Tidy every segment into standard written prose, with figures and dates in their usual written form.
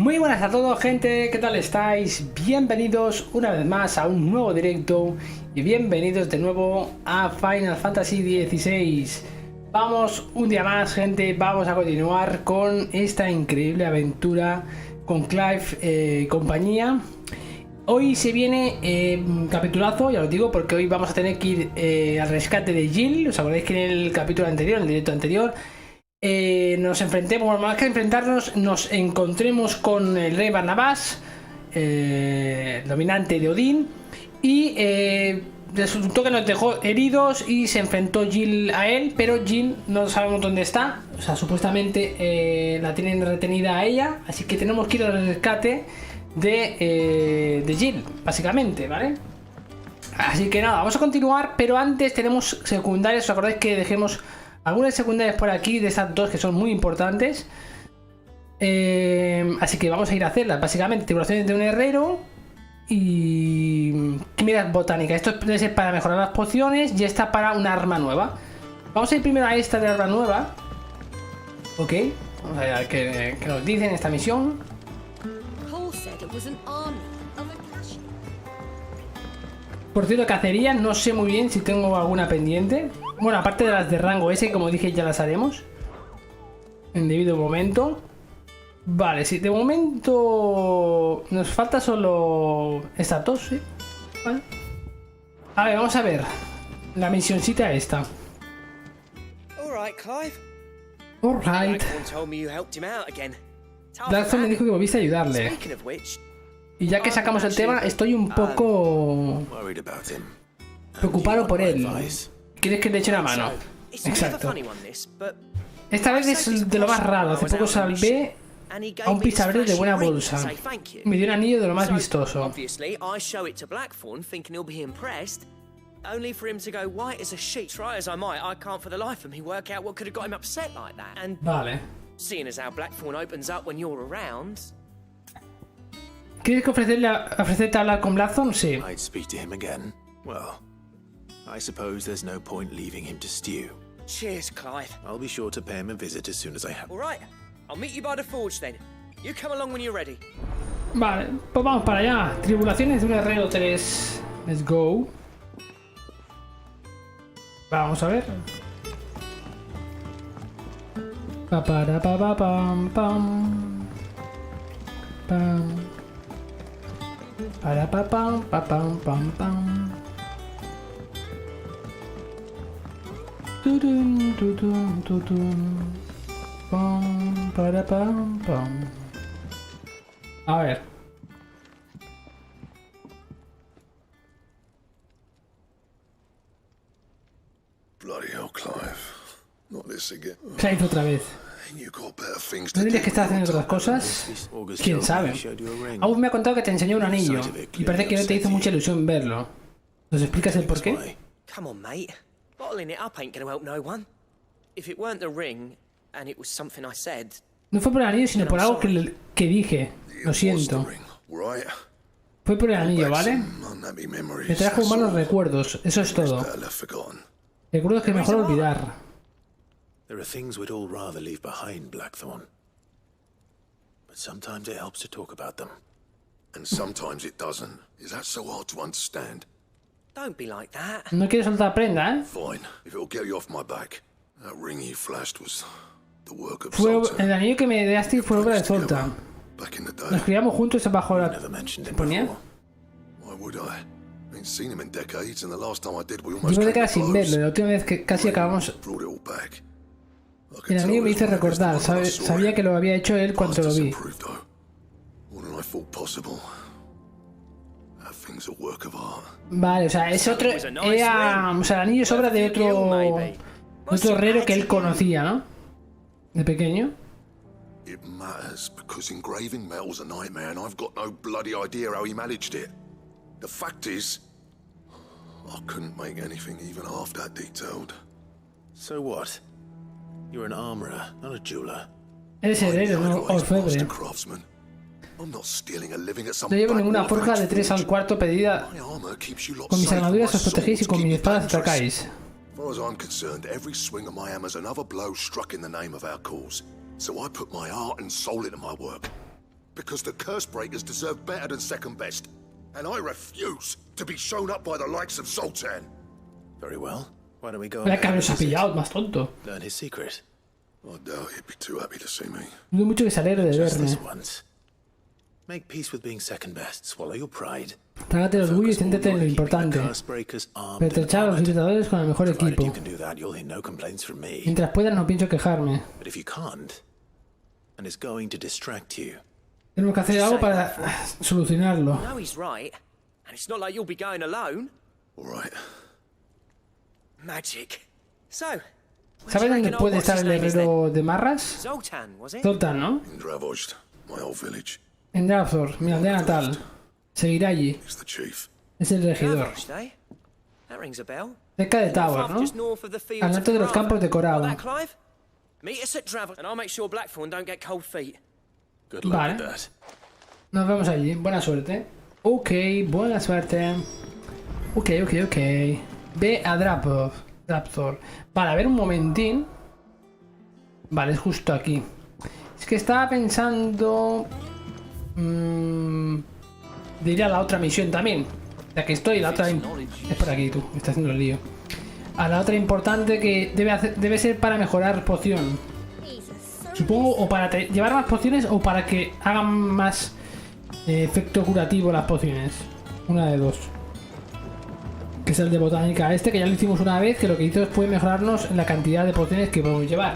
Muy buenas a todos, gente, ¿qué tal estáis? Bienvenidos una vez más a un nuevo directo y bienvenidos de nuevo a Final Fantasy XVI. Vamos un día más, gente, vamos a continuar con esta increíble aventura con Clive y compañía. Hoy se viene un capitulazo, ya os digo, porque hoy vamos a tener que ir al rescate de Jill. ¿Os acordáis que en el capítulo anterior, en el directo anterior, nos enfrentemos, bueno, más que enfrentarnos, nos encontremos con el rey Barnabás, dominante de Odín, y resultó que nos dejó heridos y se enfrentó Jill a él, pero Jill no sabemos dónde está. O sea, supuestamente la tienen retenida a ella, así que tenemos que ir al rescate de Jill, básicamente, ¿vale? Así que nada, vamos a continuar, pero antes tenemos secundarias. ¿Os acordáis que dejemos algunas secundarias por aquí de estas dos que son muy importantes? Así que vamos a ir a hacerlas. Básicamente, tribulaciones de un herrero y químicas botánicas. Esto debe ser para mejorar las pociones y esta para una arma nueva. Vamos a ir primero a esta de arma nueva. Ok, vamos a ver qué nos dicen esta misión. Por cierto, cacería, no sé muy bien si tengo alguna pendiente. Bueno, aparte de las de rango S, como dije, ya las haremos en debido momento. Vale, sí, de momento nos falta solo estas dos, ¿sí? Vale. A ver, vamos a ver la misioncita esta. Alright, Clive. Alright. Blackthorn me dijo que volviste a ayudarle. Y ya que sacamos el tema, estoy un poco preocupado por él. ¿Quieres que le eche una mano? Exacto. Esta vez es de lo más raro. Hace poco salvé a un pisabrero de buena bolsa. Me dio un anillo de lo más vistoso. Only for him to go white as a sheet. Try as I might, I can't for the life of me work out what could have got him upset like that. And vale. Seeing as how Blackthorn opens up when you're around. ¿Quieres que ofrecerte a hablar con Blackthorn? Sí. I'd speak to him again. Well, I suppose there's no point leaving him to stew. Cheers, Clive. I'll be sure to pay him a visit as soon as I have. All right, I'll meet you by the forge then. You come along when you're ready. Vale, pues vamos para allá. Tribulaciones de un herrero 3. Let's go. Vamos a ver. Pa para pa pa pam pam. Pam. Para pa pam pa pam pam pam. Tudum tudum tudum. Pam para pam pam. A ver. Bloody hell, Clive. Not this again. Clive otra vez. ¿No dirías que estás haciendo otras cosas? ¿Quién sabe? Aún me ha contado que te enseñó un anillo y parece que no te hizo mucha ilusión verlo. ¿Nos explicas el por qué? Come on, mate. Bottling it up ain't gonna help no one. If it weren't the ring and it was something I said. No fue por el anillo, sino por algo que dije. Lo siento. Fue por el anillo, ¿vale? Me trajo malos recuerdos, eso es todo. Recuerdos que mejor olvidar. There are things we'd all rather leave behind, Blackthorn. But sometimes it helps to talk about them. And sometimes it doesn't. Is that so hard to understand? Don't be like that. No quieres soltar prenda, ¿eh? Fine, if it'll get you off my back. That ring you flashed was the work of el anillo que me daste fue obra de Zoltan. Nos criamos juntos bajo la... ¿Ponía? Llevo décadas sin verlo, la última vez que casi acabamos... El anillo me hizo recordar, sabía que lo había hecho él cuando lo vi. Vale, o sea, es otro... o sea, el anillo es obra de otro herrero que él conocía, ¿no? De pequeño. It matters because engraving metal's a nightmare and I've got no bloody idea how he managed it. The fact is, I couldn't make anything even half that detailed. So what? You're an armorer, not a jeweler. Eres herrero, no orfebre. No llevo ninguna forja de 3 al cuarto pedida. Con mis armaduras os protegéis y con mis espadas atacáis. As far as I'm concerned, every swing of my hammer's another blow struck in the name of our cause. So I put my heart and soul into my work. Because the curse breakers deserve better than second best. And I refuse to be shown up by the likes of Zoltan. Very well. Why don't we go Mira and que pay los a ha visit? pillado, más tonto. Learn his secret. I doubt he'd be too happy to see me. Dudo mucho que se alegre de Just verme. this once. Make peace with being second best. Swallow your pride. Trágate el orgullo y céntrate en lo importante. Pertrechar a los visitadores con el mejor Provided equipo. you can do that, you'll hear no complaints from me. Mientras pueda no pienso quejarme. But if you can't, and it's going to distract you, Tenemos que hacer algo para solucionarlo. No, he's right. And it's not like you'll be going alone. All right. Magic. So, ¿Sabes dónde puede estar el herrero de marras? Zoltan, was it? Zoltan, ¿no? In Dravozd, my old village. En Dravzor, mi aldea natal. Seguirá allí. He's the chief. Es el regidor. Dravozd, eh? That rings a bell. Cerca de Tower, ¿no? Just north of the fields Al norte de los of campos de Corava. Corava. Got that, Clive? Meet us at Dravozd, and I'll make sure Blackthorn don't get cold feet. good luck Vale. with that. Nos vemos allí. Buena suerte. Ok, buena suerte. Ok. Ve a Dravzor. Vale, a ver un momentín. Vale, es justo aquí. Es que estaba pensando... de ir a la otra misión también. Ya que estoy, la otra... Es por aquí, tú. Me estás haciendo el lío. A la otra importante que debe ser para mejorar poción. Supongo, o para llevar más pociones o para que hagan más efecto curativo las pociones. Una de dos. Que es el de botánica este, que ya lo hicimos una vez, que lo que hizo fue mejorarnos la cantidad de pociones que podemos llevar.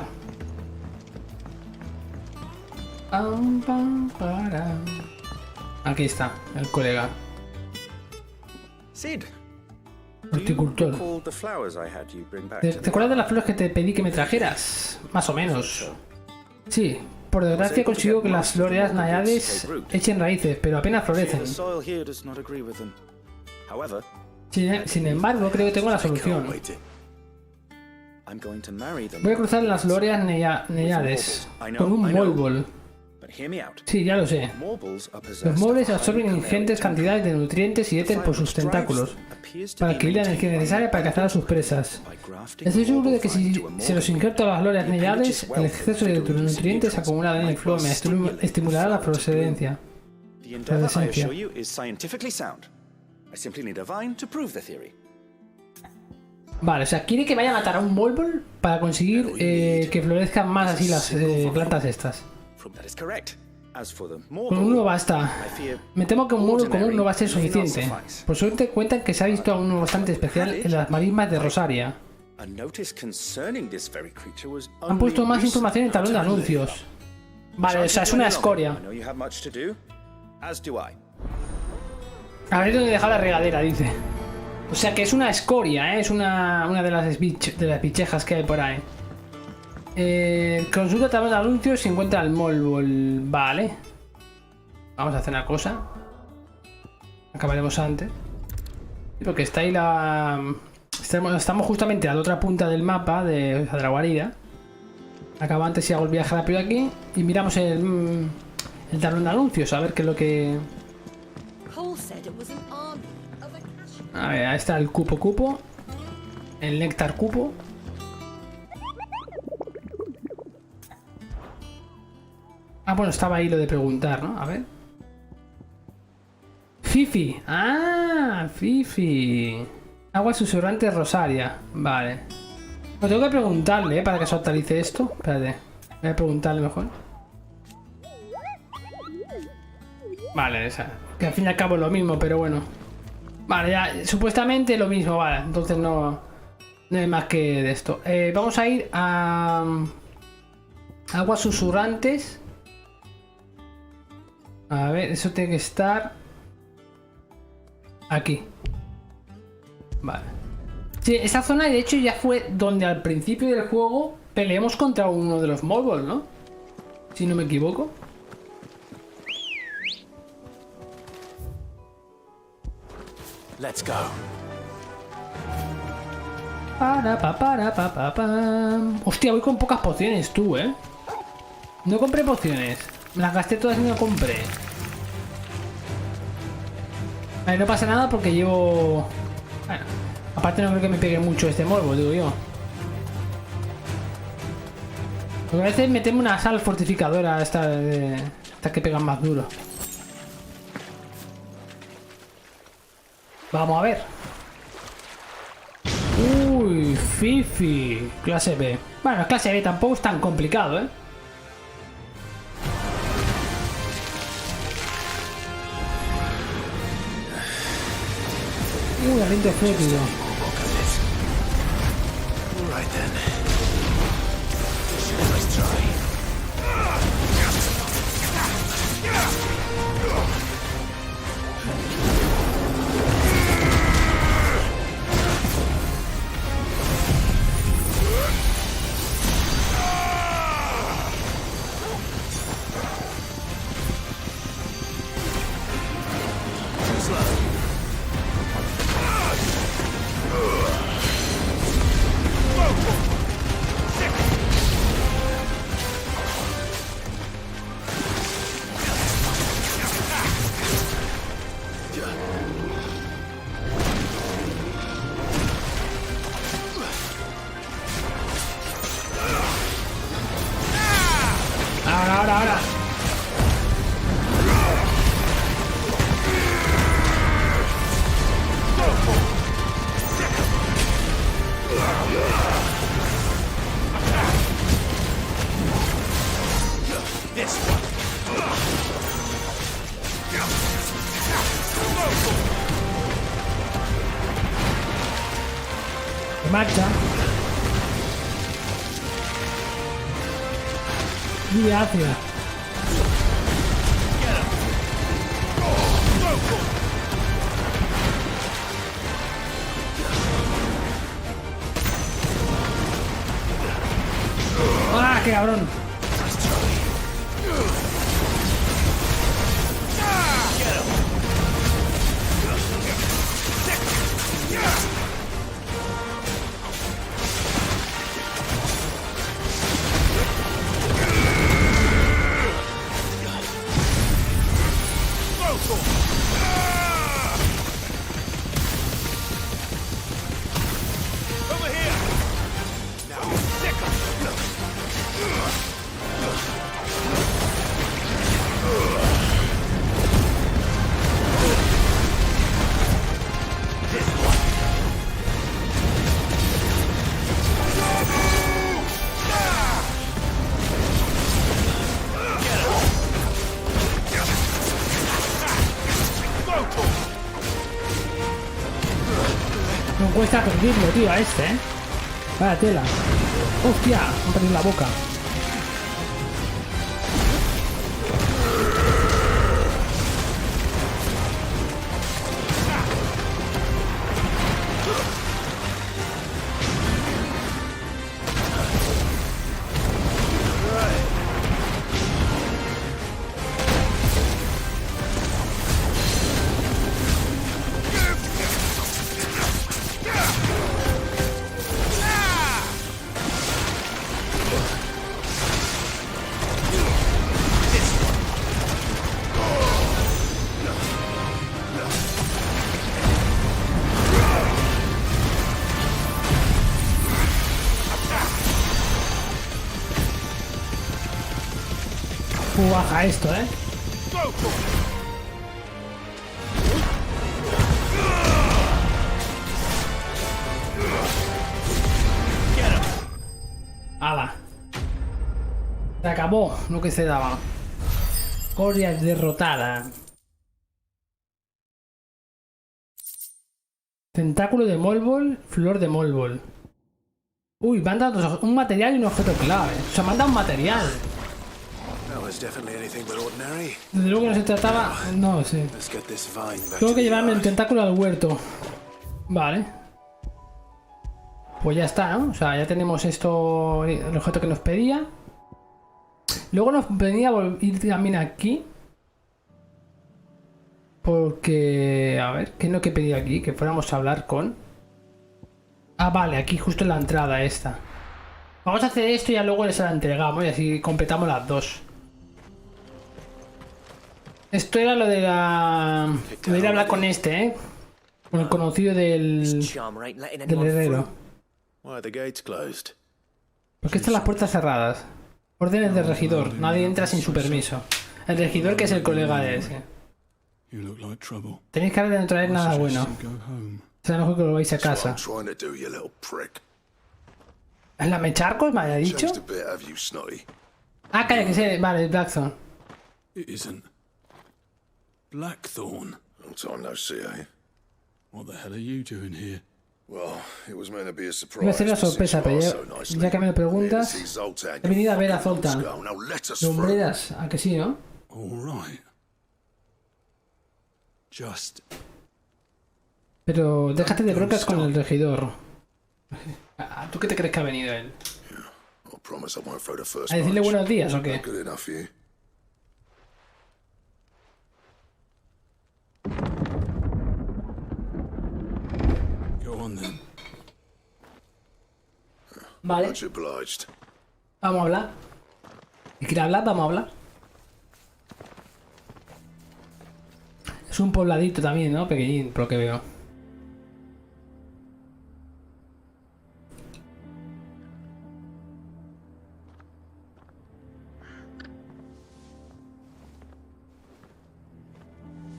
Aquí está, el colega. Sid, Horticultor. recall the flowers I had you bring back ¿Te to the acuerdas de las flores que te pedí que me trajeras? Más o menos. Sí, por desgracia consigo que las flores náyades echen raíces, pero apenas florecen. The soil here does not agree with them. However, Sin embargo, creo que tengo la solución. I'm going to marry them. Voy a cruzar las glorias náyades con un molbol. But hear me out. Sí, ya lo sé. Marbles are possessed Los moles of absorben highly ingentes chimeric cantidades de nutrientes y éter por sus tentáculos para adquirir la energía necesaria para cazar a sus presas. by grafting Estoy seguro de que marble si vine to a se los marble injerto a las glorias náyades, el exceso de nutrientes acumulado en el flome estimulará la procedencia. The endeavor, I Presencia. assure you, is scientifically sound. I simply need a vine to prove the theory. Vale, o sea, quiere que vaya a matar a un molbol para conseguir que florezcan más así las plantas estas. That is correct. As for the Con uno marble, basta. I fear Me temo que un módulo ordinary común no va a ser may not suficiente. suffice. Por suerte cuentan que se ha visto a uno bastante especial en las marismas de Rosaria. A notice concerning this very creature was Han puesto only más recent. información en el talón de anuncios. Vale, o sea, es una escoria. I know you have much to do, as do I. A ver dónde deja la regadera, dice. O sea que es una escoria, ¿eh? Es una de las bichejas que hay por ahí. Consulta talón de anuncios y encuentra el molbol. Vale. Vamos a hacer una cosa. Acabaremos antes. Porque está ahí la... Estamos justamente a la otra punta del mapa de la guarida. Acabo antes y hago el viaje rápido aquí. Y miramos el talón de anuncios. A ver qué es lo que... A ver, ahí está el cupo. El néctar cupo. Ah, bueno, estaba ahí lo de preguntar, ¿no? A ver. Fifi. Ah, Fifi. Agua susurrante Rosaria. Vale. Pues tengo que preguntarle, para que se actualice esto. Espérate. Voy a preguntarle mejor. Vale, esa. Que al fin y al cabo es lo mismo, pero bueno. Vale, ya. Supuestamente lo mismo, vale. Entonces no hay más que de esto. Vamos a ir a... Aguas susurrantes. A ver, eso tiene que estar... Aquí. Vale. Sí, esa zona de hecho ya fue donde al principio del juego peleamos contra uno de los morbos, ¿no? Si no me equivoco. Let's go. Hostia, voy con pocas pociones, tú, ¿eh? No compré pociones. Me las gasté todas y no compré. Vale, no pasa nada porque llevo... Bueno, aparte no creo que me pegue mucho este morbo, digo yo. Porque a veces metemos una sal fortificadora esta Estas que pegan más duro. Vamos a ver. Uy, Fifi. Clase B. Bueno, clase B tampoco es tan complicado, ¿eh? Uy, aliento fétido. Right then. Let's try. Ahora. Se marcha. Y ácida. ¡Ah, qué cabrón! No cuesta perderlo, tío, a este, ¿eh? Vaya tela. ¡Hostia! Me he perdido la boca. Baja esto, ¿eh? ¡Hala! Se acabó lo que se daba. Coria derrotada. Tentáculo de Molbol, flor de Molbol. Uy, me han dado un material y un objeto clave. O sea, me han dado un material. Desde luego no se trataba... No, sí. Tengo que llevarme el tentáculo al huerto. Vale. Pues ya está, ¿no? O sea, ya tenemos esto, el objeto que nos pedía. Luego nos pedía ir también aquí. Porque... A ver, ¿qué es lo que pedía aquí? Que fuéramos a hablar con... Ah, vale, aquí justo en la entrada esta. Vamos a hacer esto y ya luego se la entregamos y así completamos las dos. Esto era lo de la... de ir a hablar con este, ¿eh? Con el conocido del guerrero. ¿Por qué están las puertas cerradas? Órdenes del regidor. Nadie entra sin su permiso. El regidor, que es el colega de ese. You look like trouble. Tenéis cara de no traer nada bueno. Go home. Será mejor que lo vais a That's what casa. I'm trying to do, you little prick. ¿En la mecharcos me había dicho? Changed a bit, have you, Snotty? Ah, calla, que sé. Vale, Blackthorn. It isn't. Blackthorn. Long time no see, eh? What the hell are you doing here? Well, it was meant to be a surprise. Iba a ser una but since sorpresa, you pero asked ya, so nicely, ya que me lo I'm here to preguntas, see Zoltan, he venido a ver a you fucking Zoltan. numbskull. Now let us through. Lumbreras, a que sí, ¿no? All right. Just Pero déjate de broncas con el regidor. ¿Tú qué te crees que ha venido él? I promise I won't throw the first ¿A decirle punch. buenos días o qué? Not good enough for you. go on then. Vale, Much obliged. vamos a hablar. ¿Y quiere hablar? Vamos a hablar. Es un pobladito también, ¿no? Pequeñín, por lo que veo.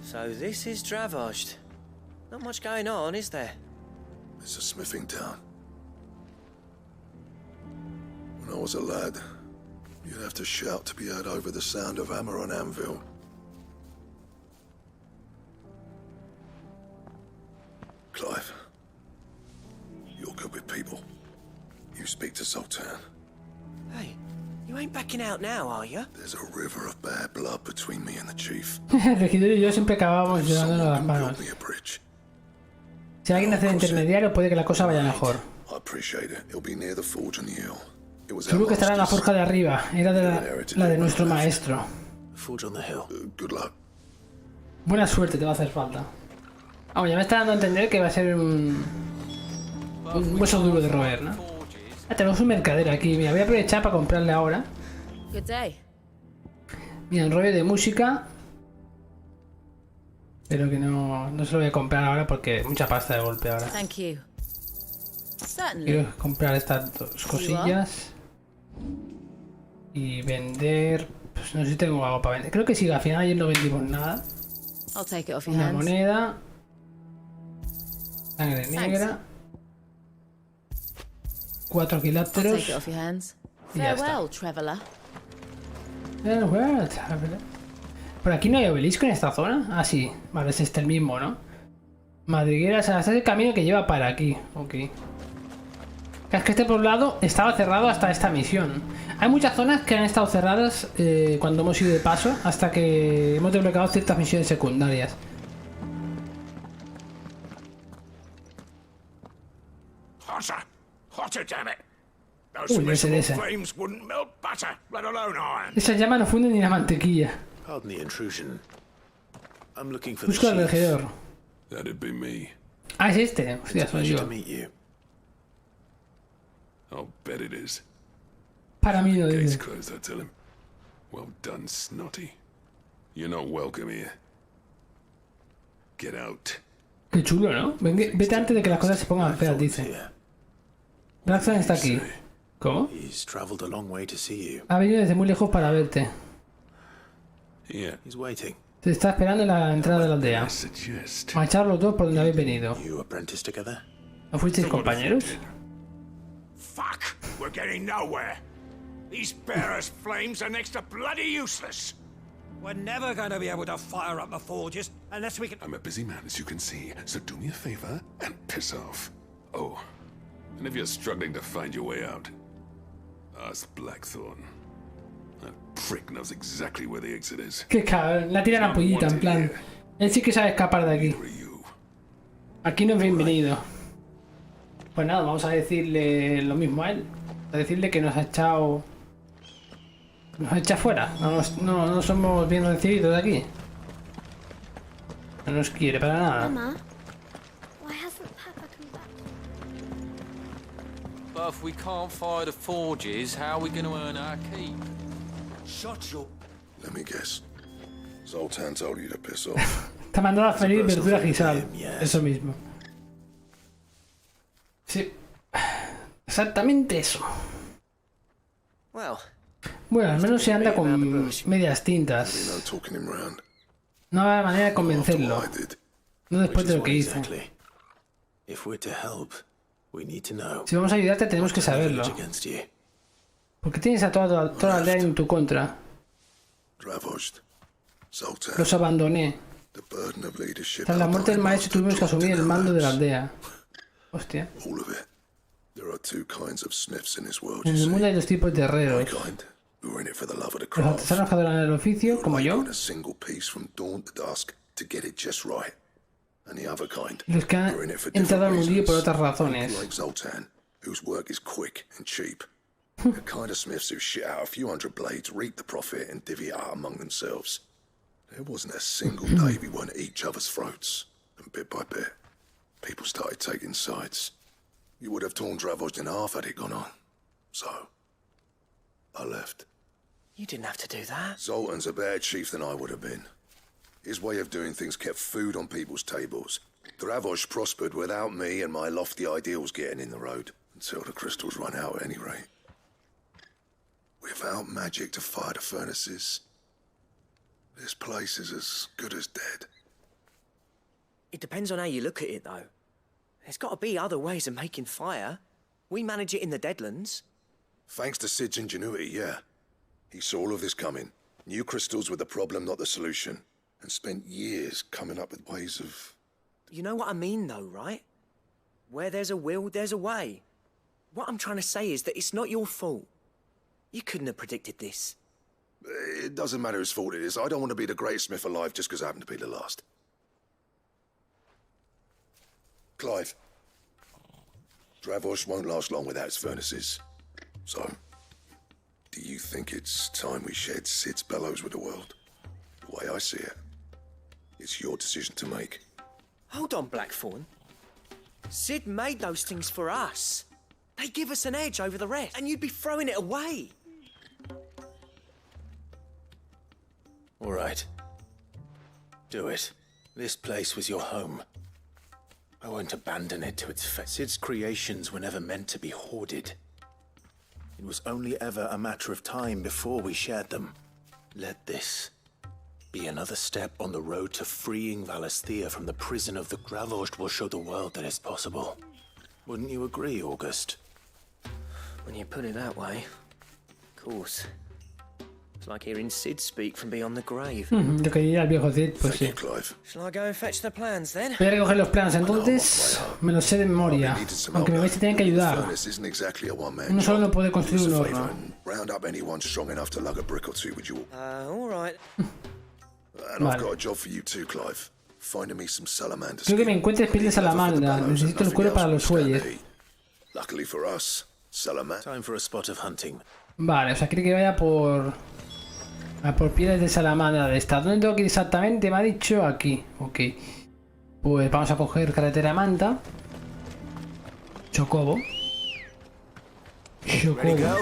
So this is Dravaged. Not much going on, is there? It's a smithing town. When I was a lad, you'd have to shout to be heard over the sound of hammer on anvil. Clive, you're good with people. You speak to Sultan. Hey, you ain't backing out now, are you? There's a river of bad blood between me and the chief. El regidor y yo siempre acabamos llevándonos Someone las can manos. build me a bridge. Si alguien hace de intermediario, puede que la cosa vaya mejor. I appreciate it. It'll be near the forge on the hill. It was Seguro que estará en la master's. forja de arriba. Era de la de nuestro maestro. Forge on the hill. Good luck. Buena suerte te va a hacer falta. Vamos, ya me está dando a entender que va a ser un hueso duro de roer, ¿no? Ah, tenemos un mercader aquí. Mira, voy a aprovechar para comprarle ahora. Good day. Mira, un rollo de música. Pero que no se lo voy a comprar ahora porque mucha pasta de golpe ahora. Thank you. Certainly. Quiero comprar estas dos cosillas. Y vender... Pues no sé si tengo algo para vender. Creo que sí, al final ayer no vendimos nada. I'll take it off your Una hands. moneda. Sangre negra. 4 I'll take quilápteros. it off your hands. Y ya está. Farewell, traveler. ¿Por aquí no hay obelisco en esta zona? Ah, sí. Vale, es este el mismo, ¿no? Madrigueras, este es el camino que lleva para aquí. Ok. Es que este poblado estaba cerrado hasta esta misión. Hay muchas zonas que han estado cerradas cuando hemos ido de paso, hasta que hemos desbloqueado ciertas misiones secundarias. Hotter! Hotter, damn it! Those Uy, ese de miserable ese. flames wouldn't melt butter, let alone iron. Esas llamas no funden ni la mantequilla. Pardon the intrusion. I'm looking for the Busco al chief. regidor. That'd be me. Ah, es este. It's Hostia, a soy pleasure yo. to meet you. I'll bet it is. Para mí no Gates dice. closed, I tell him. Well done, Snotty. You're not welcome here. Get out. Qué chulo, ¿no? Vete antes de que las cosas se pongan feas, dice. Here. Blackthorn está aquí. ¿Cómo? He's traveled a long way to see you. Ha venido desde muy lejos para verte. Here. He's waiting. Te está esperando en la entrada de la aldea. I suggest. Marcharos los dos por donde habéis venido. You apprentice together? ¿No fuisteis compañeros? Fuck! We're getting nowhere. These bearers' flames are next to bloody useless. We're never going to be able to fire up the forges unless we can... I'm a busy man, as you can see, so do me a favor and piss off. Oh, and if you're struggling to find your way out, ask Blackthorn. That prick knows exactly where the exit is. Qué cabrón. La tiran a pollita, en plan. Él sí que sabe escapar de aquí. Who are you? Aquí no es bienvenido. Pues nada, vamos a decirle lo mismo a él. A decirle que nos ha echado... Nos echa fuera. No somos bien recibidos de aquí. No nos quiere para nada. Mama, why hasn't Papa come back? But if we can't fire the forges, how are we going to earn our keep? Shut your... Let me guess. Zoltan told you to piss off. Te ha mandado a ferir It's a verdura personal gisal. thing, yes. Eso mismo. Sí. Exactamente eso. Well, Bueno, al menos se anda con medias tintas. No talking him round. No hay manera de convencerlo. I did. No después de lo que hizo. Exactly. If we're to help, we need to know. Si vamos a ayudarte tenemos que saberlo. Against you. Porque tienes a toda la aldea en tu contra. Ravaged. Zoltan. Los abandoné. The burden of leadership. Tras la muerte del maestro tuvimos que asumir el mando de la aldea. Hostia. All of it. There are two kinds of smiths in this world. En el mundo hay dos tipos de herreros. Kind, who are in it for the love of the Los craft. artesanos que adoran el oficio, como yo. A single piece from dawn to dusk to get it just right. And the other kind, Y los que han entrado al mundillo por otras razones. like Zoltan, whose work is quick and cheap. The kind of smiths who shit out a few hundred blades, reap the profit, and divvy it out among themselves. There wasn't a single day we weren't at each other's throats. And bit by bit, people started taking sides. You would have torn Dravos in half had it gone on. So, I left. You didn't have to do that. Zoltan's a better chief than I would have been. His way of doing things kept food on people's tables. Dravos prospered without me and my lofty ideals getting in the road. Until the crystals run out at any rate. Without magic to fire the furnaces, this place is as good as dead. It depends on how you look at it, though. There's got to be other ways of making fire. We manage it in the Deadlands. Thanks to Sid's ingenuity, yeah. He saw all of this coming. Knew crystals were the problem, not the solution. And spent years coming up with ways of... You know what I mean, though, right? Where there's a will, there's a way. What I'm trying to say is that it's not your fault. You couldn't have predicted this. It doesn't matter whose fault it is. I don't want to be the greatest smith alive just because I happen to be the last. Clive. Dravos won't last long without its furnaces. So, do you think it's time we shared Sid's bellows with the world? The way I see it, it's your decision to make. Hold on, Blackthorn. Sid made those things for us. They give us an edge over the rest, and you'd be throwing it away. All right. Do it. This place was your home. I won't abandon it to its fate. Sid's creations were never meant to be hoarded. It was only ever a matter of time before we shared them. Let this be another step on the road to freeing Valisthea from the prison of the Gravozd will show the world that it's possible. Wouldn't you agree, August? When you put it that way, of course. It's like hearing Sid speak from beyond the grave. Lo que diría el viejo Cid, pues sí. Shall I go and fetch the plans then? Voy a recoger los planos, entonces me los sé de memoria. Aunque me vais a tener que ayudar. Uno solo no puede construir un horno. Round up anyone strong enough to lug a brick or two with you. All right. And I've got a job for you too, Clive. Finding me some salamanders. Creo que me encuentres piel de salamandra. Necesito el cuero para los fuelles. Luckily for us, salamandra. Time for a spot of hunting. Vale, o sea, quiere que vaya por pieles de salamandra de esta. ¿Dónde tengo que ir exactamente? Me ha dicho aquí. Ok. Pues vamos a coger carretera manta. Chocobo. Chocobo.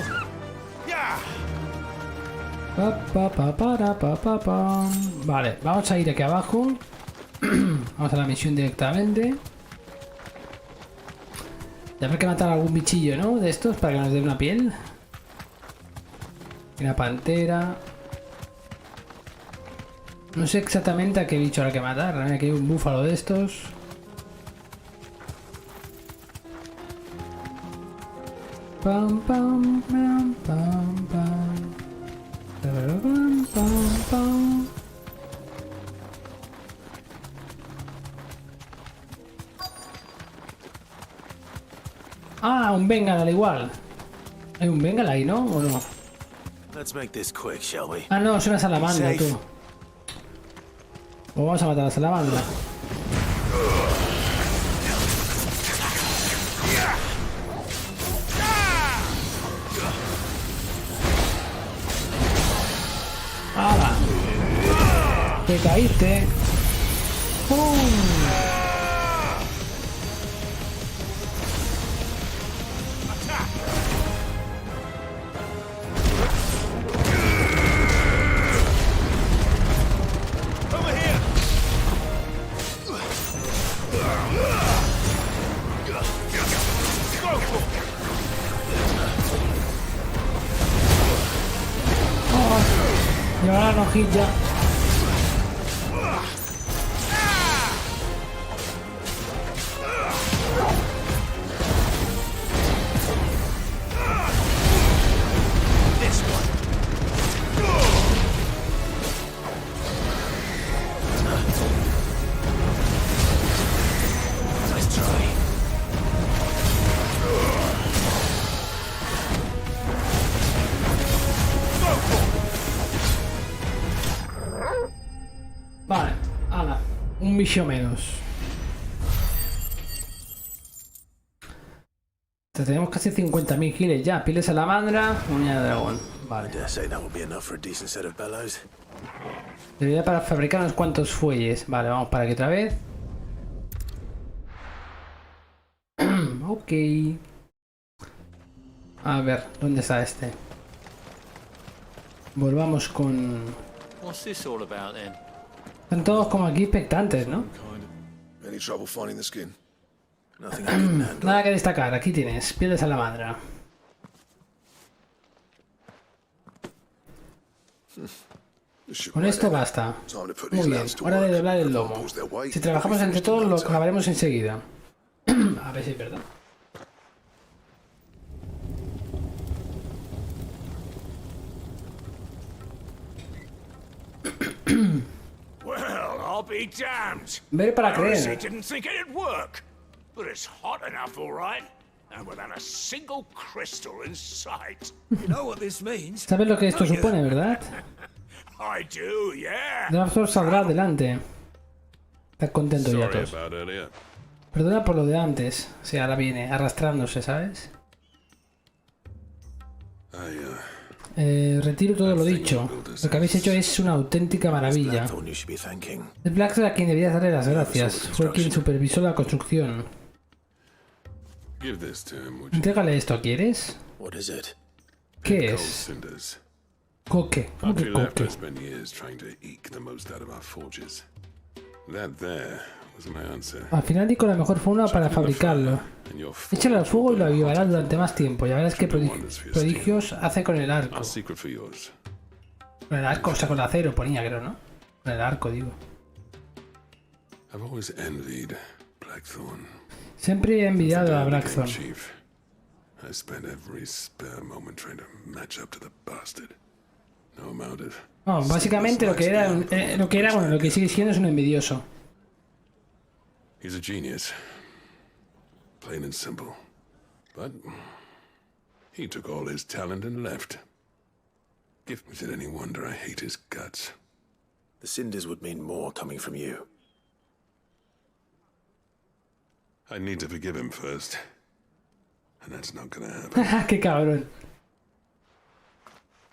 Vale, vamos a ir aquí abajo. Vamos a la misión directamente. Ya habrá que matar a algún bichillo, ¿no? De estos para que nos dé una piel. Una pantera. No sé exactamente a qué bicho habrá que matar. Aquí hay un búfalo de estos. Pam, pam, pam, pam, pam. Pam, pam, pam. Ah, un Bengal al igual. Hay un Bengal ahí, ¿no? ¿O no? Let's make this quick, shall we? Ah, no, es una salamandra, tú. O vamos a matar a la salamandra. ¡Hala! ¡Te caíste! ¡Pum! Y ahora no hit ya. Vale, ala, un bicho menos. Tenemos casi 50.000 giles ya. Piel de salamandra, uña de dragón. Vale. Debería para fabricar unos cuantos fuelles. Vale, vamos para aquí otra vez. Ok. A ver, ¿dónde está este? Volvamos con... Están todos como aquí expectantes, ¿no? Nada que destacar, aquí tienes, piel de salamandra. Con esto basta. Muy bien, hora de doblar el lomo. Si trabajamos entre todos lo acabaremos enseguida. A ver si es verdad. Well, I'll be damned. Ver para creer. I didn't think it'd work, but it's hot enough, all right. And without a single crystal in sight. You know what this means? ¿Sabes lo que esto supone, verdad? I do, yeah. Drapsor saldrá adelante. Estás contento ya todos. Perdona por lo de antes. O sea, ahora viene arrastrándose, ¿sabes? Retiro todo lo dicho. Lo que habéis hecho es una auténtica maravilla. Es Blackthorn a quien debías darle las gracias. Fue quien supervisó la construcción. Entrégale esto, ¿quieres? ¿Qué es? Coque. ¿Cómo que coque? Al final di con la mejor forma para fabricarlo. Échalo al fuego y lo avivarás durante más tiempo. Ya verás qué prodigios hace con el arco. Con el arco, o sea, con el acero ponía, creo, ¿no? Con el arco, digo. Siempre he envidiado a Blackthorn. No, básicamente lo que era, bueno, lo que sigue siendo es un envidioso. He's a genius. Plain and simple. But he took all his talent and left. Is it any wonder I hate his guts? The cinders would mean more coming from you. I need to forgive him first. And that's not gonna happen. Qué cabrón.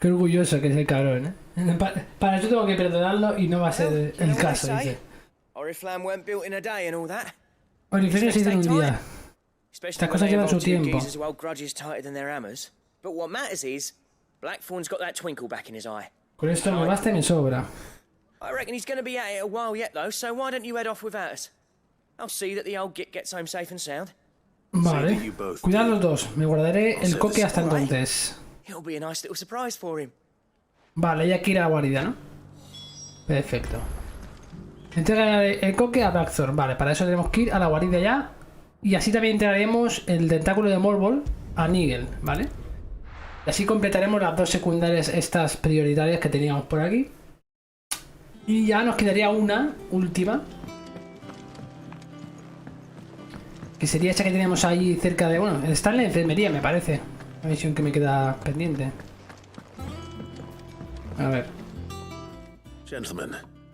Qué orgulloso que es el cabrón, ¿eh? Para eso tengo que perdonarlo y no va a ser el caso, dice. Oriflamme weren't built in a day and all that. Oriflame se hizo en un día. Estas cosas llevan su tiempo. But what matters is Blackthorn's got that twinkle back in his eye. Con esto me basta y me sobra. I reckon he's going to be at it a while yet though, so why don't you head off without us? I'll see that the old git gets home safe and sound. Vale. Cuidad los dos. Me guardaré el coque hasta entonces. It'll be a nice little surprise for him. Vale, ya que ir a la guarida, ¿no? Perfecto. Entrega el coque a Blackthorn. Vale, para eso tenemos que ir a la guarida ya. Y así también entregaremos el tentáculo de Morbol a Nigel, ¿vale? Y así completaremos las dos secundarias estas prioritarias que teníamos por aquí. Y ya nos quedaría una última. Que sería esa que teníamos ahí cerca de... Bueno, está en la enfermería, me parece. La misión que me queda pendiente. A ver.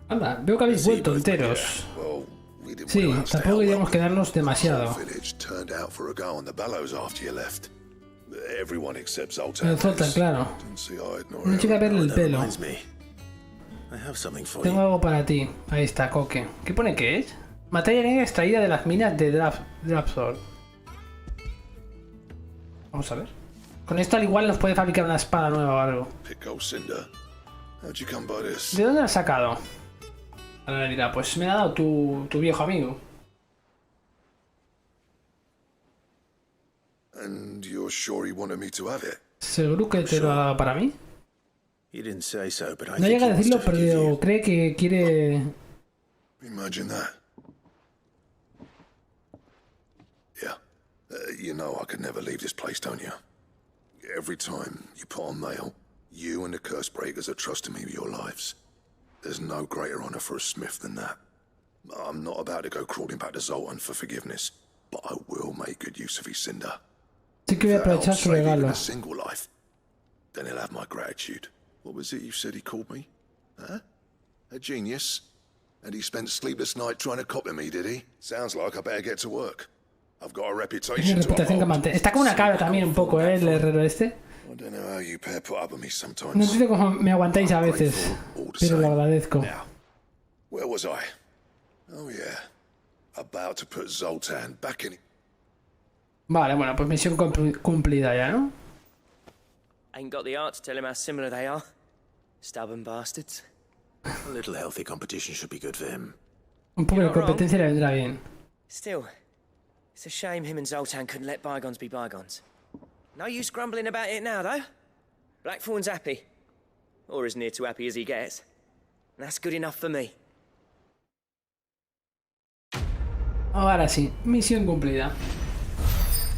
Anda, veo que habéis vuelto enteros. Sí, tampoco queríamos quedarnos demasiado. El Zoltan, claro. No llega a verle el pelo. Tengo algo para ti. Ahí está, coque. ¿Qué pone que es? Materia negra extraída de las minas de Drapsor. Vamos a ver. Con esto al igual nos puede fabricar una espada nueva o algo. ¿De dónde la has sacado? Ahora le dirá, pues me ha dado tu viejo amigo. And you're sure he wanted me to have it? ¿Seguro que te lo ha dado para mí? You didn't say so, but I No think llega a he wants decirlo, to forgive pero you. cree que quiere... Imagine that. Yeah. You know I could never leave this place, don't you? Every time you put on mail, you and the curse breakers are trusting me with your lives. There's no greater honor for a smith than that. I'm not about to go crawling back to Zoltan for forgiveness, but I will make good use of his cinder. Sí que voy a aprovechar su regalo. A single life, then he'll have my gratitude. What was it you said he called me? Huh? A genius? And he spent sleepless night trying to copy me, did he? Sounds like I better get to work. I've got a Tiene reputation to reputación que uphold. mantener. Está como una cabra también un poco, el herrero este. I don't know how you pair put up with me sometimes. No entiendo cómo me aguantáis a veces, pero lo agradezco. Now, where was I? Oh yeah, about to put Zoltan back in. Vale, bueno, pues misión cumplida ya, ¿no? Ain't got the art to tell him how similar they are. Stubborn bastards. A little healthy competition should be good for him. Un poco de competencia le vendrá bien. Still, it's a shame him and Zoltan couldn't let bygones be bygones. No use grumbling about it now, though. Blackthorn's happy. Or as near to happy as he gets. And that's good enough for me. Ahora sí, misión cumplida.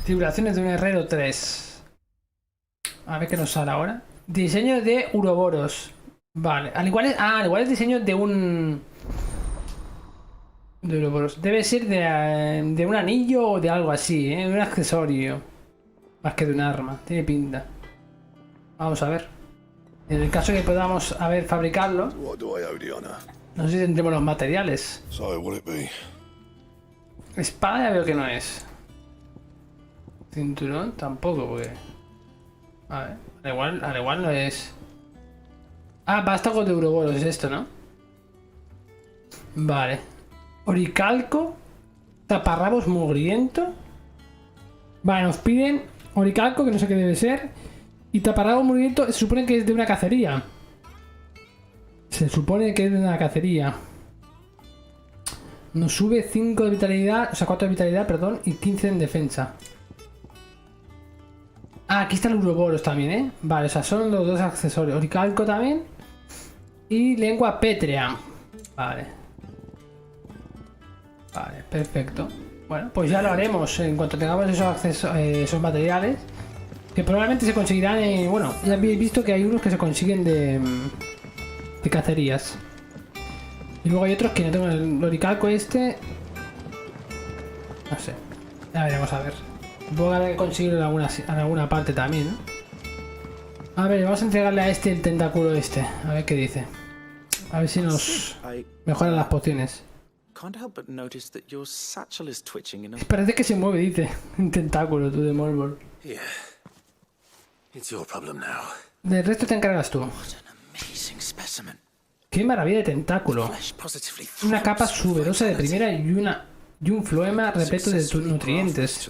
Tribulaciones de un herrero 3. A ver qué nos sale ahora. Diseño de uroboros. Vale, al igual es diseño de un... De uroboros. Debe ser de un anillo o de algo así, ¿eh? De un accesorio. Más que de un arma. Tiene pinta. Vamos a ver. En el caso que podamos fabricarlo. No sé si tendremos los materiales. Espada ya veo que no es. Cinturón tampoco, porque... A ver, al igual no es... Ah, vástago de uroboros es esto, ¿no? Vale. Oricalco. Taparrabos mugriento. Vale, nos piden oricalco, que no sé qué debe ser. Y taparrabos mugriento se supone que es de una cacería. Se supone que es de una cacería. Nos sube 5 de vitalidad, o sea 4 de vitalidad, perdón, y 15 en defensa. Ah, aquí están los uroboros también, ¿eh? Vale, o sea, son los dos accesorios. Oricalco también. Y lengua pétrea. Vale. Vale, perfecto. Bueno, pues ya lo haremos en cuanto tengamos esos materiales. Que probablemente se conseguirán, bueno, ya habéis visto que hay unos que se consiguen de cacerías. Y luego hay otros que no tengo el oricalco este. No sé. Ya veremos a ver. Luego habrá que conseguirlo en alguna parte también, ¿no? A ver, vamos a entregarle a este el tentáculo este. A ver qué dice. A ver si nos mejoran las pociones. Parece que se mueve, dice. Un tentáculo, tú de Molbor. Del resto te encargas tú. Qué maravilla de tentáculo. Una capa suberosa de primera y un floema repleto de nutrientes.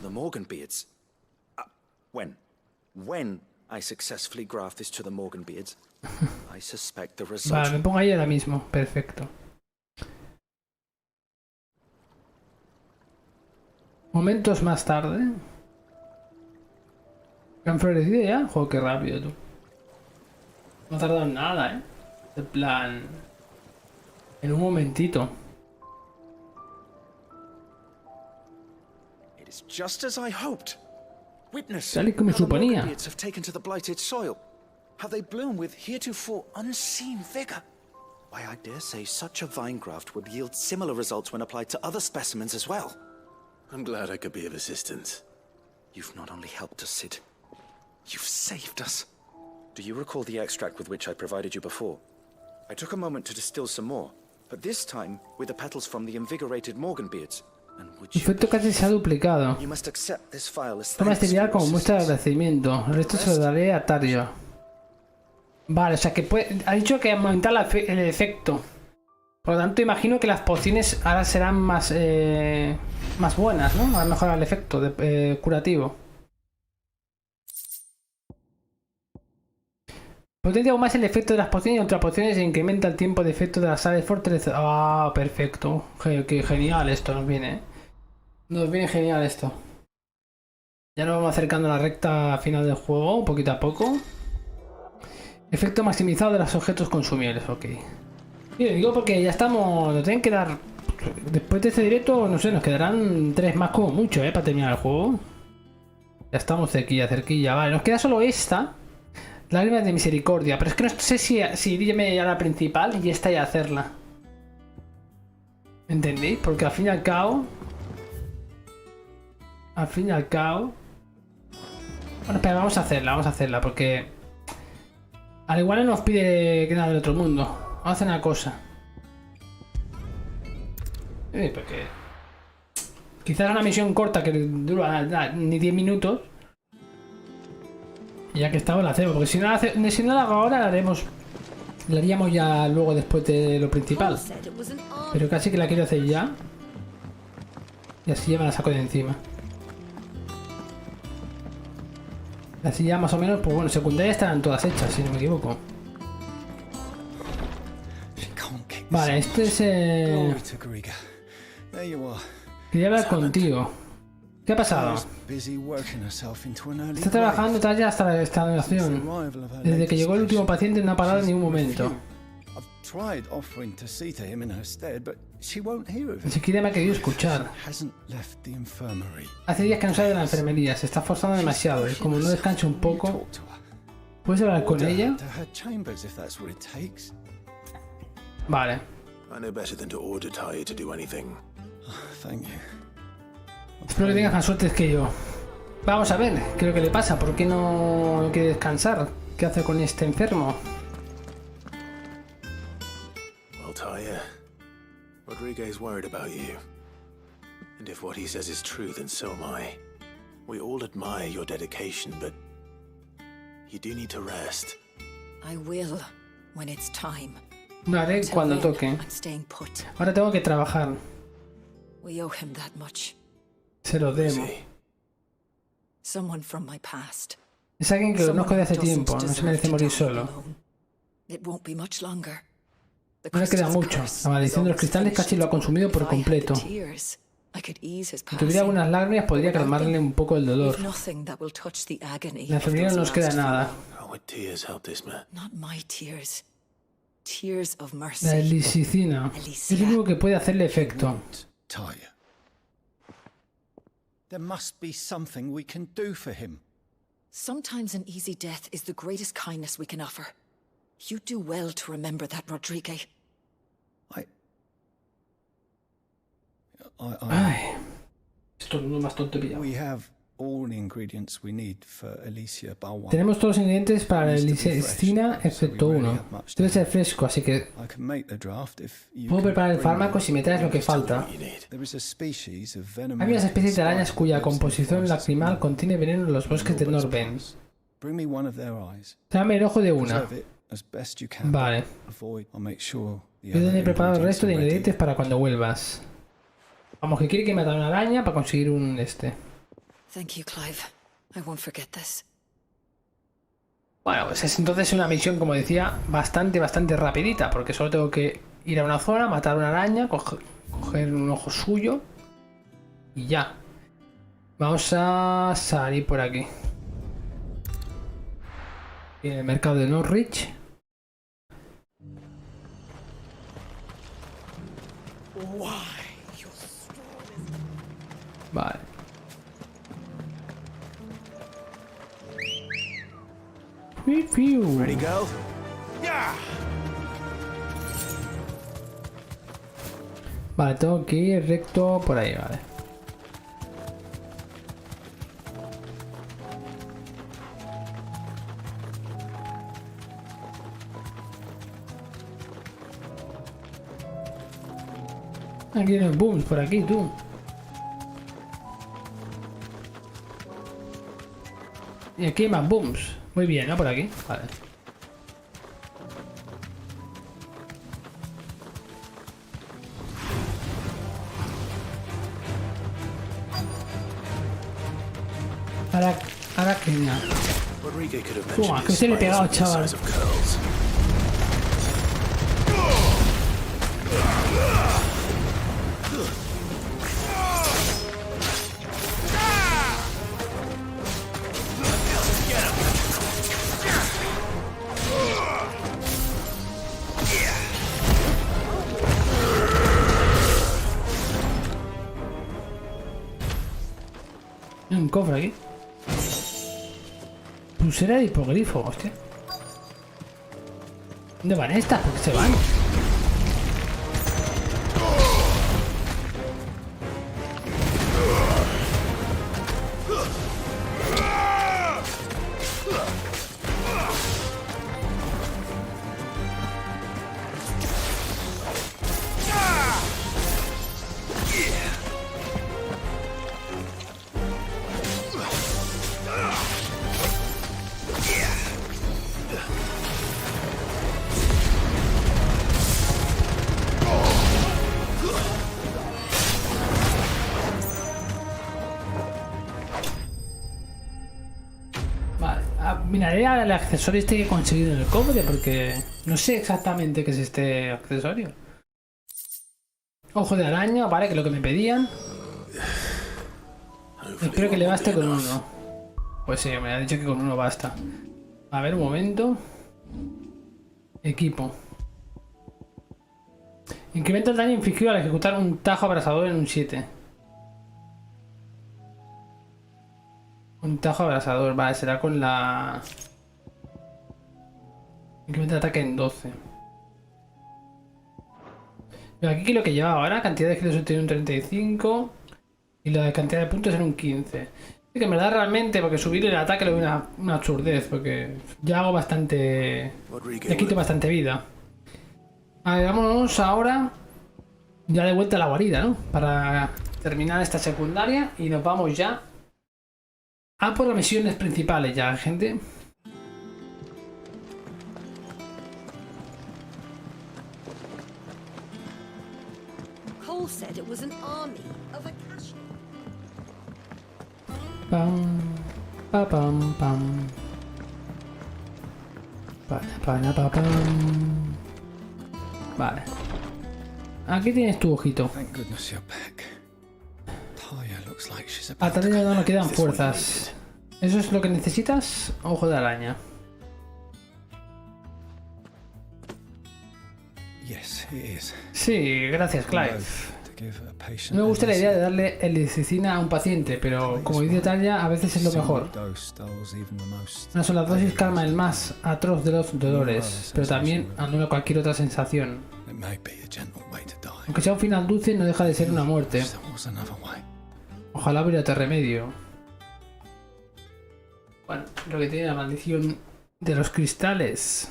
Vale, me pongo ahí ahora mismo. Perfecto. Momentos más tarde. ¿Han florecido ya? Joder, qué rápido tú. No ha tardado en nada, ¿eh? En plan... En un momentito. Tal y como suponía. How they bloom with heretofore unseen vigor. Why, I dare say such a vine graft would yield similar results when applied to other specimens as well. I'm glad I could be of assistance. You've not only helped us, Sid, you've saved us. Do you recall the extract with which I provided you before? I took a moment to distill some more, but this time with the petals from the invigorated Morganbeards. El efecto casi se ha duplicado. Toma este vial como muestra de agradecimiento. El resto se lo daré a Tario. Vale, o sea que ha dicho que aumentar el efecto. Por lo tanto, imagino que las pociones ahora serán más buenas, ¿no? A mejorar el efecto curativo. Potencia aún más el efecto de las pociones y otras pociones e incrementa el tiempo de efecto de la sala de fortaleza. Ah, perfecto. Qué genial esto nos viene, ¿eh? Nos viene genial esto. Ya nos vamos acercando a la recta final del juego, poquito a poco. Efecto maximizado de los objetos consumibles, ok. Y lo digo porque ya estamos... Nos tienen que dar... Después de este directo, no sé, nos quedarán 3 más como mucho, para terminar el juego. Ya estamos cerquilla. Vale, nos queda solo esta. Lágrimas de misericordia. Pero es que no sé si irme a la principal y esta y hacerla. ¿Entendéis? Porque al fin y al cabo... Bueno, espera, vamos a hacerla porque... Al igual no nos pide que nada del otro mundo. Vamos a hacer una cosa. Porque... Quizás una misión corta que dura ni 10 minutos. Y ya que estamos la hacemos. Porque si no la hago ahora, la haremos... La haríamos ya luego después de lo principal. Pero casi que la quiero hacer ya. Y así ya me la saco de encima. Así ya más o menos, pues bueno, secundarias estarán todas hechas, si no me equivoco. Vale, este es... Quería hablar contigo. ¿Qué ha pasado? Está trabajando tras ya hasta la restauración. Desde que llegó el último paciente no ha parado ni un momento. Ni siquiera me ha querido escuchar. Hace días que no sale de la enfermería, se está forzando demasiado y como no descanse un poco... ¿Puedes hablar con ella? Vale. Espero que tengas más suerte que yo. Vamos a ver, ¿qué es lo que le pasa? ¿Por qué no quiere descansar? ¿Qué hace con este enfermo? Taya, Rodriguez worried about you. And if what he says is true, then so am I. We all admire your dedication, but you do need to rest. I will, when it's time. Lo haré cuando toque. Ahora tengo que trabajar. We owe him that much. Se lo debo. Someone from my past. Es alguien que conozco de hace tiempo, no se merece morir solo. It won't be much longer. No le queda mucho. La maldición de los cristales casi lo ha consumido por completo. Si tuviera algunas lágrimas podría calmarle un poco el dolor. En la enfermería no nos queda nada. La lisicina es lo único que puede hacerle efecto. There must be something we can do for him. Sometimes an easy death is the greatest kindness we can offer. You do well to remember that, Rodriguez. Ay, esto no es más tonto pillado. We have all the ingredients we need for Alicia Balwan. Tenemos todos los ingredientes para la lisicina excepto uno. Debe ser fresco, así que puedo preparar el fármaco si me traes lo que falta. Hay unas especies de arañas cuya composición lacrimal contiene veneno en los bosques de Norben. Dame el ojo de una. Vale. Yo he preparado el resto de ingredientes para cuando vuelvas. Vamos, que quiere que mate a una araña para conseguir un Thank you, Clive. I won't forget this. Bueno, pues es entonces una misión, como decía, bastante rapidita, porque solo tengo que ir a una zona, matar a una araña, coger un ojo suyo y ya. Vamos a salir por aquí. En el mercado de Norwich. Vale. Ready, go? Vale, tengo que ir recto por ahí, vale. Aquí hay unos booms por aquí, tú. Y aquí hay más booms. Muy bien, ¿no? Por aquí. Vale. Ahora que nada. Toma, que se le he pegado, chaval. Hay un cofre aquí. Pulsera de hipogrifo, hostia. ¿Dónde van estas? ¿Por qué se van? Miraré al accesorio este que he conseguido en el cofre porque no sé exactamente qué es este accesorio. Ojo de araña, vale, que es lo que me pedían. Espero que le baste con uno. Pues sí, me ha dicho que con uno basta. A ver, un momento. Equipo. Incrementa el daño infligido al ejecutar un tajo abrasador en un 7. Un tajo abrasador, vale, será con la... Incrementa el ataque en 12. Pero aquí lo que lleva ahora, cantidad de giros tiene un 35 y la cantidad de puntos en un 15. Así que en verdad realmente, porque subir el ataque lo veo una absurdez, porque ya hago bastante... Le quito bastante vida. A ver, vámonos ahora ya de vuelta a la guarida, ¿no? Para terminar esta secundaria y nos vamos ya a por las misiones principales ya, gente. Cole said it was an army of a cash. Pam, pa, pam, pam. Para, pa, pam. Vale. Aquí tienes tu ojito. A Talia no le quedan fuerzas. ¿Eso es lo que necesitas? Ojo de araña. Sí, gracias, Clive. No me gusta la idea de darle helicina a un paciente, pero como dice Talia, a veces es lo mejor. Una sola dosis calma el más atroz de los dolores, pero también anula cualquier otra sensación. Aunque sea un final dulce, no deja de ser una muerte. Ojalá hubiera otro remedio. Bueno, lo que tiene la maldición de los cristales.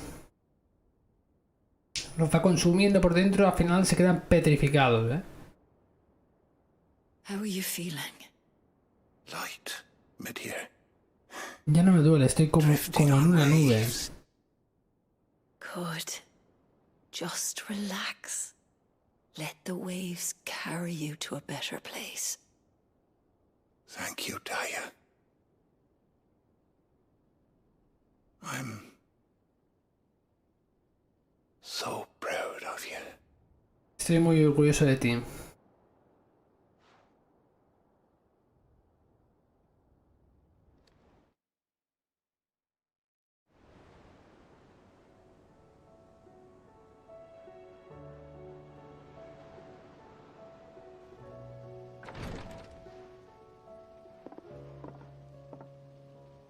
Los va consumiendo por dentro, al final se quedan petrificados, ¿eh? How are you feeling? Light, mid-here. Ya no me duele, estoy como en una nube. Good. Just relax. Let the waves carry you to a better place. Thank you, Talia. I'm so proud of you. Estoy muy orgulloso de ti.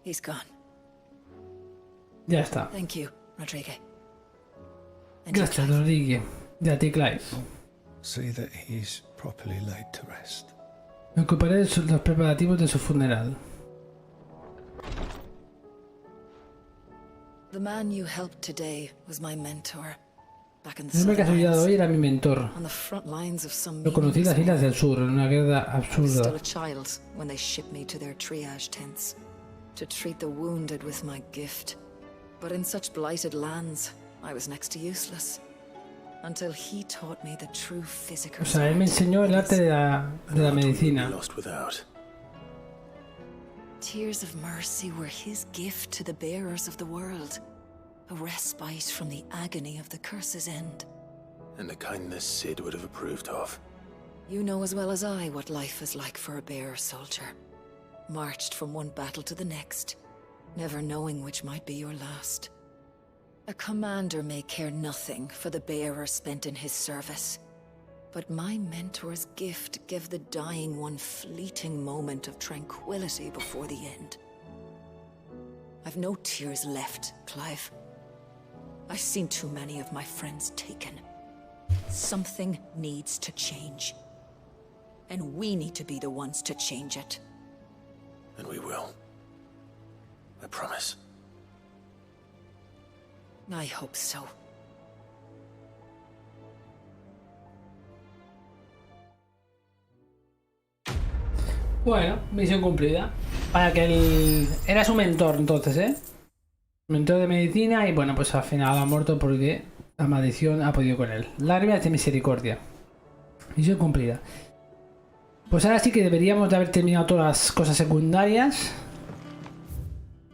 He's gone. Ya está. Thank you, Rodrigue. Gracias, Rodrigue. Y a ti, Clive. See that he's properly laid to rest. Me ocuparé de los preparativos de su funeral. The man you helped today was my mentor. Back in the El hombre que has ayudado hoy era mi mentor. on the front lines of some Lo conocí en las Islas del Sur, en una guerra I was still absurda. a child when they shipped me to their triage tents to treat the wounded with my gift. But in such blighted lands, I was next to useless. Until he taught me the true physical. O sea, él me enseñó el arte de la medicina. Tears of mercy were his gift to the bearers of the world. A respite from the agony of the curse's end. And a kindness Sid would have approved of. You know as well as I what life is like for a bearer soldier. Marched from one battle to the next, never knowing which might be your last. A commander may care nothing for the bearer spent in his service. But my mentor's gift gave the dying one fleeting moment of tranquility before the end. I've no tears left, Clive. I've seen too many of my friends taken. Something needs to change. And we need to be the ones to change it. And we will. I promise. I hope so. Bueno, misión cumplida. Para que el... Era su mentor entonces, ¿eh? Mentor de medicina y bueno, pues al final ha muerto porque la maldición ha podido con él. Lágrimas de misericordia. Misión cumplida. Pues ahora sí que deberíamos de haber terminado todas las cosas secundarias.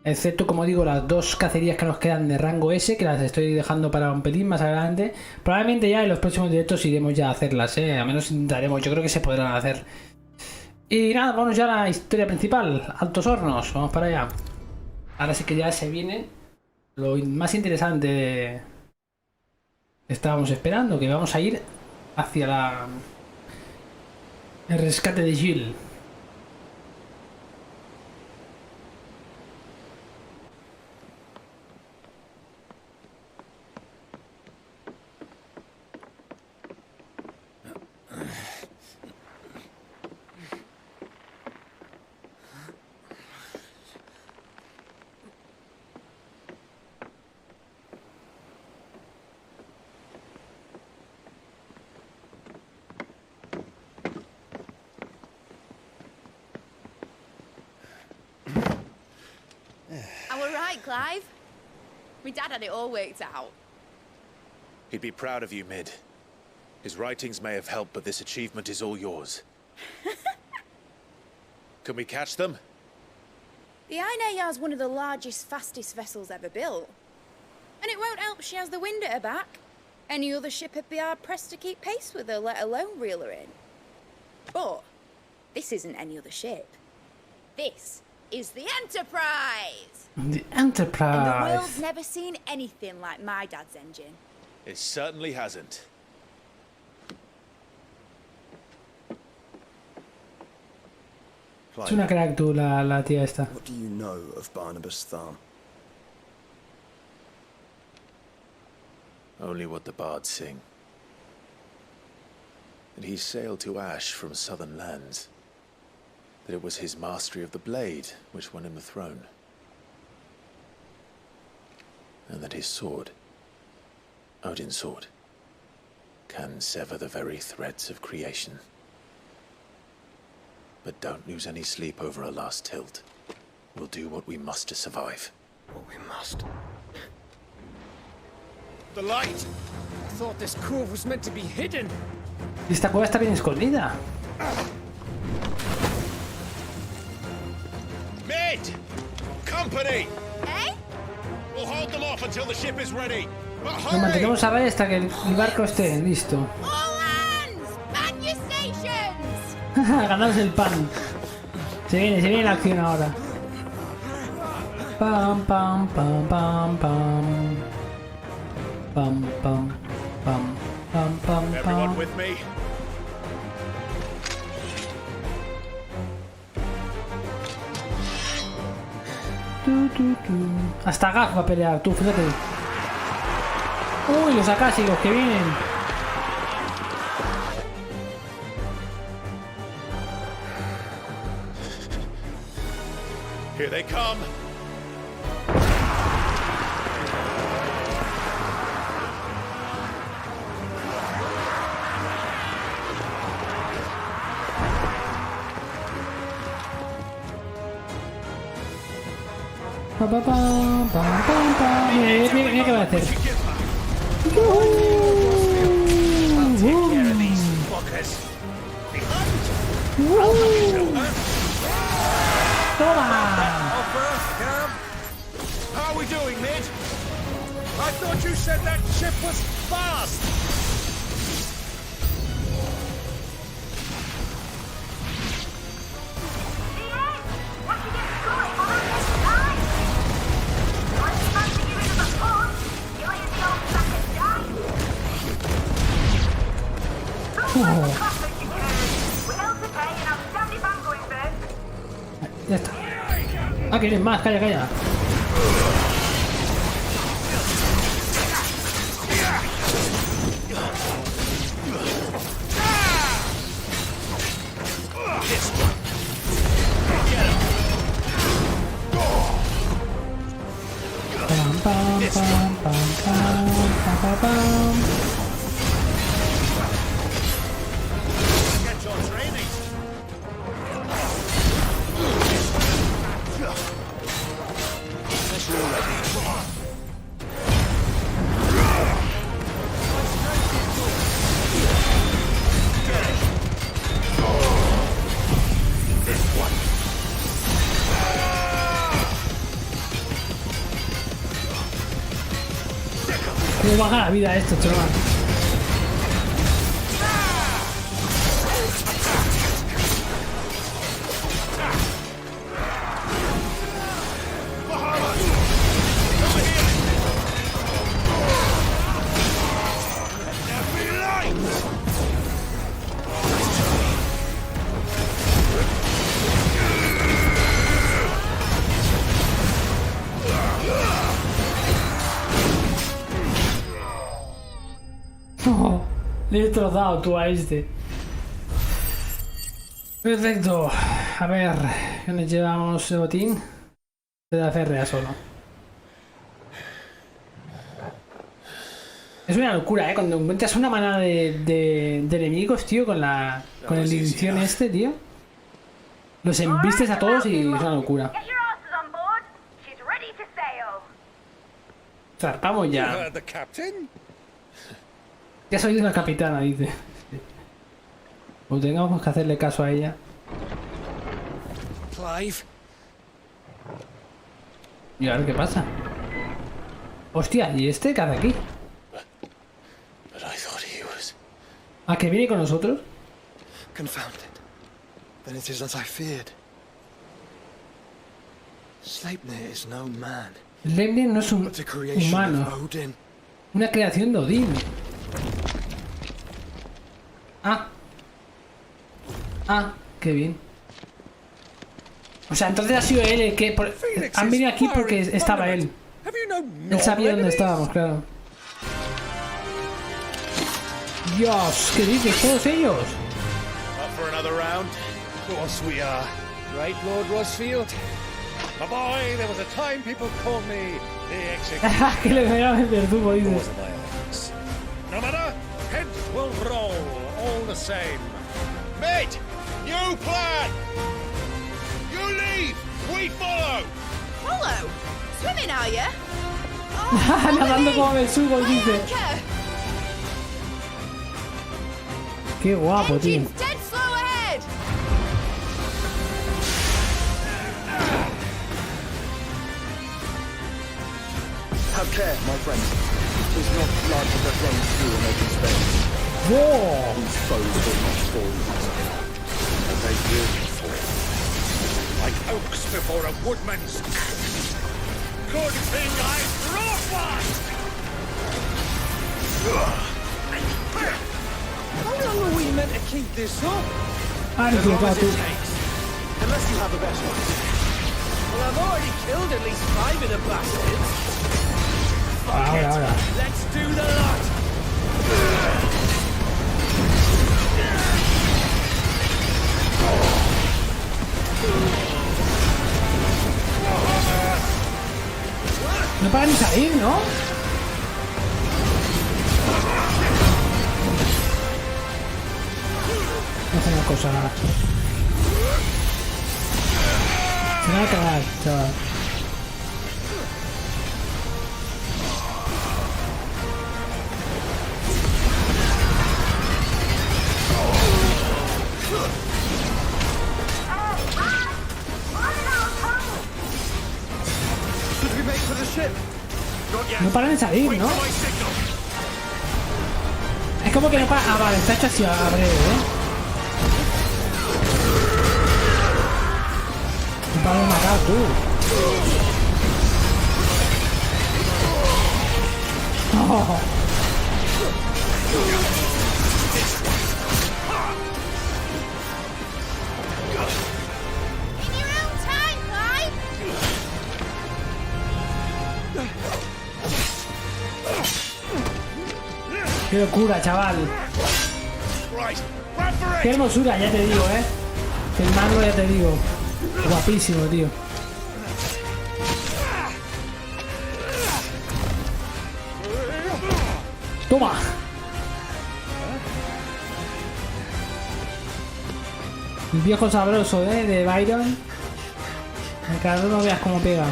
Excepto, como digo, las dos cacerías que nos quedan de rango S, que las estoy dejando para un pelín más adelante. Probablemente ya en los próximos directos iremos ya a hacerlas, ¿eh? Al menos intentaremos, yo creo que se podrán hacer. Y nada, vamos ya a la historia principal. Altos hornos, vamos para allá. Ahora sí que ya se viene lo más interesante de... Estábamos esperando, que vamos a ir hacia el rescate de Jill. Clive? My dad had it all worked out. He'd be proud of you, Mid. His writings may have helped, but this achievement is all yours. Can we catch them? The EINHERJAR's one of the largest, fastest vessels ever built. And it won't help she has the wind at her back. Any other ship would be hard-pressed to keep pace with her, let alone reel her in. But this isn't any other ship. This is the Enterprise! The Enterprise! And the world's never seen anything like my dad's engine. It certainly hasn't. Es una crack tú, la tía esta. What do you know of Barnabas Thal? Only what the bards sing. That he sailed to Ash from southern lands. That it was his mastery of the blade which won him the throne. And that his sword, Odin's sword, can sever the very threads of creation. But don't lose any sleep over a last tilt. We'll do what we must to survive. What we must. The light! I thought this cove was meant to be hidden. Esta cueva está bien escondida. Mid! Company! Eh? We'll hold them off until the ship is ready. But Nos hurry! mantenemos a raya hasta que el barco esté listo. All hands! Man your stations! Ganamos el pan. Se viene la acción ahora. Pam, pam, pam, pam, pam. Pam, pam, pam, pam, pam, Everyone pam. with me? Hasta Gaf va a pelear, tú, fíjate. Uy, los acásicos que vienen. Here they come. Pa, pa, pam, pam, pam, pam. Mira qué va a hacer. Toma. How are we doing, Mid? I thought you said that ship was fast! Ya está. Ah, que vienen más, calla, calla. Pam, pam, pam, pam, pam, pam, pam. ¿Cómo baja la vida esto, chaval? Le he destrozado tú a este. Perfecto. A ver, ¿qué nos llevamos el botín? De la férrea solo. Es una locura, cuando encuentras una manada de enemigos, tío, con el edición este, tío. Los embistes a todos y es una locura. Zarpamos ya. Ya soy una capitana, dice. O tengamos que hacerle caso a ella. Clive. Y a ver qué pasa. Hostia, ¿y este qué hace aquí? ¿A que viene con nosotros? Confounded. Then it is as I feared. Sleipnir is no man. Sleipnir no es un humano. Una creación de Odín. Qué bien. O sea, entonces ha sido él el que... Han venido aquí porque estaba él. Él sabía dónde estábamos, claro. Dios, ¿qué dices? ¿Todos ellos? Up for another round? Of course we are. Right, Lord Rosfield? My boy, there was a time people called me the executioner. Que le pegaba el verdugo, dice. No matter, heads will roll, all the same. Mate, new plan! You leave, we follow! Follow? Swimming, are you? Nadando como besugo, dice. Qué guapo, tío. Dead slow ahead. Have care, my friend. Tis not blood that runs through an open space. Whoa! These foes will not fall easily, but they will fall. Like oaks before a woodman's axe. Good thing I brought one! How long are we meant to keep this up? Unless you have a better idea. Well, I've already killed at least 5 of the bastards. Ahora. Let's do the lot. No para ni salir, ¿no? Hace una cosa. Se me va a acabar, chaval. No paran de salir, ¿no? Es como que no para... Ah, vale, está hecho así a breve, No paran de matar, tú. Oh. Qué locura, chaval. Qué hermosura, ya te digo, hermano, ya te digo. Guapísimo, tío. Toma. El viejo sabroso, de Byron. Cada uno veas cómo pega.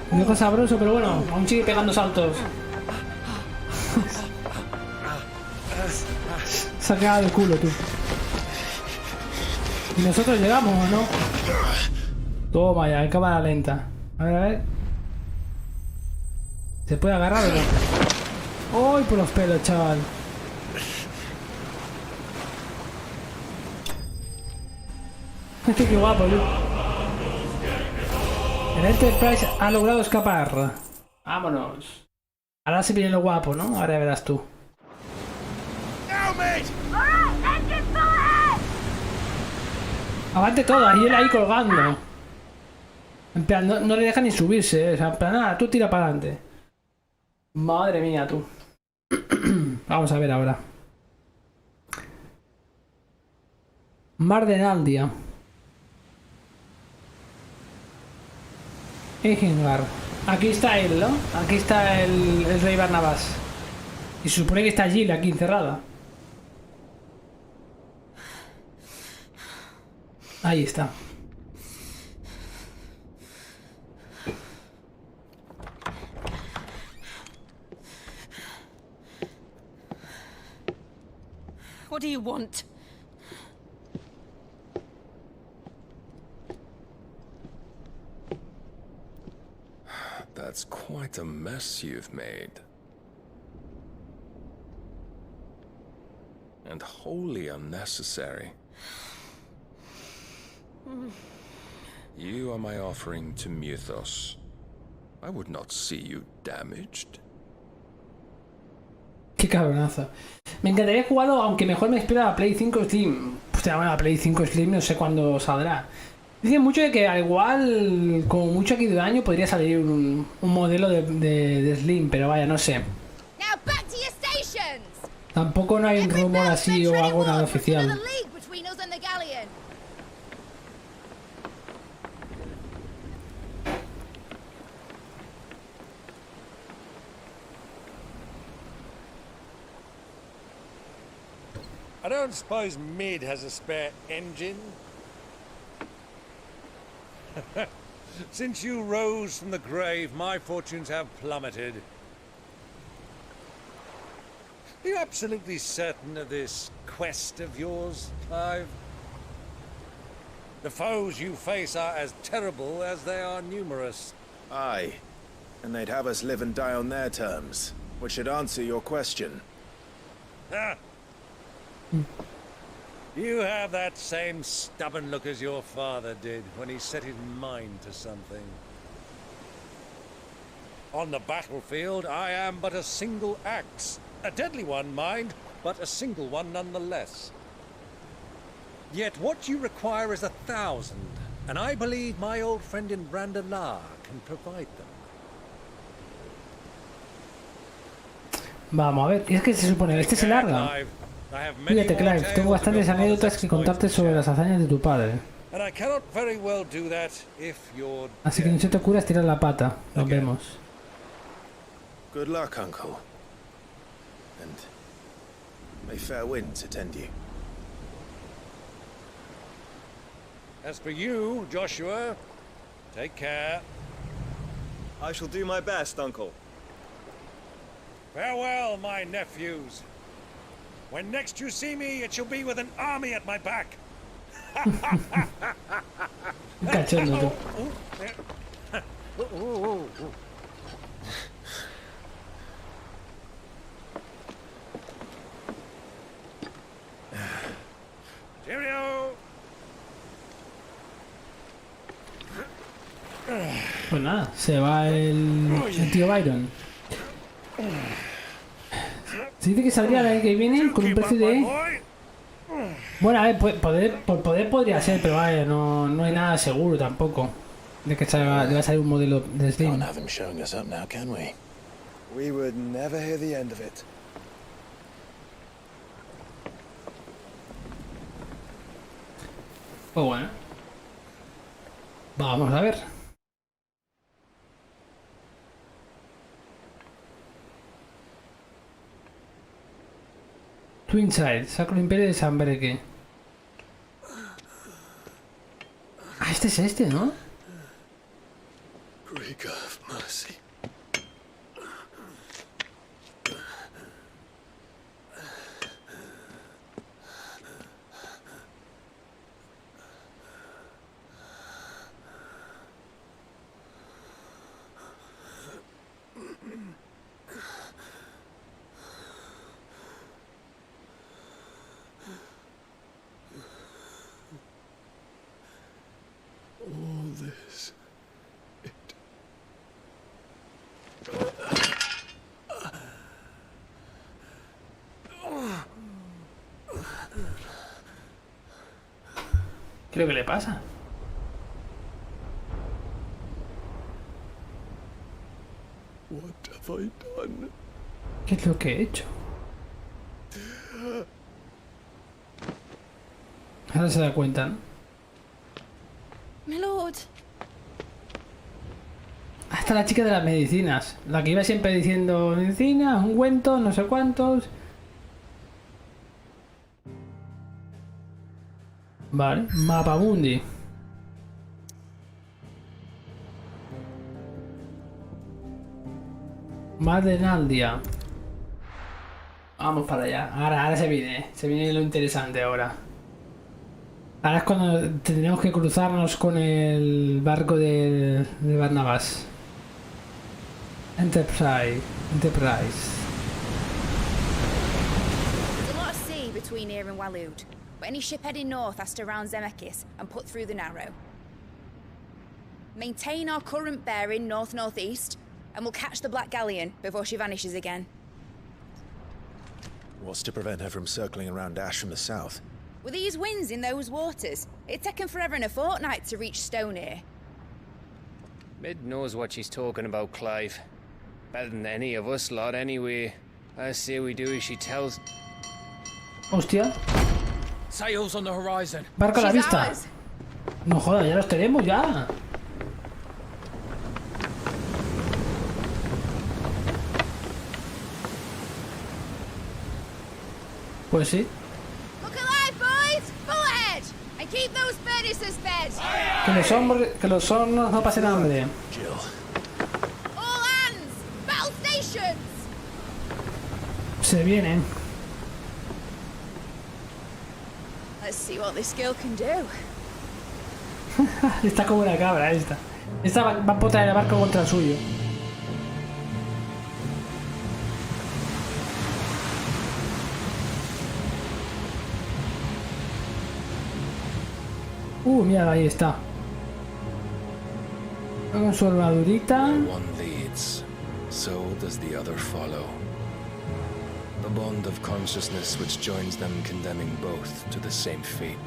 Un viejo sabroso, pero bueno, aún sigue pegando saltos. Se ha quedado el culo, tú. ¿Y nosotros llegamos o no? Toma ya, en cámara lenta. A ver. ¿Se puede agarrar o no? ¡Ay, por los pelos, chaval! Qué guapo, tío. El Enterprise ha logrado escapar. Vámonos. Ahora se viene lo guapo, ¿no? Ahora verás tú. Avante todo, ahí él ahí colgando. En plan, no le deja ni subirse, O sea, en plan, nada, tú tira para adelante. Madre mía, tú. Vamos a ver ahora. Mar de Naldia. EINHERJAR. Aquí está él, ¿no? Aquí está el rey Barnabás. Y se supone que está Jill aquí encerrada. Ahí está. What do you want? That's quite a mess you've made. And wholly unnecessary. You are my offering to Mythos. I would not see you damaged. Qué cabronazo. Me encantaría jugarlo, aunque mejor me espera a Play 5 Slim. Pues bueno, la Play 5 Slim no sé cuándo saldrá. Dicen mucho de que al igual, como mucho aquí de un año, podría salir un modelo de Slim, pero vaya, no sé. Tampoco no hay un rumor así o algo nada oficial. I don't suppose Mid has a spare engine? Since you rose from the grave, my fortunes have plummeted. Are you absolutely certain of this quest of yours, Clive? The foes you face are as terrible as they are numerous. Aye, and they'd have us live and die on their terms, which should answer your question. Ah. You have that same stubborn look as your father did when he set his mind to something. On the battlefield, I am but a single axe. A deadly one, mind, but a single one nonetheless. Yet what you require is 1,000, and I believe my old friend in Brandalar can provide them. Vamos a ver, y es que se supone que este se larga. Fíjate, Clive, tengo bastantes anécdotas que contarte sobre las hazañas de tu padre. Así que no se te ocurra estirar la pata. Nos vemos. Good luck, Uncle. And may fair winds attend you. As for you, Joshua, take care. I shall do my best, Uncle. Farewell, my nephews. When next you see me, it shall be with an army at my back. Cachondo. Cheerio. Pues nada, se va el tío Byron. Se dice que saldría el año que viene con un precio de... Bueno, a ver, por poder podría ser, pero vaya, no hay nada seguro tampoco de que salga, de va a salir un modelo de Steam. We would never hear the end of it. Pues bueno. Vamos a ver. Twinside, Sacro Imperio de San Breque. Ah, este es este, ¿no? Greek of mercy. All this. ¿Qué es lo que le pasa? What have I done? ¿Qué es lo que he hecho? Ahora se da cuenta, ¿no? My lord. Hasta la chica de las medicinas. La que iba siempre diciendo medicinas, ungüentos, no sé cuántos. Vale, Mapamundi. Madenaldia. Vamos para allá. Ahora se viene lo interesante ahora. Ahora es cuando tendremos que cruzarnos con el barco de Barnabas. Enterprise. There's a lot of sea between here and Waloed, but any ship heading north has to round Zemeckis and put through the Narrow. Maintain our current bearing north-northeast, and we'll catch the Black Galleon before she vanishes again. What's to prevent her from circling around Ash from the south? With these winds in those waters, it'd taken forever and a fortnight to reach Stone here. Mid knows what she's talking about, Clive. Better than any of us lot, anyway. I say we do as she tells. Hostia. Sails on the horizon. Barco a la vista. No jodas, ya los tenemos ya. Pues sí. Look alive, boys! Full ahead! And keep those furnaces fed! Que los hornos no pasen hambre. All hands! Battle stations! Se vienen. Let's see what this girl can do. Está como una cabra esta. Esta va a poner el barco contra el suyo. Mira, ahí está. Con su armadurita. One leads, so does the other follow. The bond of consciousness which joins them condemning both to the same fate.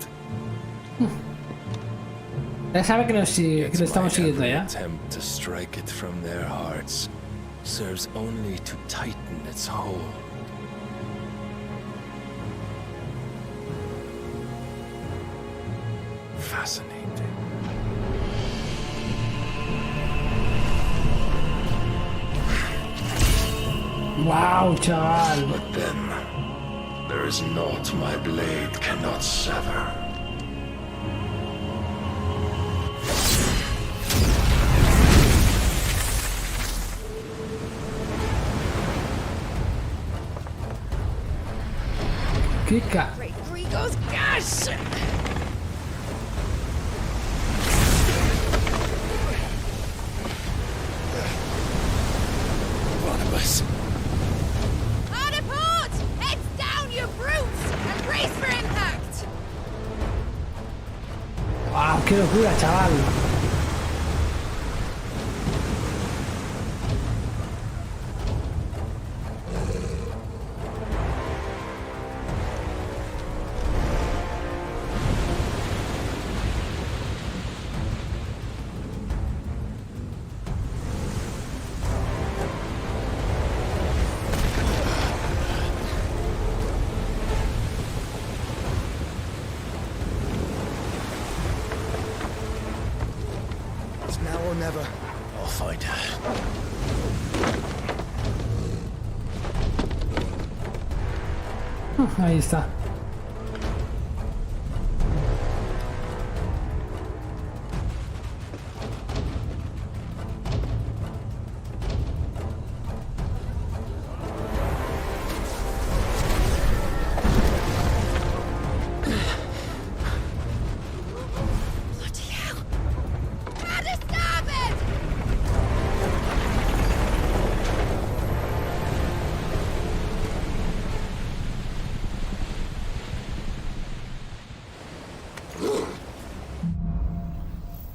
Ya sabe que lo estamos siguiendo ya. Attempt to strike it from their hearts serves only to tighten its hold. Fascinating. Wow, chaval. But then, there is naught my blade cannot sever. Kika. Rigo's gas! Barnabas. Hard a port! Heads down, you brutes! And brace for impact! Wow, qué locura, chaval. never. I'll find her. Ahí está.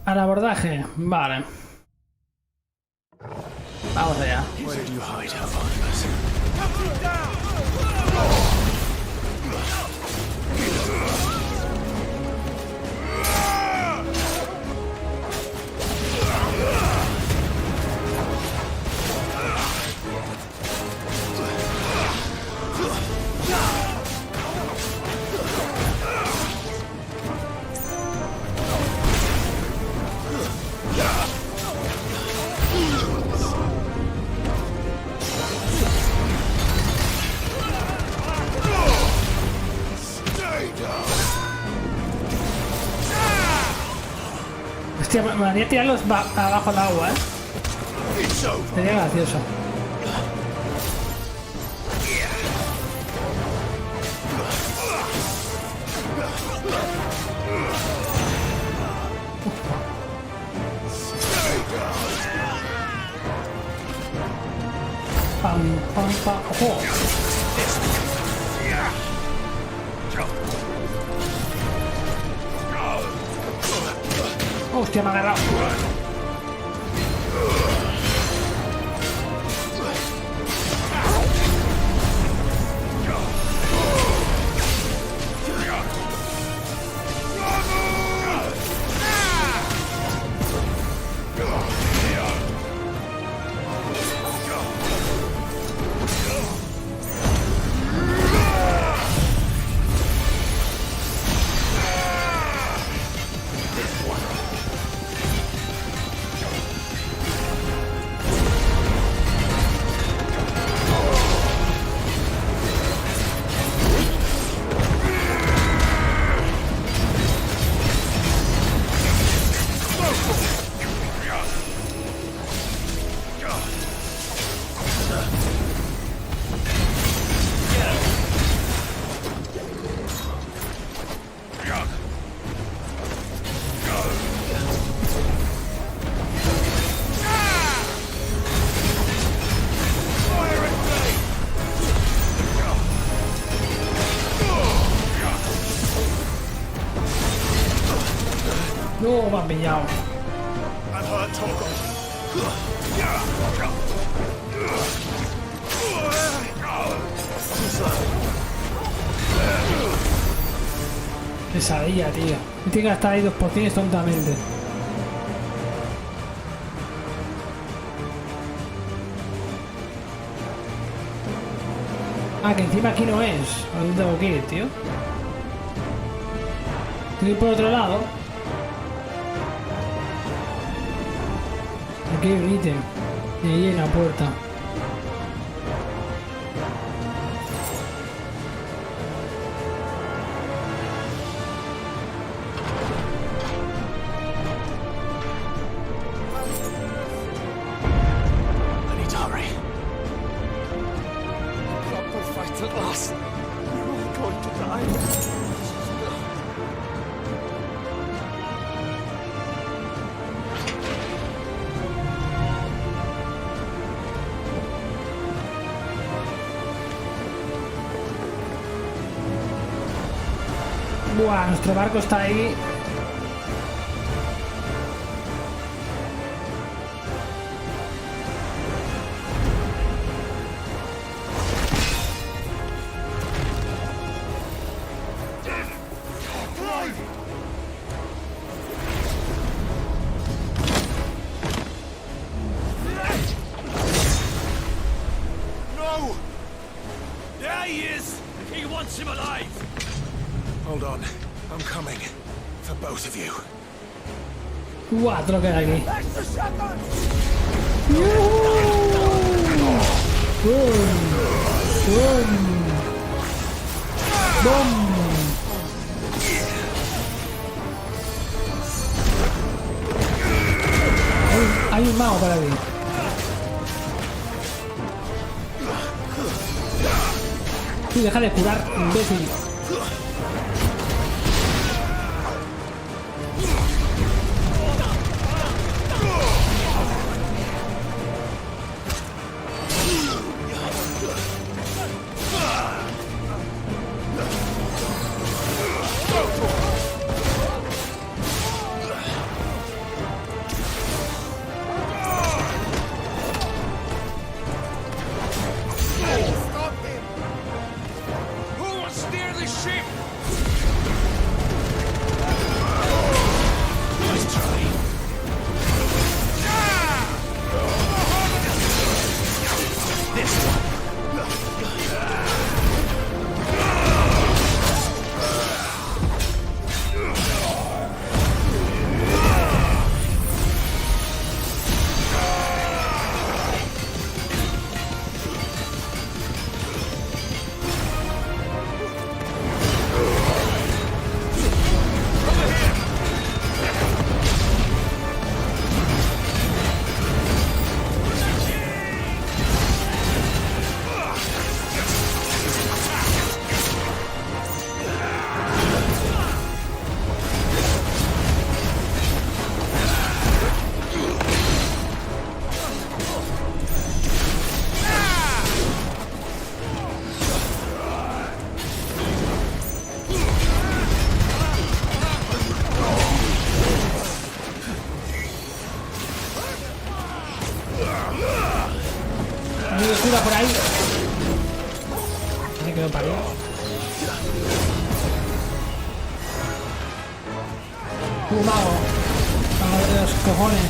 Al abordaje, vale. Vamos allá. Where did you hide her? Hostia, me haría tirarlos abajo del agua, Sería gracioso. Pam, pam, pam. ¡Ojo! Hostia, me ha agarrado. No, me ha pillado. Pesadilla, tío. Me tiene que gastar ahí 2 pociones tontamente. Ah, que encima aquí no es. ¿A dónde tengo que ir, tío? Tengo que ir por otro lado. Aquí hay un ítem. Y ahí en la puerta. Buah, nuestro barco está ahí. No! There he is! He wants him alive! Hold on. I'm coming. For both of you. Guau, todo lo que hay aquí. ¡Bum! Hay un mago para mí. Sí, deja de curar, imbécil. Por ahí. Me quedo parido. Mago. Mago de los cojones.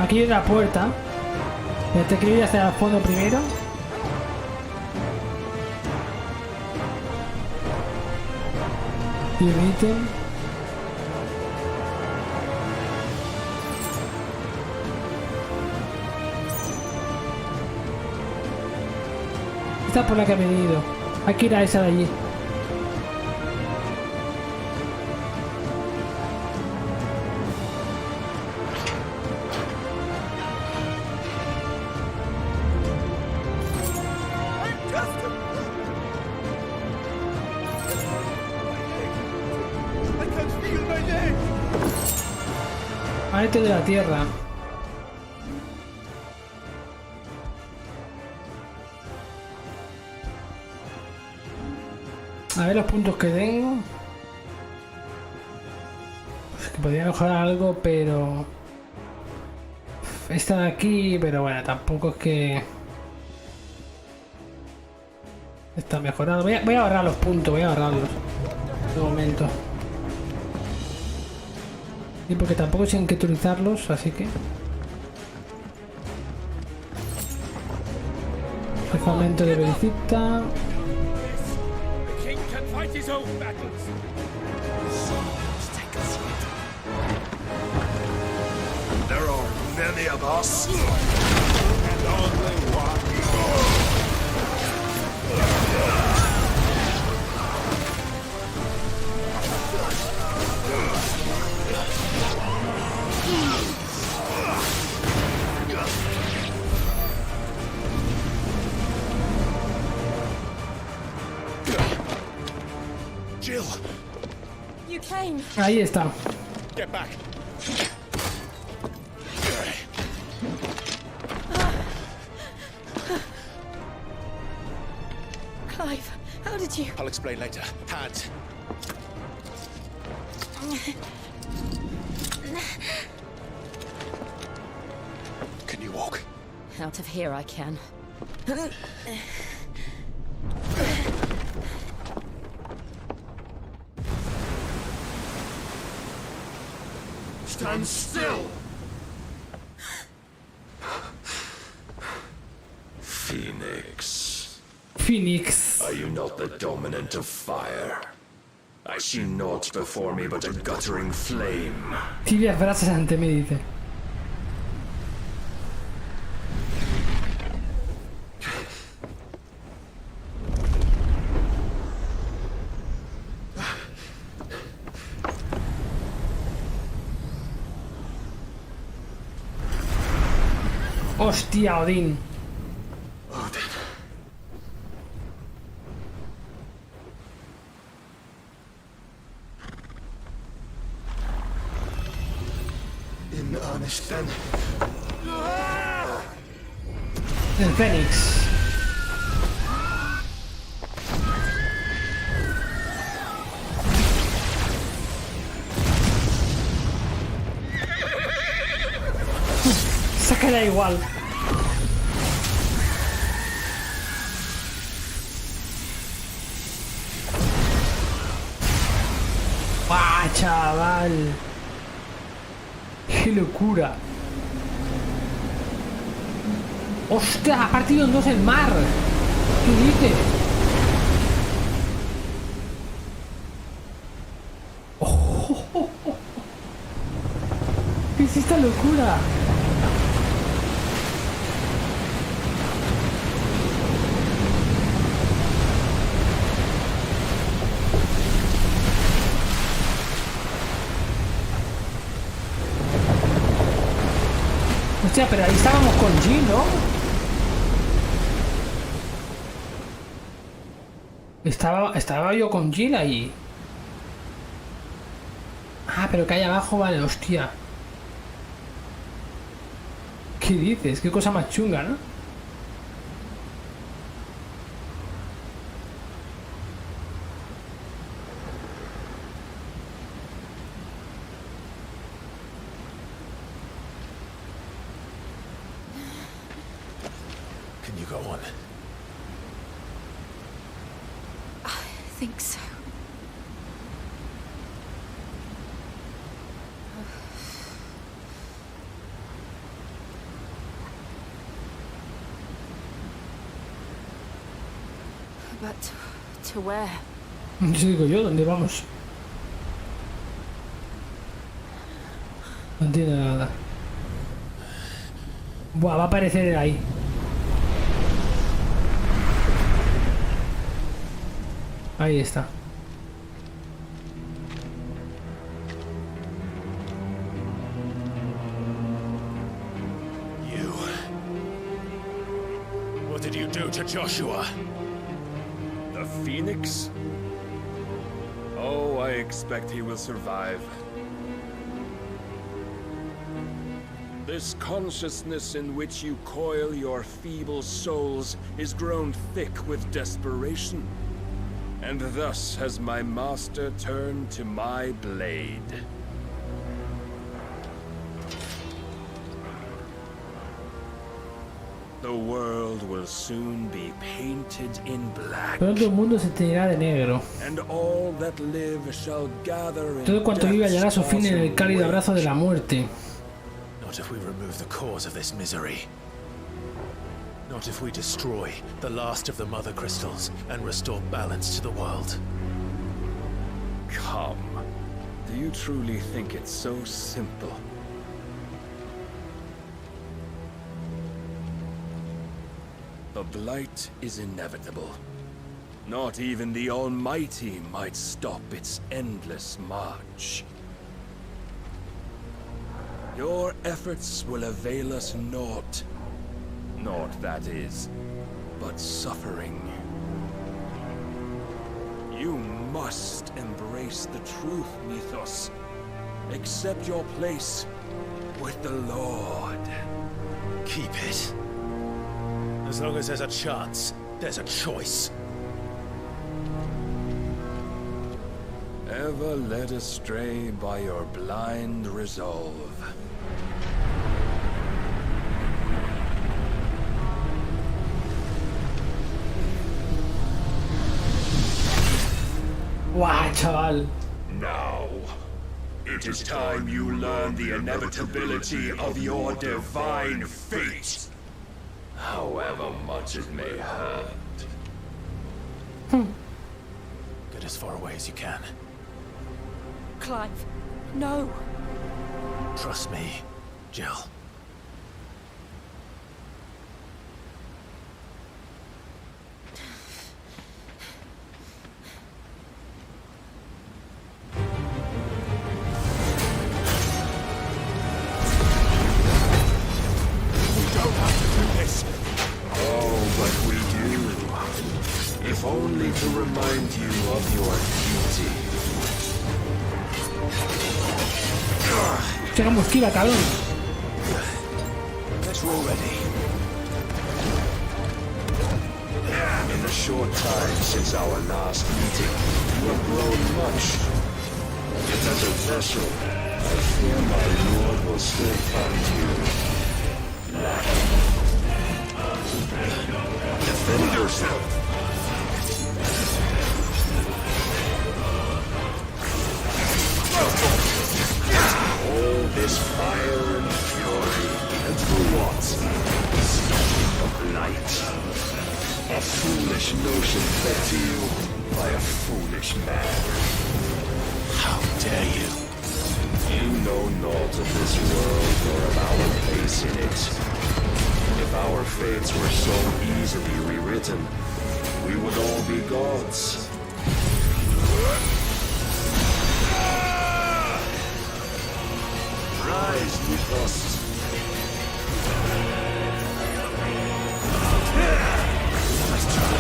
Aquí hay una puerta. Te quiero ir hacia el fondo primero. Y un ítem. Esta es por la que he venido. Hay que ir a esa de allí. Parte de la tierra. A ver los puntos que tengo. Pues que podría mejorar algo, pero esta de aquí, pero bueno, tampoco es que está mejorado. Voy a ahorrar los puntos, voy a ahorrarlos de momento. Sí, porque tampoco tienen que utilizarlos, así que... Reglamento de visita. There are many of us, and only one. Jill, you came. Ahí está. Get back. Clive, how did you? I'll explain later. Hands. you walk? Out of here I can. Stand still! Phoenix. Phoenix. Are you not the dominant of fire? I see naught before me but a guttering flame. Tibias brasas ante me dice. Hostia, Odín. In earnest then. El Fénix. Sácala igual. ¡Guau, chaval! ¡Qué locura! ¡Ostras! Ha partido en dos el mar. ¿Qué dices? ¡Oh! ¿Qué es esta locura? Hostia, pero ahí estábamos con G, ¿no? Estaba yo con Jill ahí. Ah, pero que hay abajo, vale, hostia. ¿Qué dices? Qué cosa más chunga, ¿no? Can you go on? I think so. But to where? Yo digo yo, ¿dónde vamos? No entiendo nada. Buah, va a aparecer ahí. Ahí está. You. What did you do to Joshua? The Phoenix? Oh, I expect he will survive. This consciousness in which you coil your feeble souls is grown thick with desperation. And thus has my master turned to my blade. The world will soon be painted in black. Todo el mundo se teñirá de negro. And all that live shall gather in Todo cuanto viva llegará a su fin en el cálido abrazo de la muerte. Not if we remove the cause of this misery. Not if we destroy the last of the mother crystals and restore balance to the world. Come. Do you truly think it's so simple? The blight is inevitable. Not even the Almighty might stop its endless march. Your efforts will avail us naught. Naught, that is, but suffering. You must embrace the truth, Mythos. Accept your place with the Lord. Keep it. As long as there's a chance, there's a choice. Ever led astray by your blind resolve. Guau, chaval. Now, it is time you learn the inevitability of your divine fate, however much it may hurt. Get as far away as you can. Clive, no. Trust me, Jill. If only to remind you of your duty. Llega mosquita, cabrón. Let's roll ready. In the short time since our last meeting, you have grown much. Yet as a vessel, I fear my lord will still find you lacking. Defend yourself. All this fire and fury, and for what? Of light. A foolish notion fed to you by a foolish man. How dare you? You know naught of this world nor of our place in it. If our fates were so easily rewritten, we would all be gods. Rise with us. Let's try.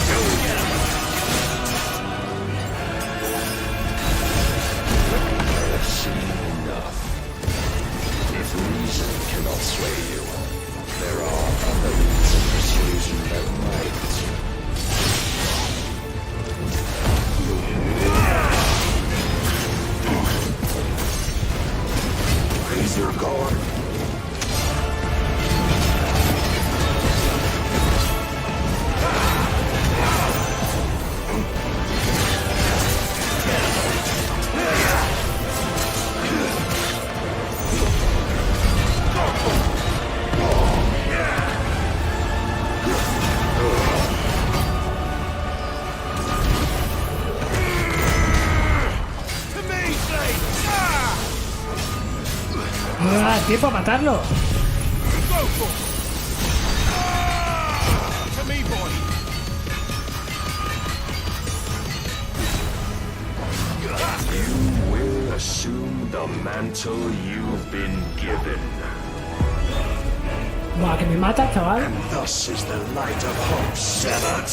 Go get him. I have seen enough. If reason cannot sway you, there are other means of persuasion that might. Raise your guard. No me da tiempo a matarlo. You will assume the mantle you've been given. Buah, que me mata, chaval. And thus is the light of hope severed.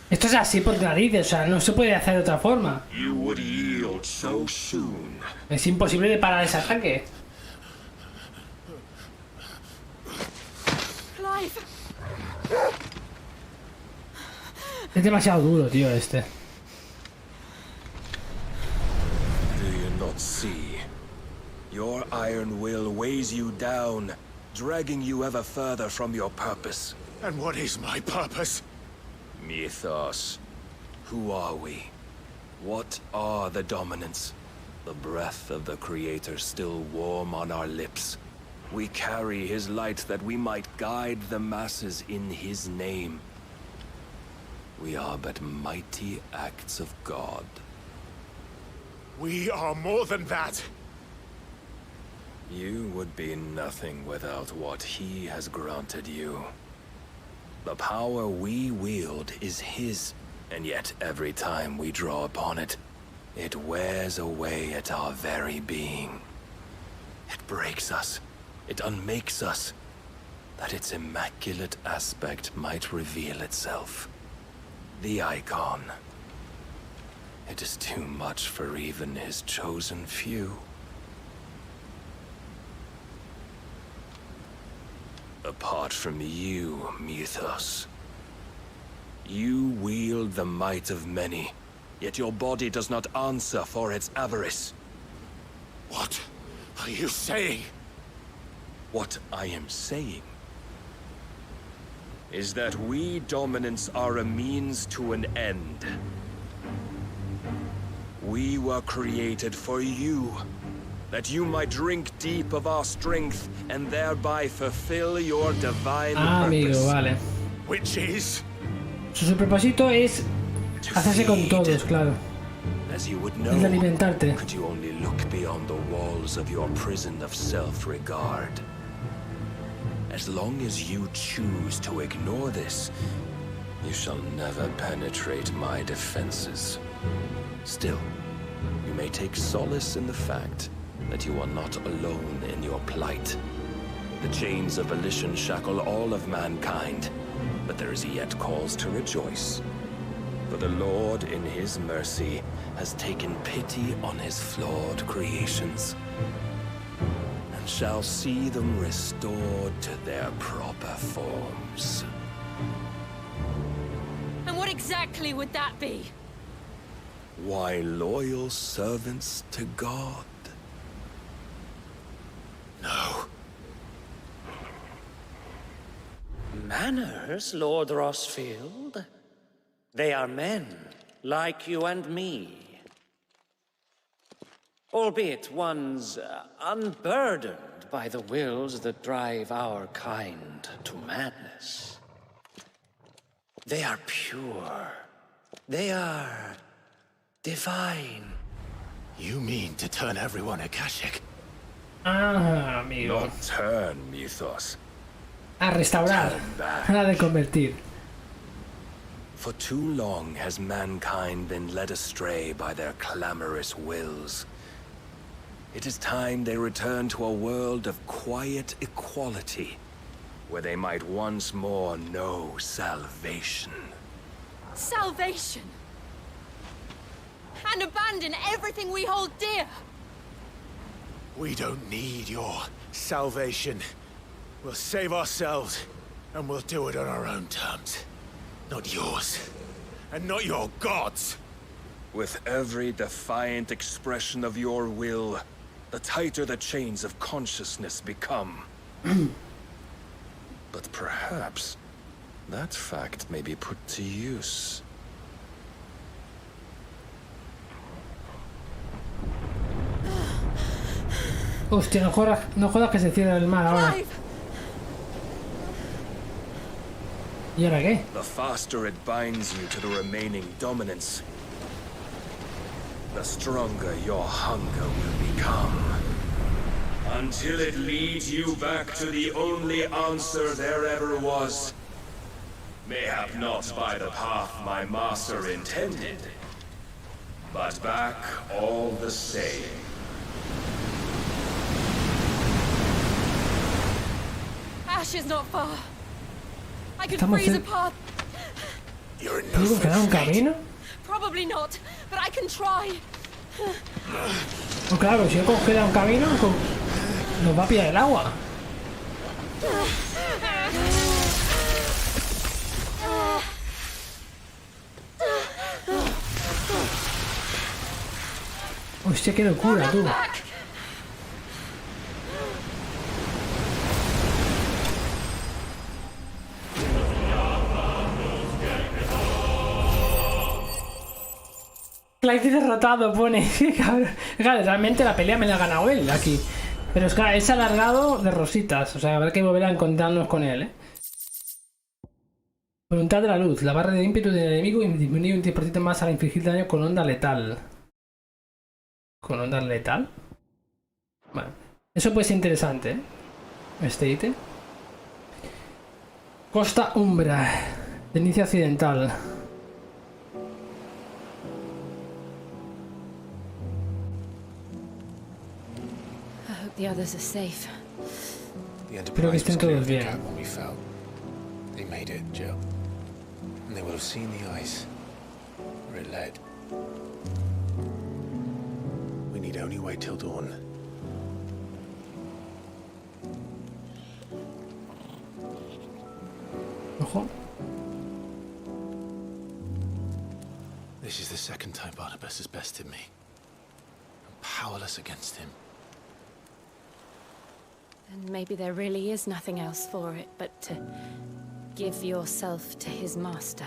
Esto es así por narices, o sea, no se puede hacer de otra forma. You would yield so soon. Es imposible de parar ese ataque. Clive. Es demasiado duro, tío, este. Do you not see? Your iron will weighs you down, dragging you ever further from your purpose. And what is my purpose? Mythos. Who are we? What are the dominants? The breath of the Creator still warm on our lips. We carry his light that we might guide the masses in his name. We are but mighty acts of God. We are more than that. You would be nothing without what he has granted you. The power we wield is his, and yet every time we draw upon it, it wears away at our very being. It breaks us, it unmakes us, that its immaculate aspect might reveal itself. The eikon. It is too much for even his chosen few. Apart from you, Mythos. You wield the might of many, yet your body does not answer for its avarice. What are you saying? What I am saying is that we dominants are a means to an end. We were created for you, that you might drink deep of our strength and thereby fulfill your divine amigo, purpose. vale. Which is? Su propósito es hacerse con todos, claro. As you would Es know, alimentarte. could you only look beyond the walls of your prison of self-regard? As long as you choose to ignore this, you shall never penetrate my defenses. Still, you may take solace in the fact that you are not alone in your plight. The chains of volition shackle all of mankind, but there is yet cause to rejoice. For the Lord, in his mercy, has taken pity on his flawed creations, and shall see them restored to their proper forms. And what exactly would that be? Why, loyal servants to God. No. Manners, Lord Rosfield? They are men, like you and me. Albeit ones unburdened by the wills that drive our kind to madness. They are pure. They are divine. You mean to turn everyone Akashic? Ah, amigo. Not turn, mythos. A restaurar. Nada de convertir. For too long has mankind been led astray by their clamorous wills. It is time they return to a world of quiet equality, where they might once more know salvation. Salvation! And abandon everything we hold dear! We don't need your salvation. We'll save ourselves, and we'll do it on our own terms. Not yours. And not your gods. With every defiant expression of your will, the tighter the chains of consciousness become. But perhaps that fact may be put to use. Hostia, no jodas que se cierra el mar ahora. ¿Y ahora qué? The faster it binds you to the remaining dominance, the stronger your hunger will become. Until it leads you back to the only answer there ever was. Mayhap not by the path my master intended, but back all the same. Ash is not far. I could freeze a path. You're in ¿Tengo que quedar un camino? Probably not, but I can try. No, claro, si yo congela un camino, nos va a pillar el agua. Hostia, qué locura, tú. Clive derrotado, pone. Claro, realmente la pelea me la ha ganado él aquí. Pero es que es alargado de rositas. O sea, habrá que volver a encontrarnos con él, ¿eh? Voluntad de la luz. La barra de ímpetu del enemigo disminuye un 10% más al infligir daño con onda letal. ¿Con onda letal? Bueno, eso puede ser interesante, ¿eh? Este ítem. Costa Umbra. De inicio occidental. The others are safe. The Espero que estén todos bien. When we fell. They made it, Jill. And they will have seen the ice where it led. We need only wait till dawn. Ojo. This is the second time Barnabas has bested me. I'm powerless against him. then maybe there really is nothing else for it but to give yourself to his master.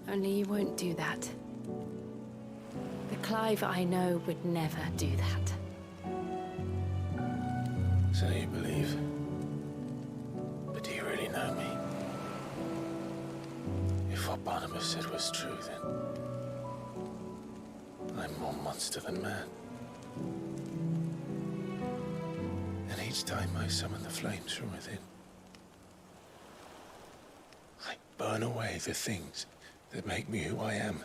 Only you won't do that. The Clive I know would never do that. So you believe? But do you really know me? If what Barnabas said was true, then I'm more monster than man. And each time I summon the flames from within, I burn away the things that make me who I am.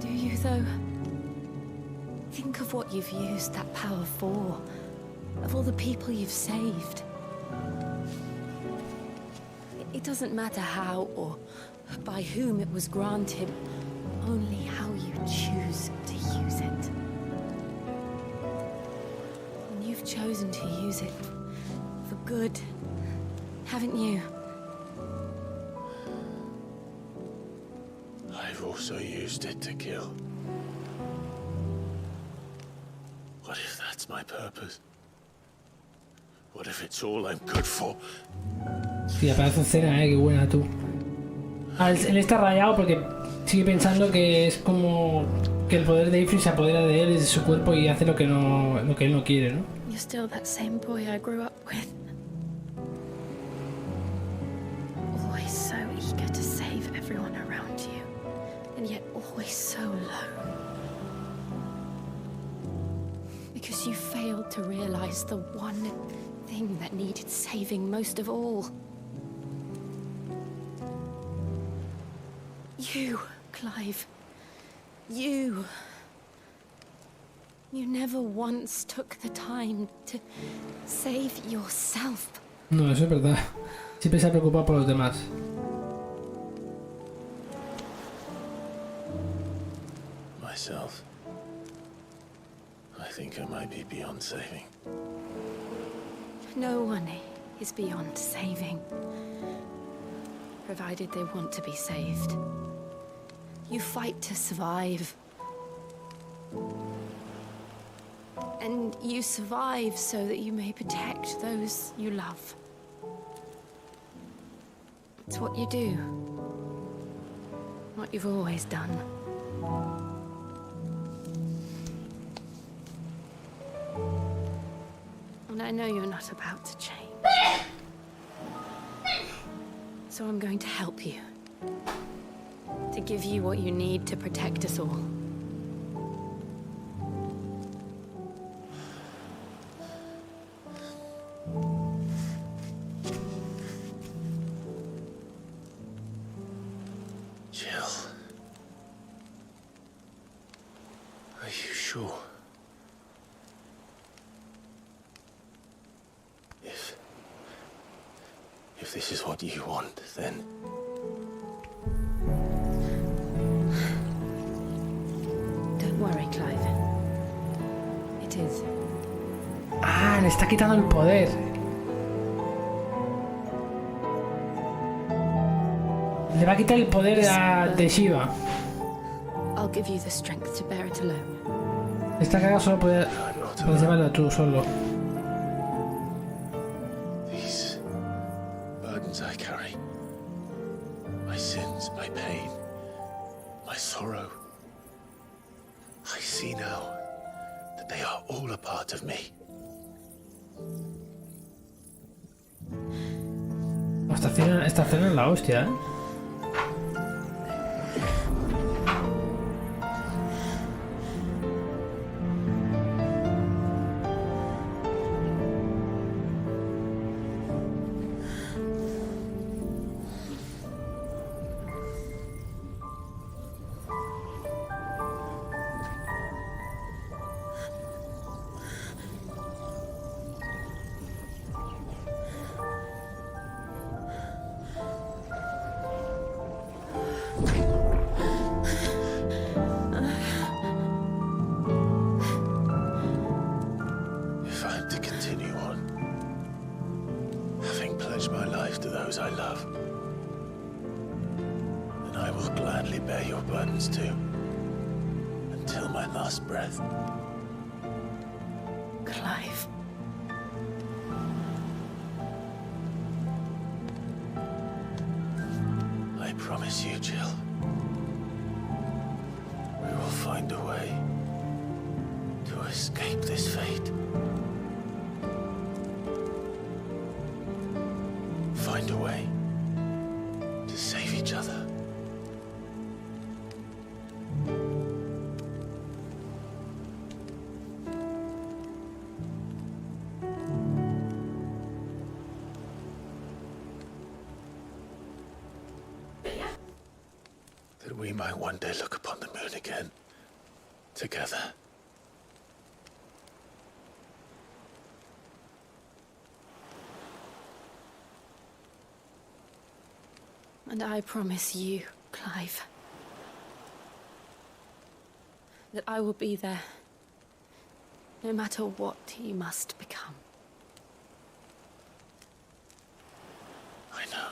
Do you, though? Think of what you've used that power for, of all the people you've saved. It doesn't matter how or by whom it was granted, only how you choose to use it. And you've chosen to use it for good, haven't you? I've also used it to kill. What if that's my purpose? What if it's all I'm good for? Tía, pedazo de escena, qué buena tú. Él está rayado porque sigue pensando que es como que el poder de Ifrit se apodera de él, de su cuerpo y hace lo que él no quiere, ¿no? You're still that same boy I grew up with. Always so eager to save everyone around you, and yet always so alone. Because you failed to realize the one thing that needed saving most of all. You, Clive. You. You never once took the time to save yourself. No, eso es verdad. Siempre se ha preocupado por los demás. Myself. I think I might be beyond saving. No one is beyond saving, provided they want to be saved. You fight to survive. And you survive so that you may protect those you love. It's what you do. What you've always done. And I know you're not about to change. So I'm going to help you. To give you what you need to protect us all. Jill. Are you sure? If this is what you want, then... Don't worry, Clive. It is. Ah, le está quitando el poder. Le va a quitar el poder de Shiva. I'll give you the strength to bear it alone. Esta carga solo puedes llevarla tú solo. These burdens I carry, my sins, my pain, my sorrow. I see now that they are all a part of me. Esta cena es la hostia, ¿eh? I will gladly bear your burdens too, until my last breath. Clive. I promise you, Jill, we will find a way to escape this fate. Find a way to save each other. That we might one day look upon the moon again, together. And I promise you, Clive, that I will be there, no matter what you must become. I know.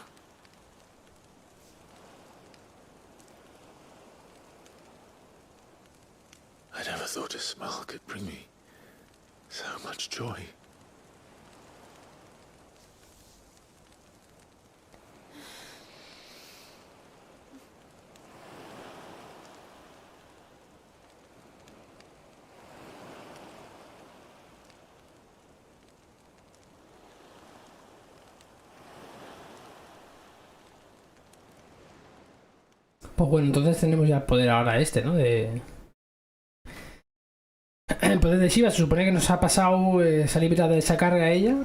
I never thought a smile could bring me so much joy. Pues bueno, entonces tenemos ya el poder ahora este, ¿no? El poder de Shiva. Se supone que nos ha pasado esa libertad de esa carga a ella.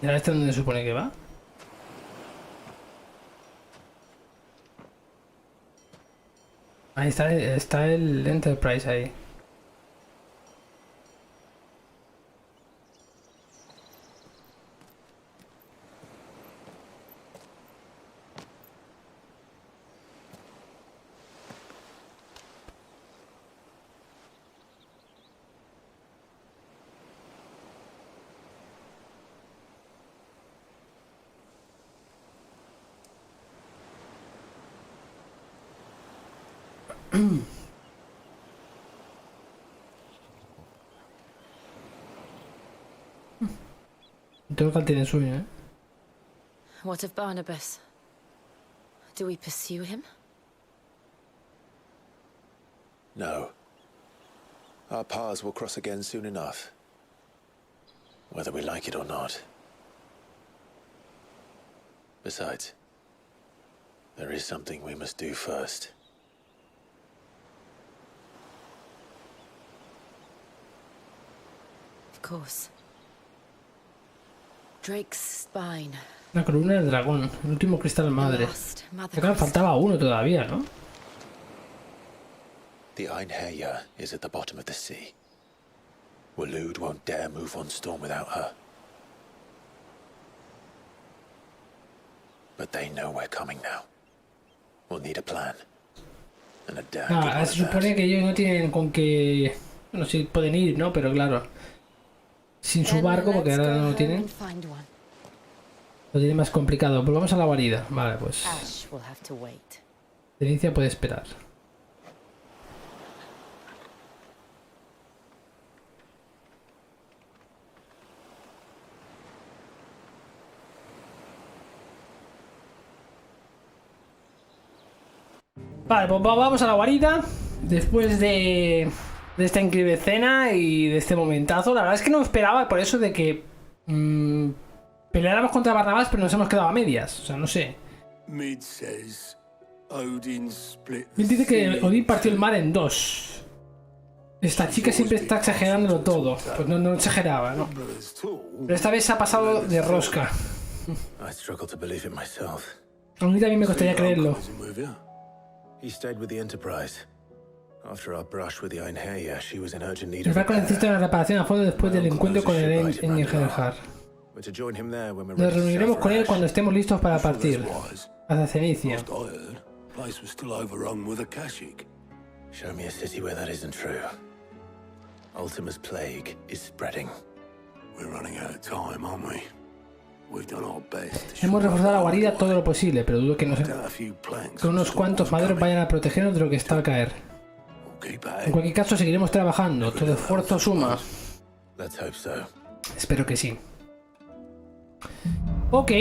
¿Y ahora este dónde se supone que va? Ahí está el Enterprise ahí. Tengo que tiene sueño, ¿eh? What of Barnabas? Do we pursue him? No. Our paths will cross again soon enough. Whether we like it or not. Besides, there is something we must do first. Of course. Drake's spine. La columna del dragón, el último cristal madre. Acá faltaba uno todavía, ¿no? The EINHERJAR is at the bottom of the sea. Waloed won't dare move on Storm without her. But they know we're coming now. We'll need a plan. And a damn good one se supone que ellos no tienen con qué... Bueno, sí pueden ir, ¿no? Pero claro. Sin su barco, porque ahora no lo tienen. Lo tiene más complicado. Pues vamos a la guarida. Vale, pues. Delicia puede esperar. Vale, pues vamos a la guarida. Después de esta increíble escena y de este momentazo. La verdad es que no esperaba por eso de que peleáramos contra Barnabas, pero nos hemos quedado a medias. O sea, no sé. Mid dice que Odín partió el mar en dos. Esta chica siempre está exagerándolo todo. Pues no exageraba, ¿no? Pero esta vez se ha pasado de rosca. A mí también me costaría creerlo. El barco necesita una reparación a fondo después del encuentro con el EINHERJAR. Nos reuniremos con él cuando estemos listos para partir hacia Cenicia. Ultima's plague is spreading. We're running out of time, aren't we? We've done our best. Hemos reforzado la guarida todo lo posible, pero dudo que unos cuantos maderos vayan a protegernos de lo que está al caer. En cualquier caso, seguiremos trabajando. Todo esfuerzo suma. Espero que sí. Ok,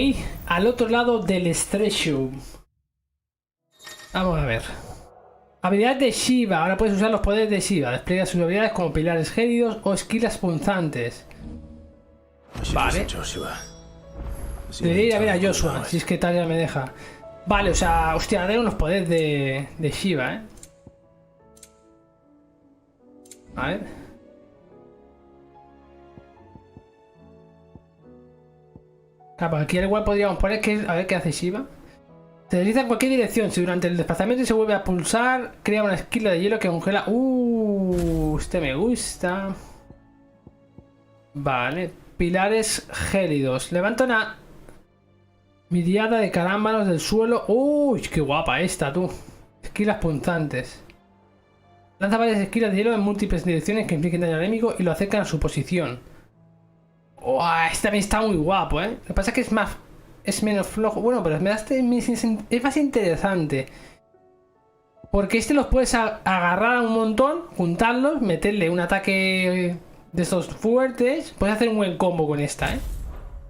al otro lado del estrecho. Vamos a ver. Habilidad de Shiva. Ahora puedes usar los poderes de Shiva. Despliega sus habilidades como pilares gélidos o esquilas punzantes. Vale. Debería ir a ver a Joshua, si es que tal ya me deja. Vale, o sea, hostia, tengo unos poderes de Shiva, ¿eh? A ver. Claro, aquí igual podríamos poner que... A ver qué hace Shiva. Se desliza en cualquier dirección. Si durante el desplazamiento se vuelve a pulsar, crea una esquila de hielo que congela... este me gusta. Vale. Pilares gélidos. Levanta una miriada de carámbanos del suelo. ¡Uy! ¡Qué guapa esta, tú! Esquilas punzantes. Lanza varias esquilas de hielo en múltiples direcciones que infligen daño al enemigo y lo acercan a su posición. ¡Oh! Este también está muy guapo, ¿eh? Lo que pasa es que es menos flojo. Bueno, pero es más interesante. Porque este los puedes agarrar a un montón, juntarlos, meterle un ataque de estos fuertes. Puedes hacer un buen combo con esta, ¿eh?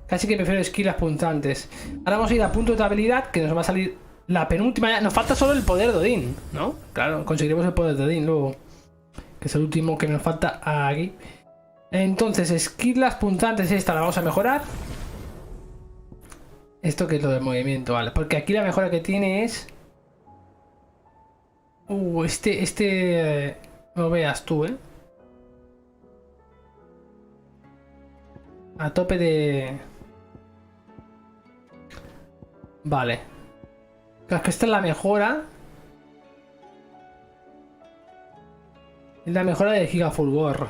Casi que prefiero esquilas punzantes. Ahora vamos a ir a punto de habilidad, que nos va a salir la penúltima. Nos falta solo el poder de Odín, ¿no? Claro, conseguiremos el poder de Odín luego, que es el último que nos falta aquí. Entonces, esquilas punzantes, esta la vamos a mejorar. Esto que es lo del movimiento, vale. Porque aquí la mejora que tiene es... no veas tú, ¿eh? A tope de... Vale. Claro, es que esta es la mejora. Es la mejora de Gigafulgor.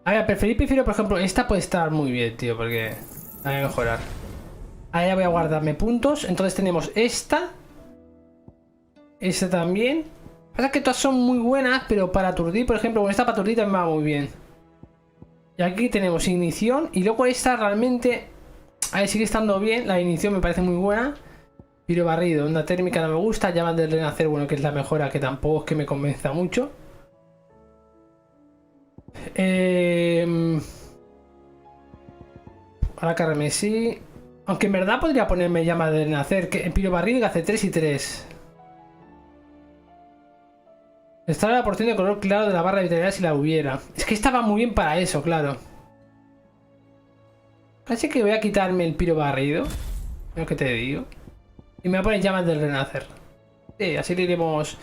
A ver, prefiero, por ejemplo, esta puede estar muy bien, tío, porque la voy a mejorar. Ahí voy a guardarme puntos. Entonces tenemos esta. Esta también. Pasa que todas son muy buenas, pero para aturdir, por ejemplo, con esta para aturdir también va muy bien. Y aquí tenemos ignición. Y luego esta realmente... A ver, sigue estando bien. La ignición me parece muy buena. Piro barrido, onda térmica no me gusta. Llaman del renacer, bueno, que es la mejora, que tampoco es que me convenza mucho. Ahora carmesí. Aunque en verdad podría ponerme llama del renacer, que en piro barrido que hace 3 y 3. Está la porción de color claro de la barra de vitalidad si la hubiera. Es que estaba muy bien para eso, claro. Así que voy a quitarme el piro barrido. Lo que te digo. Y me voy a poner llamas del renacer. Sí, así le iremos.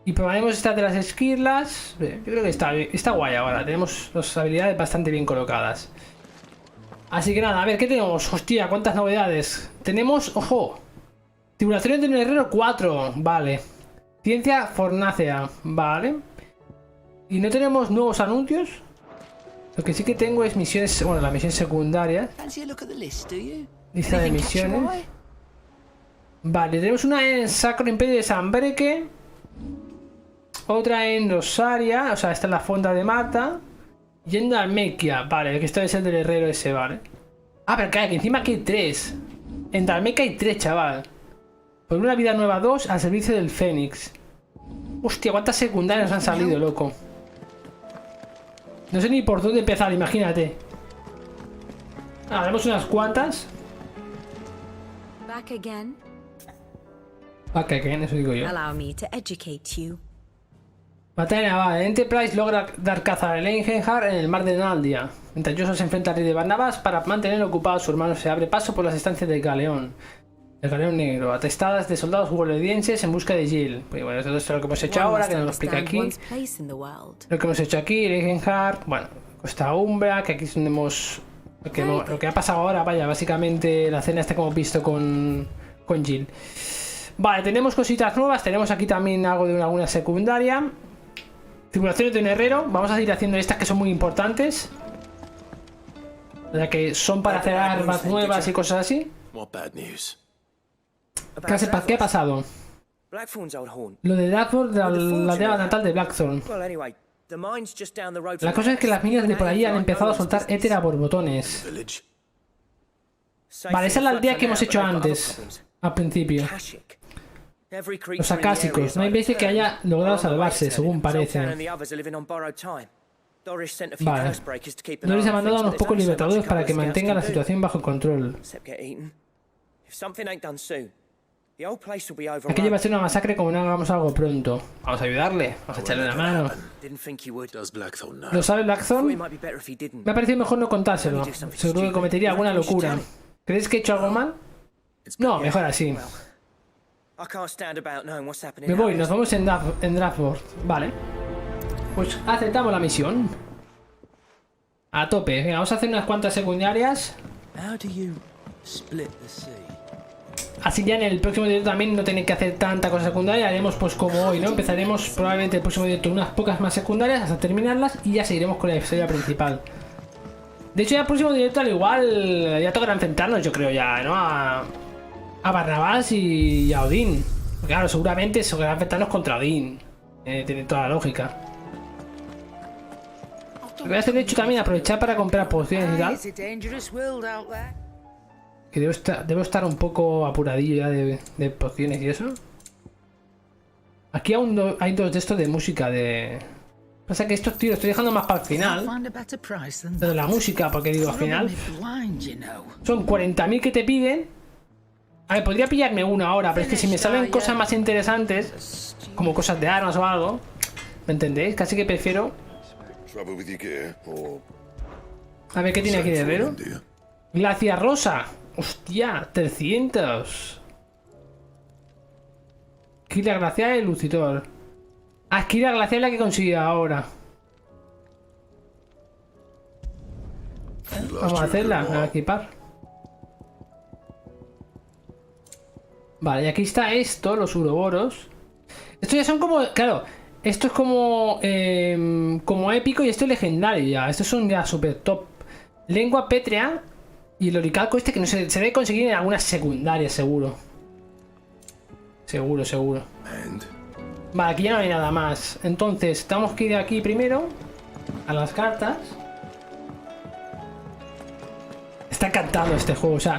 Y probaremos esta de las esquirlas. Yo creo que está guay ahora. Tenemos las habilidades bastante bien colocadas. Así que nada, a ver, ¿qué tenemos? Hostia, cuántas novedades. Tenemos, ojo. Tribulaciones de un guerrero 4. Vale. Ciencia fornácea. Vale. Y no tenemos nuevos anuncios. Lo que sí que tengo es misiones, bueno, las misiones secundarias. Lista de misiones. Vale, tenemos una en Sacro Imperio de Sanbreque. Otra en Rosaria. O sea, esta es la fonda de Mata. Yendo al Mequia. Vale, que esto es el del herrero ese, vale. Ah, pero que encima aquí hay 3. En Dalmeca hay 3, chaval. Por una vida nueva 2 al servicio del Fénix. Hostia, cuántas secundarias han salido, loco. No sé ni por dónde empezar, imagínate. Haremos unas cuantas. Back again. Back again, eso digo yo. Allow me to educate you. Batalla naval. Enterprise logra dar caza al EINHERJAR en el mar de Naldia. Mientras Joshua se enfrenta al rey de Barnabas para mantener ocupado, su hermano se abre paso por las estancias del galeón. El galeón negro. Atestadas de soldados guardienses en busca de Jill. Pues bueno, todo esto es lo que hemos hecho ahora, que nos lo explica aquí. Lo que hemos hecho aquí, el EINHERJAR. Bueno, Costa Umbra, que aquí es donde hemos... Lo que ha pasado ahora, vaya, básicamente la escena esta que hemos visto con Jill. Vale, tenemos cositas nuevas. Tenemos aquí también algo de alguna secundaria. Tripulaciones de un herrero. Vamos a ir haciendo estas que son muy importantes. Ya que son para hacer armas nuevas y cosas así. ¿Qué ha pasado? Lo de Blackthorn, la aldea natal de Blackthorn. La cosa es que las minas de por allí han empezado a soltar éter a borbotones. Vale, esa es la aldea que hemos hecho antes, al principio. Los acásicos. No hay veces que haya logrado salvarse, según parece. Vale. Doris ha mandado a unos pocos libertadores para que mantengan la situación bajo control. Aquello va a ser una masacre como no hagamos algo pronto. Vamos a ayudarle, vamos a echarle una mano. ¿Lo sabe Blackthorn? Me ha parecido mejor no contárselo. Seguro que cometería alguna locura. ¿Crees que he hecho algo mal? No, mejor así. Me voy, nos vamos en Draftboard. Vale. Pues aceptamos la misión. A tope. Venga, vamos a hacer unas cuantas secundarias. Así ya en el próximo directo también no tenéis que hacer tanta cosa secundaria. Haremos pues como hoy, ¿no? Empezaremos probablemente el próximo directo unas pocas más secundarias hasta terminarlas y ya seguiremos con la historia principal. De hecho ya el próximo directo al igual ya tocará enfrentarnos, yo creo ya, ¿no? A Barnabás y a Odín. Claro, seguramente se tocará enfrentarnos contra Odín. Tiene toda la lógica. Lo que voy a hacer de hecho también aprovechar para comprar pociones y tal. Que debo estar un poco apuradillo ya de pociones y eso. Aquí aún hay dos de estos de música de... Pasa que estos tíos estoy dejando más para el final. De la música, porque digo al final. Son 40.000 que te piden. A ver, podría pillarme una ahora, pero es que si me salen cosas más interesantes, como cosas de armas o algo, ¿me entendéis? Casi que prefiero... A ver, ¿qué tiene aquí de guerrero? Glacia rosa. Hostia, 300. Esquila glacial y lucitor. Ah, esquila glacial es la que consigue ahora. Vamos a hacerla, a equipar. Vale, y aquí está esto, los uroboros. Estos ya son como... Claro, esto es como... como épico y esto es legendario ya. Estos son ya super top. Lengua pétrea. Y el oricalco este que no se debe conseguir en algunas secundarias, seguro. Seguro. Vale, aquí ya no hay nada más. Entonces, tenemos que ir aquí primero a las cartas. Está encantado este juego, o sea...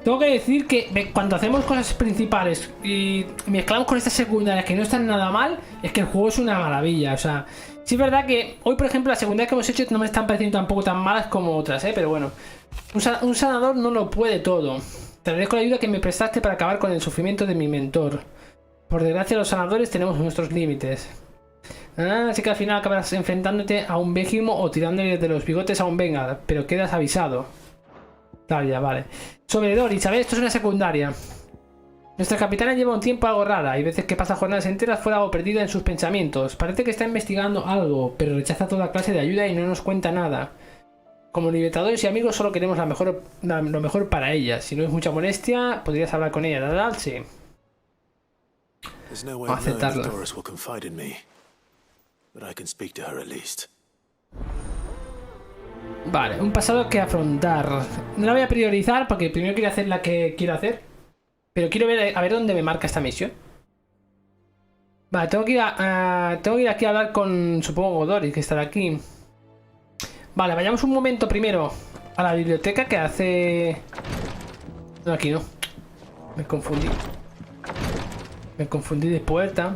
Tengo que decir que cuando hacemos cosas principales y mezclamos con estas secundarias que no están nada mal, es que el juego es una maravilla, o sea... Sí es verdad que hoy, por ejemplo, las secundarias que hemos hecho no me están pareciendo tampoco tan malas como otras, pero bueno. Un sanador no lo puede todo. Te agradezco la ayuda que me prestaste para acabar con el sufrimiento de mi mentor. Por desgracia, los sanadores tenemos nuestros límites. Así que al final acabarás enfrentándote a un Vegimo o tirándole de los bigotes a un Venga, pero quedas avisado. Tal, ya, vale. Sobre Doris, ¿sabes? Esto es una secundaria. Nuestra capitana lleva un tiempo algo rara. Hay veces que pasa jornadas enteras fuera o perdida en sus pensamientos. Parece que está investigando algo, pero rechaza toda clase de ayuda y no nos cuenta nada. Como libertadores y amigos solo queremos lo mejor para ella. Si no es mucha molestia, podrías hablar con ella, ¿verdad? Sí. Vamos a aceptarlo. Vale, un pasado que afrontar. No la voy a priorizar porque primero quiero hacer la que quiero hacer. Pero quiero ver a ver dónde me marca esta misión. Vale, tengo que ir aquí a hablar con, supongo, Doris, que estará aquí. Vale, vayamos un momento primero a la biblioteca que hace... No, aquí no. Me confundí. Me confundí de puerta.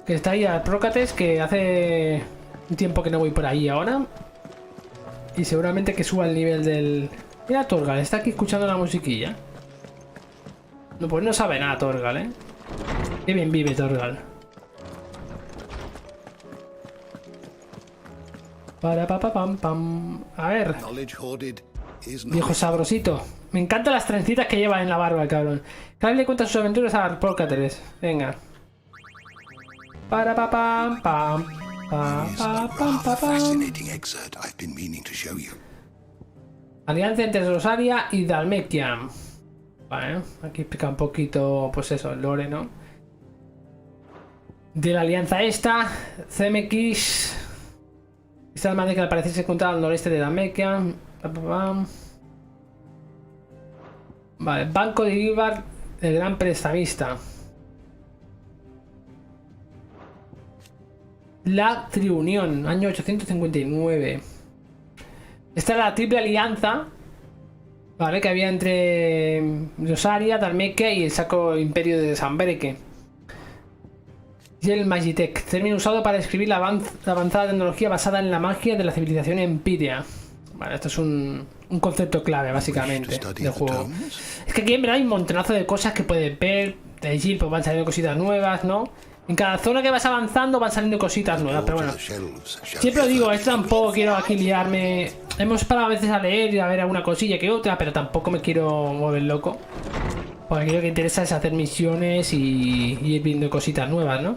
Que está ahí al Prócates, que hace un tiempo que no voy por ahí ahora. Y seguramente que suba el nivel del... Mira Torgal, está aquí escuchando la musiquilla. No, pues no sabe nada Torgal, ¿eh? Qué bien vive Torgal. Pam. A ver. Viejo sabrosito. Me encantan las trencitas que lleva en la barba el cabrón. Clive le cuenta sus aventuras a Prócates. Venga. Pam. Alianza entre Rosaria y Dalmekia. Vale, aquí explica un poquito, pues eso, el lore, ¿no? De la alianza esta, CMX. Esta alma de que al parecer se encontraba al noreste de Dalmekia. Vale, Banco de Ibar, el gran prestamista. la Triunión, año 859. Esta era la triple alianza, ¿vale? Que había entre Rosaria, Dalmeque y el Sacro Imperio de Sanbreque. Y el Magitech, término usado para describir la avanzada tecnología basada en la magia de la civilización empírea. Vale, esto es un concepto clave, básicamente, del juego. Es que aquí en verdad hay un montonazo de cosas que puedes ver. De allí pues van saliendo cositas nuevas, ¿no? En cada zona que vas avanzando van saliendo cositas nuevas, pero bueno. Siempre lo digo, esto tampoco quiero aquí liarme. Hemos parado a veces a leer y a ver alguna cosilla que otra, pero tampoco me quiero mover loco. Porque aquí lo que interesa es hacer misiones y ir viendo cositas nuevas, ¿no?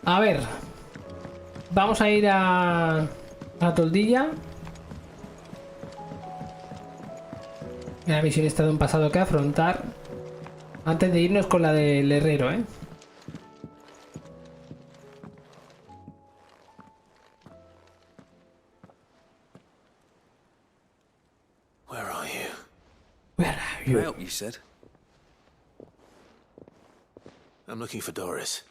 A ver. Vamos a ir a la toldilla. La misión está de un pasado que afrontar. Antes de irnos con la del herrero, ¿eh? Where are you? Where are you? You said? I'm looking for Doris.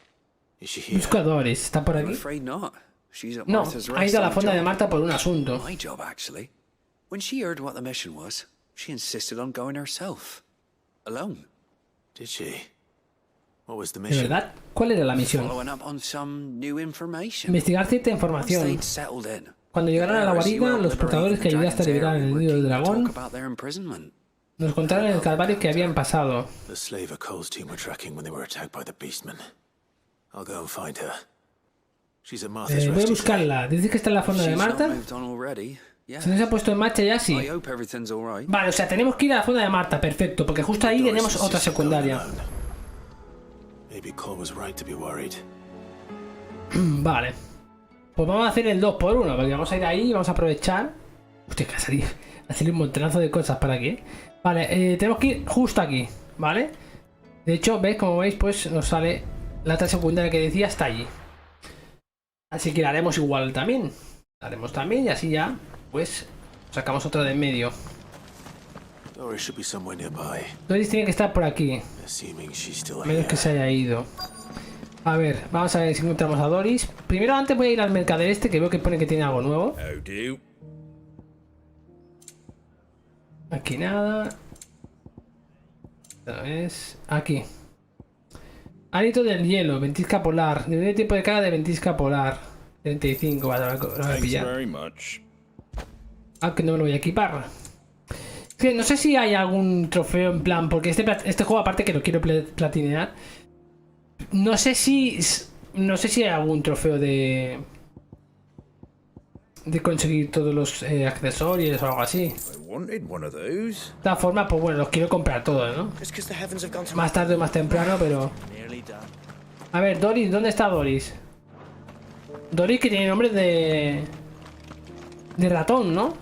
Is she here? Busco a Doris. ¿Está por aquí? No, ha ido a la fonda de Marta por un asunto. My job, actually. When she heard what the mission was, she insisted on going herself. Alone. Did she? What was the ¿De mission? verdad? ¿Cuál era la misión? Following up on some new information. Investigar cierta información. Cuando llegaron a la guarida, los portadores que ayudaste a liberar el nido del dragón nos contaron el calvario que habían pasado. The slaver Cole's team were tracking when they were attacked by the beastmen. I'll go and find her. She's at Martha's Voy a buscarla. ¿Dices que está en la fonda de Marta? Si no se ha puesto en marcha ya, sí. Vale, o sea, tenemos que ir a la fonda de Marta, perfecto, porque justo ahí tenemos otra secundaria. Vale. Pues vamos a hacer el 2x1, porque vamos a ir ahí y vamos a aprovechar. Hostia, que ha salido un montonazo de cosas para aquí. Vale, tenemos que ir justo aquí, ¿vale? De hecho, ¿veis? Como veis, pues nos sale la otra secundaria que decía, está allí. Así que la haremos igual también. La haremos también y así ya, pues, sacamos otra de en medio. Doris tiene que estar por aquí. Menos que se haya ido. A ver, vamos a ver si encontramos a Doris. Primero, antes voy a ir al mercader este, que veo que pone que tiene algo nuevo. Aquí nada. Esta vez. Aquí. Hálito del hielo, ventisca polar. De tipo de carga de ventisca polar. 35, vale, lo voy a pillar. Aunque no me lo voy a equipar. Es que no sé si hay algún trofeo en plan, porque este juego aparte que lo quiero platinear. No sé si hay algún trofeo de conseguir todos los accesorios o algo así. De todas formas, pues bueno, los quiero comprar todos, ¿no? Más tarde o más temprano, pero... A ver, Doris, ¿dónde está Doris? Doris que tiene nombre de ratón, ¿no?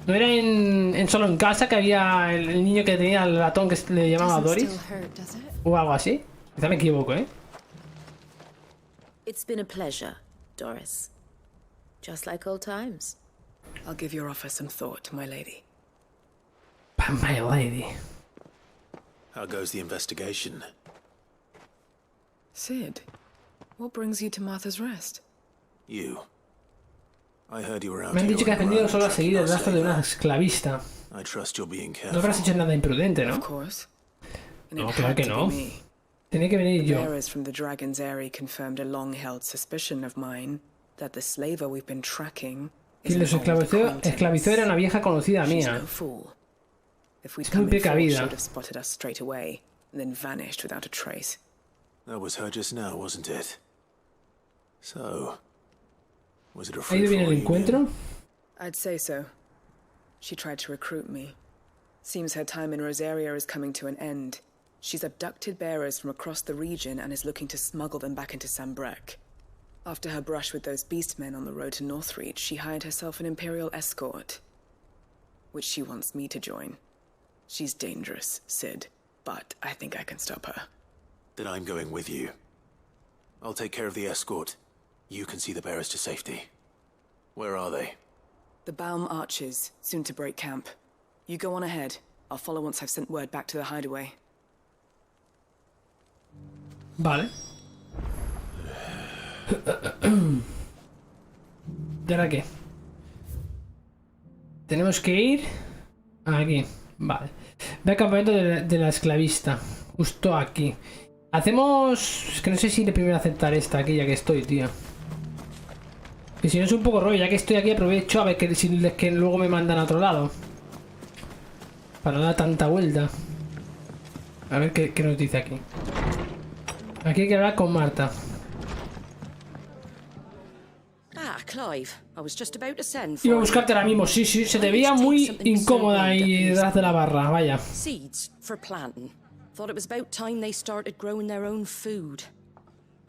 ¿No era en Solo en Casa que había el niño que tenía el ratón que le llamaba Doris? O algo así. Quizá me equivoco, ¿eh? It's been a pleasure, Doris. Just like old times. I'll give your offer some thought, my lady. My lady. How goes the investigation? Sid, what brings you to Martha's Rest? You. I heard you were out. Me han dicho que has venido solo a seguir el rastro de una esclavista. I trust you're being careful. No habrás hecho nada imprudente, ¿no? No, claro que no. Tenía que venir yo. Bearers from the Dragon's Eyrie confirmed a long-held suspicion of mine that the slaver we've been tracking is Quien los esclavizó era una vieja conocida mía. Es muy precavida. That was her just now, wasn't it? So, was it a ¿Ha ido bien el encuentro? I'd say so. She tried to recruit me. Seems her time in Rosaria is coming to an end. She's abducted bearers from across the region and is looking to smuggle them back into Sanbreque. After her brush with those beastmen on the road to Northreach, she hired herself an Imperial escort, which she wants me to join. She's dangerous, Sid, but I think I can stop her. Then I'm going with you. I'll take care of the escort. You can see the bearers to safety. Where are they? The Baum Archers, soon to break camp. You go on ahead. I'll follow once I've sent word back to the hideaway. Vale. ¿Y ahora qué? Tenemos que ir aquí. Vale. Ve al campamento de la esclavista. Justo aquí. Hacemos... Es que no sé si le primero aceptar esta aquí ya que estoy, tío. Y si no es un poco rollo, ya que estoy aquí aprovecho a ver que, si es que luego me mandan a otro lado. Para no dar tanta vuelta. A ver qué nos dice aquí. Aquí hay que hablar con Marta. Ah, Clive, I was just about to send Iba a buscarte ahora mismo, sí, se te veía muy incómoda ahí detrás de la barra, vaya. Seeds for planting. Thought it was about time they started growing their own food.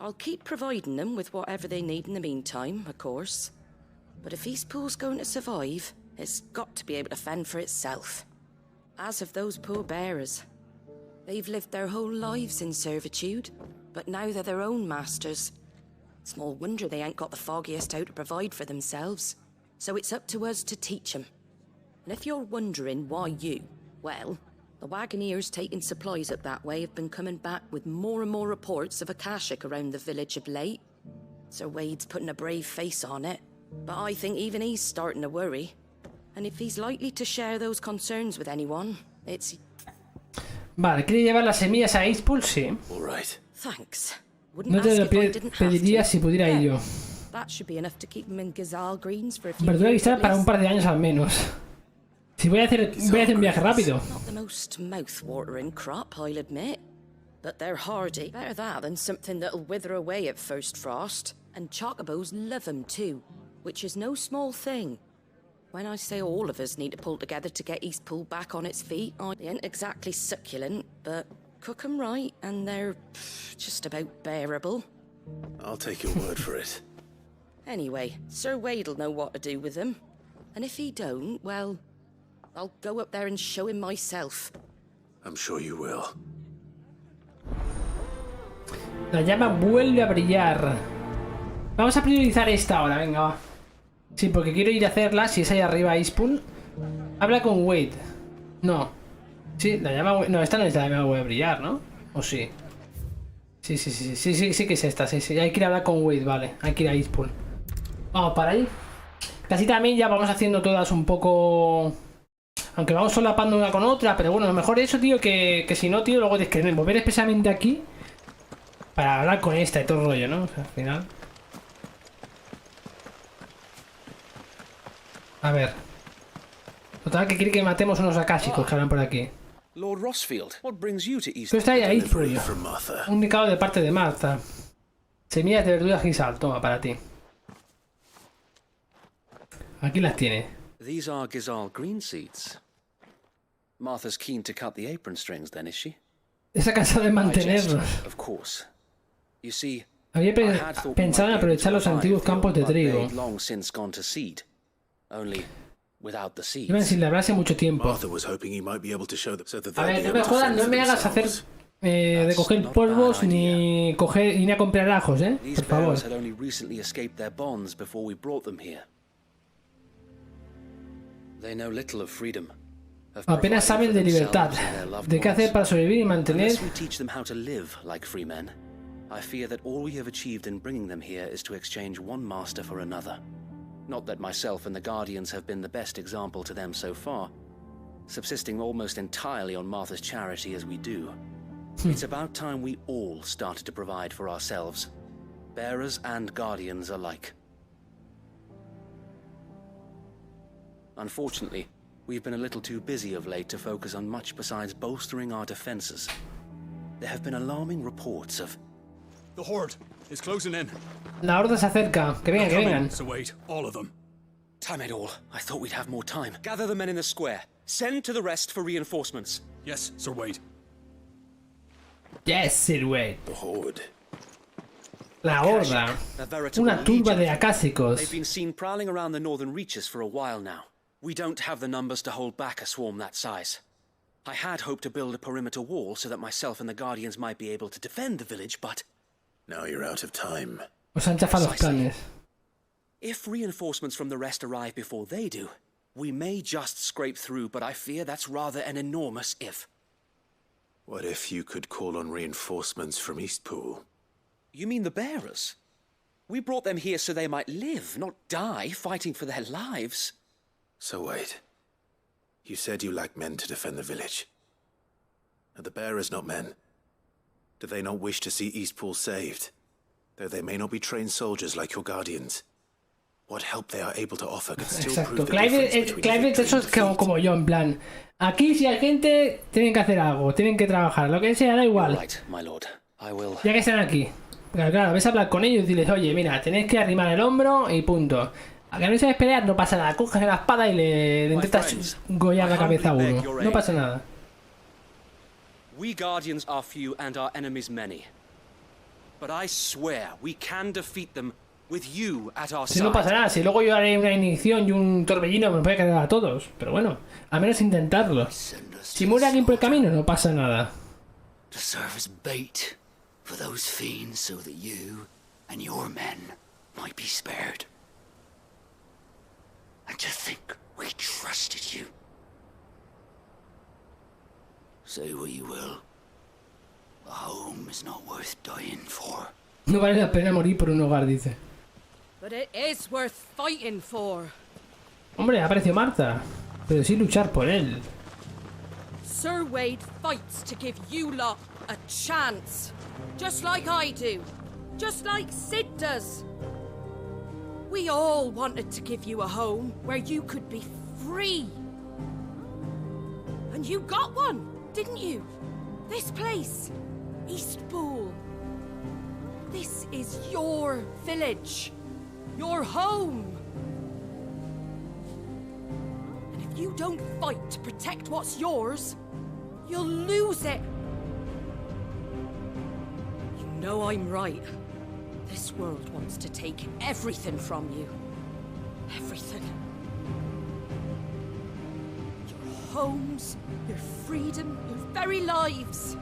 I'll keep providing them with whatever they need in the meantime, of course. But if Eastpool's going to survive, it's got to be able to fend for itself. As have those poor bearers. They've lived their whole lives in servitude, but now they're their own masters. Small wonder they ain't got the foggiest how to provide for themselves. So it's up to us to teach them. And if you're wondering why you, well, the wagoneers taking supplies up that way have been coming back with more and more reports of Akashic around the village of late. Sir Wade's putting a brave face on it, but I think even he's starting to worry. And if he's likely to share those concerns with anyone, it's... Vale, ¿quiere llevar las semillas a Eastpool? Sí. Thanks. No te lo pediría si pudiera ir yo. Verdura cristal para un par de años al menos. Si voy a hacer un viaje rápido. Not the most mouth-watering crop, I'll admit. But they're hardy. Better that than something that'll wither away at first frost. And chocobos love them too, which is no small thing. When I say all of us need to pull together to get Eastpool back on its feet, they ain't exactly succulent, but cook 'em right and they're just about bearable. I'll take your word for it. Anyway, Sir Wade'll know what to do with them. And if he don't, well, I'll go up there and show him myself. I'm sure you will. La llama vuelve a brillar. Vamos a priorizar esta ahora, venga, va. Sí, porque quiero ir a hacerla. Si es ahí arriba, Eastpool. Habla con Wade. No. Sí, la llama... No, esta no es la llama vuelve a brillar, ¿no? ¿O sí? Sí que es esta. Sí. Hay que ir a hablar con Wade, vale. Hay que ir a Eastpool. Vamos para ahí. Casi también ya vamos haciendo todas un poco... Aunque vamos solapando una con otra. Pero bueno, lo mejor eso, tío, que si no, tío, luego tienes que volver especialmente aquí para hablar con esta y todo el rollo, ¿no? O sea, al final... A ver. Total, que quiere que matemos unos acásicos que hablan por aquí. Lord Rosfield, what brings you to East? Tú estás ahí, un recado de parte de Marta. Semillas de verdura gisal, toma, para ti. Aquí las tiene. These are Gizal green seeds. Martha's keen to cut the apron strings, then, is she? Está cansada de mantenerlos. Of course. You see, había pensado en aprovechar los antiguos campos de trigo. Iban sin labrarse mucho tiempo. A ver, no me jodas, no me hagas hacer de coger polvos ni a comprar ajos, por favor. Apenas saben de libertad, de qué hacer para sobrevivir y mantener. I fear that all we have achieved in bringing them here is to exchange one master for another. Not that myself and the Guardians have been the best example to them so far, subsisting almost entirely on Martha's charity as we do. It's about time we all started to provide for ourselves, bearers and Guardians alike. Unfortunately, we've been a little too busy of late to focus on much besides bolstering our defenses. There have been alarming reports of... The horde is closing in. La horda se acerca. Que vengan, que vengan. So wait, all of them. Damn it all. I thought we'd have more time. Gather the men in the square. Send to the rest for reinforcements. Yes, Sir Wade. Yes, Sir Wade. The horde. La horda. Una turba de acásicos. They've been seen prowling around the northern reaches for a while now. We don't have the numbers to hold back a swarm that size. I had hoped to build a perimeter wall so that myself and the Guardians might be able to defend the village, but... Now you're out of time. Os han chafado los planes. If reinforcements from the rest arrive before they do, we may just scrape through, but I fear that's rather an enormous if. What if you could call on reinforcements from Eastpool? You mean the bearers? We brought them here so they might live, not die fighting for their lives. So wait. You said you lacked men to defend the village. Are the bearers not men? Do they not wish to see Eastpool saved? Though they may not be trained soldiers like your guardians. What help they are able to offer could still Exacto. prove the difference between Clive eso es como yo, en plan. Aquí si hay gente, tienen que hacer algo, tienen que trabajar, lo que sea, da igual. Ya que están aquí. Pero claro, ves a hablar con ellos y diles, oye, mira, tenéis que arrimar el hombro y punto. A que no sabes pelear, no pasa nada. Coges la espada y le intentas gollar la cabeza a uno. No pasa nada. We guardians are few and our enemies many. But I swear we can defeat them with you at our side. Si no pasa nada, si luego yo haré una ignición y un torbellino me puede cargar a todos. Pero bueno, al menos intentarlo. Si muere alguien por el camino, no pasa nada. To serve as bait for those fiends so that you and your men might be spared. And to think we trusted you. Say what you will. A home is not worth dying for. No vale la pena morir por un hogar, dice. But it is worth fighting for. Hombre, apareció Marta. Pero sí luchar por él. Sir Wade fights to give you lot a chance. Just like I do. Just like Sid does. We all wanted to give you a home where you could be free. And you got one, didn't you? This place, Eastpool. This is your village, your home. And if you don't fight to protect what's yours, you'll lose it. You know I'm right. This world wants to take everything from you. Everything. Your homes, your freedom, your very lives.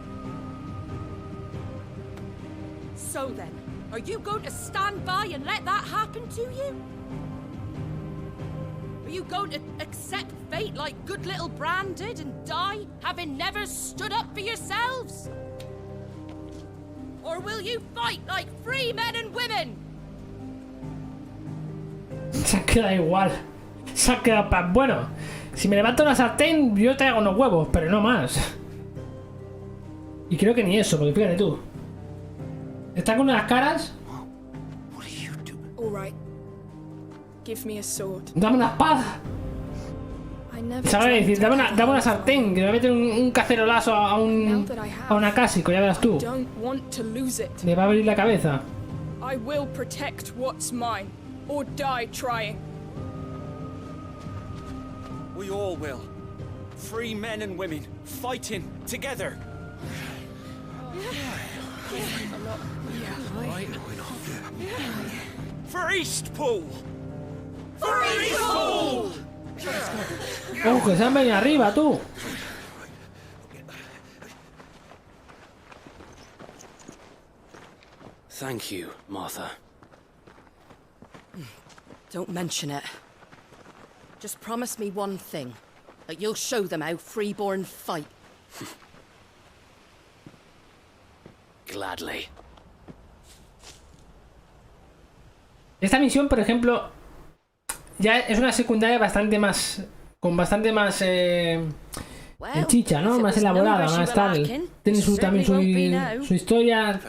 So then, are you going to stand by and let that happen to you? Are you going to accept fate like good little Bran did and die, having never stood up for yourselves? Or will you fight like free men and women? Se ha quedado igual. Se ha quedado pan. Bueno, si me levanto una sartén, yo te hago unos huevos, pero no más. Y creo que ni eso, porque fíjate tú. Está con unas caras. All right. Give me a sword. Dame una espada. ¿Sabes? Decir, dame una sartén, que me mete un cacerolazo a una cásico, ya verás tú. Me va a abrir la cabeza. I will protect what's mine, or die trying. We all will. Free men and women, fighting together. For Eastpool! For Eastpool! ¡Oh, que se han venido arriba, tú! Thank you, Martha. Don't mention it. Just promise me one thing. That you'll show them how freeborn fight. Gladly. Esta misión, por ejemplo, ya es una secundaria bastante más... con bastante más... chicha, ¿no? Más elaborada, más tal. Tiene también su historia.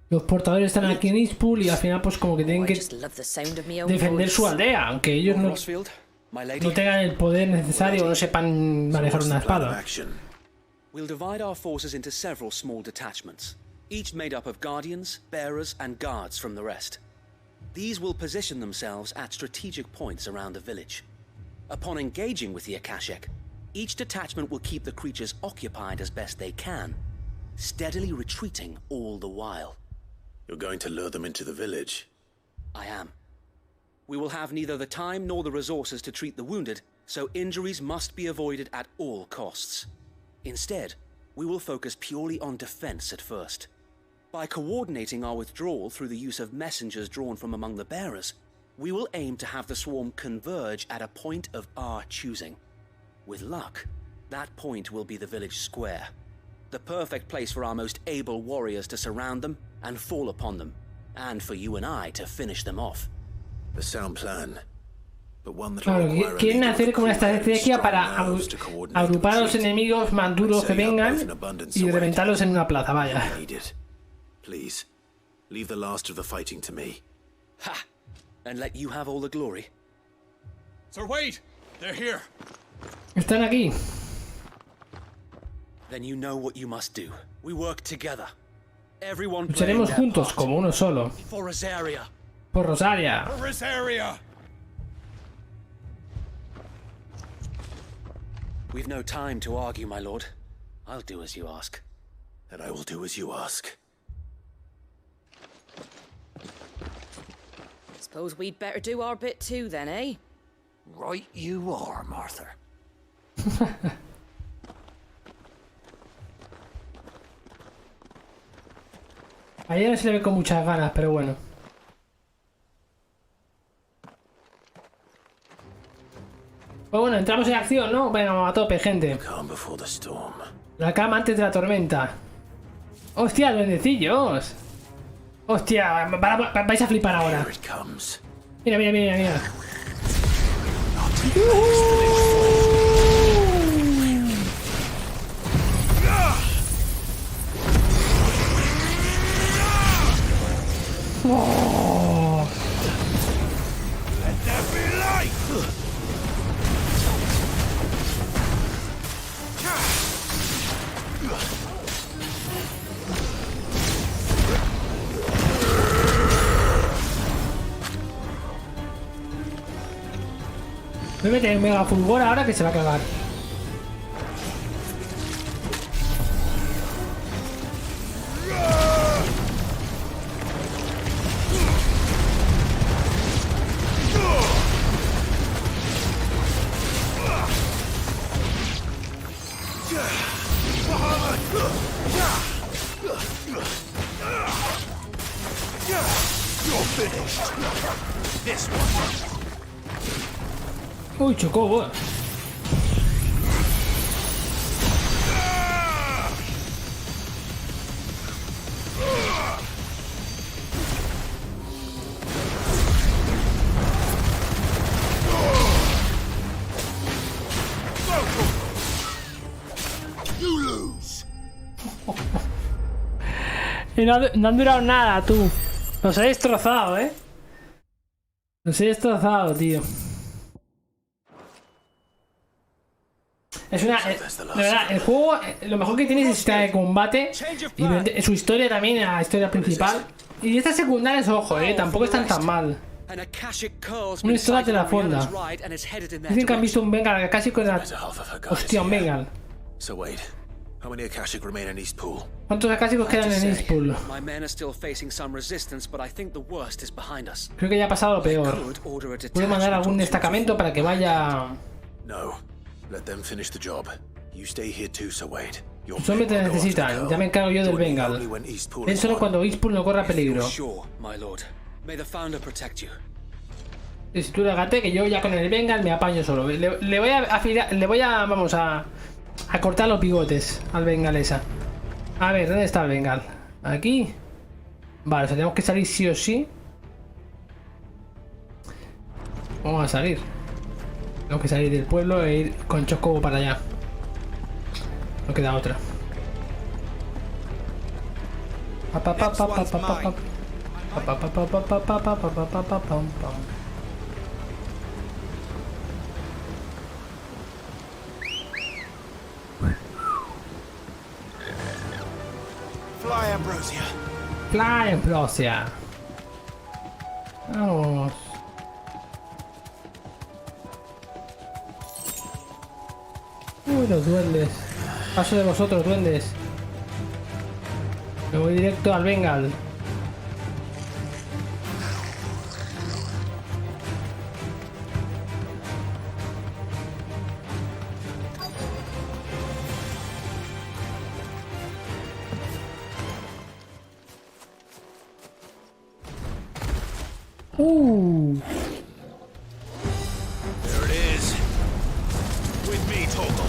Los portadores están aquí en Eastpool y al final pues como que tienen que defender su aldea, aunque ellos no tengan el poder necesario o no sepan manejar una espada. We'll divide our forces into several small detachments, each made up of guardians, bearers, and guards from the rest. These will position themselves at strategic points around the village. Upon engaging with the Akashic, each detachment will keep the creatures occupied as best they can, steadily retreating all the while. You're going to lure them into the village? I am. We will have neither the time nor the resources to treat the wounded, so injuries must be avoided at all costs. Instead, we will focus purely on defense at first. By coordinating our withdrawal through the use of messengers drawn from among the bearers, we will aim to have the swarm converge at a point of our choosing. With luck, that point will be the village square, the perfect place for our most able warriors to surround them and fall upon them, and for you and I to finish them off. The sound plan. Claro, quieren hacer como una estrategia para agrupar a los enemigos más duros que vengan y reventarlos en una plaza, vaya. Please, leave the last of the fighting to me. Ha! And let you have all the glory. Sir Wade, they're here. Están aquí. Then you know what you must do. We work together. Everyone lucharemos juntos como uno solo. For Rosaria. Por Rosaria. For Rosaria. We've no time to argue, my lord. I'll do as you ask. And I will do as you ask. Suppose we'd better do our bit too then, eh? Right you are, Martha. A ella no se le ve con muchas ganas, pero bueno. Pues bueno, entramos en acción, ¿no? Venga, a tope, gente. La calma antes de la tormenta. ¡Hostia, duendecillos! ¡Hostia! Vais a flipar ahora. Mira, mira, mira, mira. Oh. Let there be light. Me mete en mega fulgor ahora que se va a cagar. Uy, chocó, boy. Y no han durado nada, tú. Los he destrozado, Los he destrozado, tío. Es una... de verdad, el juego, lo mejor que tiene es el sistema de combate y su historia también, la historia principal. Y estas secundarias, ojo, tampoco están tan mal. Una historia de la fonda. Dicen que han visto un Bengal Akashic con la... Hostia, un Bengal. ¿Cuántos Akashicos quedan en Eastpool? Creo que ya ha pasado lo peor. Puedo mandar algún destacamento para que vaya... Sus hombres te necesitan, ya me encargo yo del Bengal. Ven solo cuando Eastpool no corra peligro. Y si tú regate que yo ya con el Bengal me apaño solo. Le voy a vamos a cortar los bigotes al Bengal esa. A ver, ¿dónde está el Bengal? Aquí. Vale, o sea, tenemos que salir sí o sí. Vamos a salir. Tengo que salir del pueblo e ir con Chocobo para allá. No queda otra. Fly, Ambrosia. Fly, Ambrosia. Vamos. Uy, los duendes. Paso de vosotros, duendes. Me voy directo al Bengal. There it is. With me, Toggle.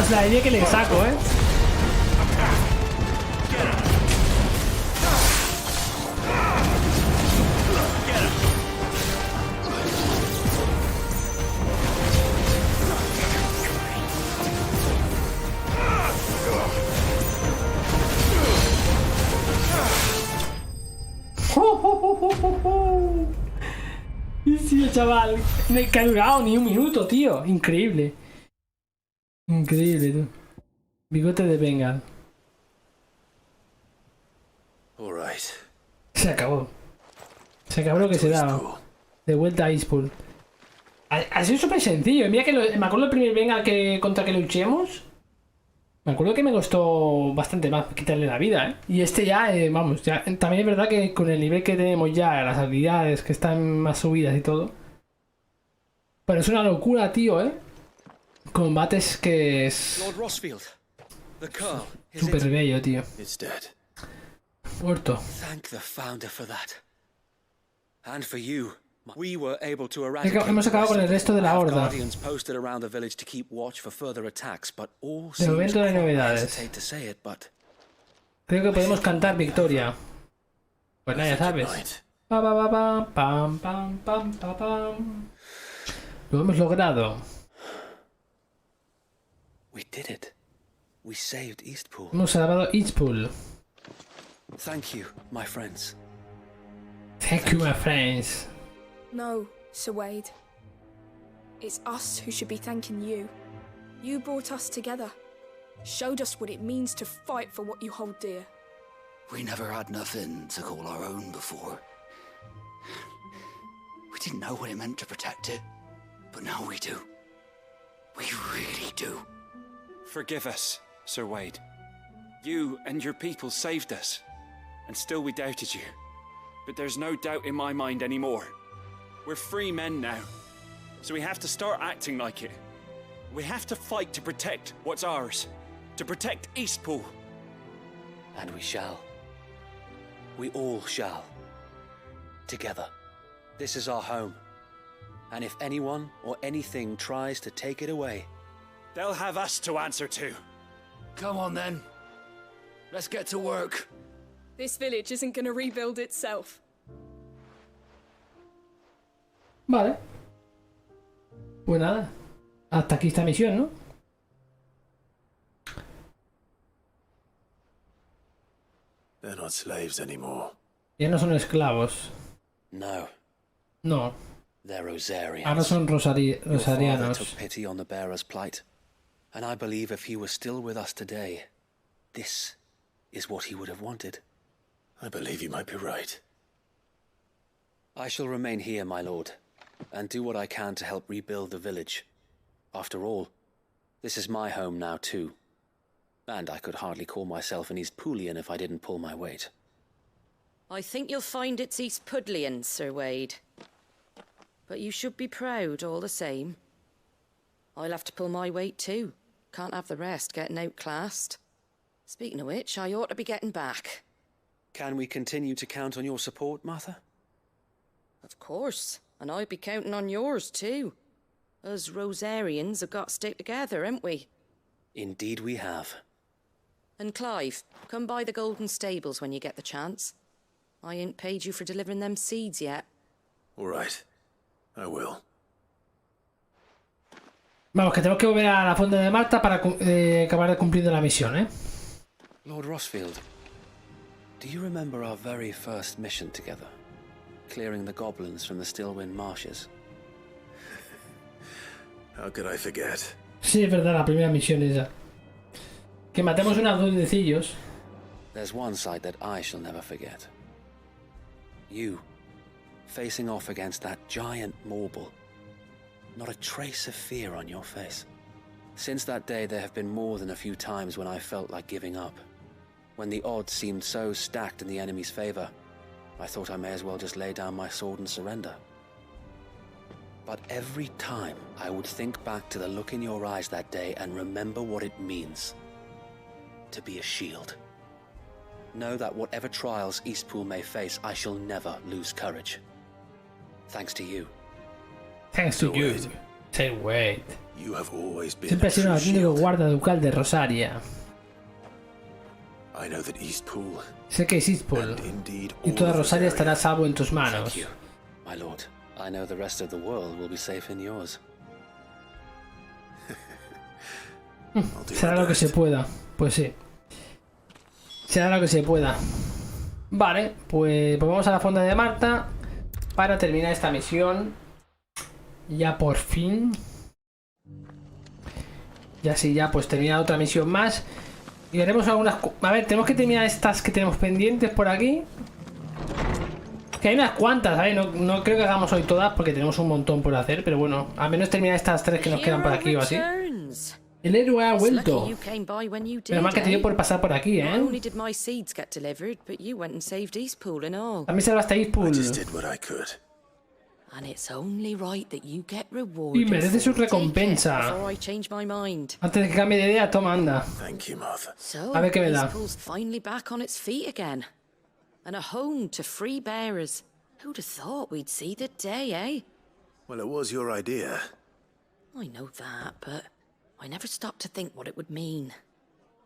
Más la idea que le saco, Sí, chaval. Que ha durado ni un minuto, tío. Increíble. Increíble, tú. Bigote de Bengal. Se acabó. Se acabó lo que se daba. De vuelta a Eastpool. Ha sido súper sencillo. Mira que me acuerdo el primer Bengal contra que luchemos. Me acuerdo que me costó bastante más quitarle la vida, Y este ya, vamos, ya. También es verdad que con el nivel que tenemos ya, las habilidades que están más subidas y todo. Pero es una locura, tío, Combates que es... Lord Rosfield. The Carl. Súper bello, tío. Muerto. Thank the founder for that. And for you. We were able to eradicate. Hemos acabado con el resto de la horda. Guardians posted around the village to keep watch for further attacks, but all De momento no hay novedades. Creo que podemos cantar victoria. Pues nada, ya sabes. Pa, pa, pa, pa, pam, pam, pam, pa, pam. Lo hemos logrado. We did it. We saved Eastpool. Hemos salvado Eastpool. Thank you, my friends. Thank you, my friends. No, Sir Wade. It's us who should be thanking you. You brought us together. Showed us what it means to fight for what you hold dear. We never had nothing to call our own before. We didn't know what it meant to protect it, but now we do. We really do. Forgive us, Sir Wade. You and your people saved us, and still we doubted you. But there's no doubt in my mind anymore. We're free men now, so we have to start acting like it. We have to fight to protect what's ours, to protect Eastpool. And we shall. We all shall. Together. This is our home. And if anyone or anything tries to take it away, they'll have us to answer to. Come on then. Let's get to work. This village isn't gonna rebuild itself. Vale. Pues nada. Hasta aquí esta misión, ¿no? They're not slaves anymore. Ya no son esclavos. No. No. They're Rosarians. Ahora son Your father rosarianos. took pity on the bearer's plight, and I believe if he were still with us today, this is what he would have wanted. I believe you might be right. I shall remain here, my lord, and do what I can to help rebuild the village. After all, this is my home now too. And I could hardly call myself an Eastpoolian if I didn't pull my weight. I think you'll find it's Eastpudlian, Sir Wade. But you should be proud all the same. I'll have to pull my weight too. Can't have the rest getting outclassed. Speaking of which, I ought to be getting back. Can we continue to count on your support, Martha? Of course, and I'd be counting on yours too. Us Rosarians have got to stick together, haven't we? Indeed we have. And Clive, come by the Golden Stables when you get the chance. I ain't paid you for delivering them seeds yet. All right. I will. Vamos, que tenemos que volver a la fonda de Marta para acabar cumpliendo la misión, ¿eh? Lord Rosfield, do you remember our very first mission together? Clearing the goblins from the Stillwind marshes? How could I forget? Sí, es verdad, la primera misión esa. Que matemos unos duendecillos. There's one sight that I shall never forget. You, facing off against that giant Morble. Not a trace of fear on your face. Since that day, there have been more than a few times when I felt like giving up. When the odds seemed so stacked in the enemy's favor, I thought I may as well just lay down my sword and surrender. But every time, I would think back to the look in your eyes that day and remember what it means to be a shield. Know that whatever trials Eastpool may face, I shall never lose courage. Thanks to you. Thanks to you. Say wait. You have always been Siempre ha sido un auténtico guarda ducal de Rosaria. I know that Eastpool, sé que es Eastpool y toda Rosaria estará a salvo en tus manos. My lord, I know the rest of the world will be safe in yours. Será lo que se pueda. Pues sí. Será lo que se pueda. Vale, pues vamos a la fonda de Marta para terminar esta misión. Ya por fin. Y así ya pues termina otra misión más. Y haremos algunas... A ver, tenemos que terminar estas que tenemos pendientes por aquí. Que hay unas cuantas, ¿sabes? No creo que hagamos hoy todas porque tenemos un montón por hacer. Pero bueno, al menos terminar estas 3 que nos quedan por aquí o así. El héroe ha vuelto. Pero mal que te dio por pasar por aquí, ¿eh? También salvaste Eastpool. Y merece su recompensa. Antes de que cambie de idea, toma, anda. A ver qué me da. And a home to free bearers. Who'd have thought we'd see the day, eh? Well, it was your idea. I know that, but I never stopped to think what it would mean.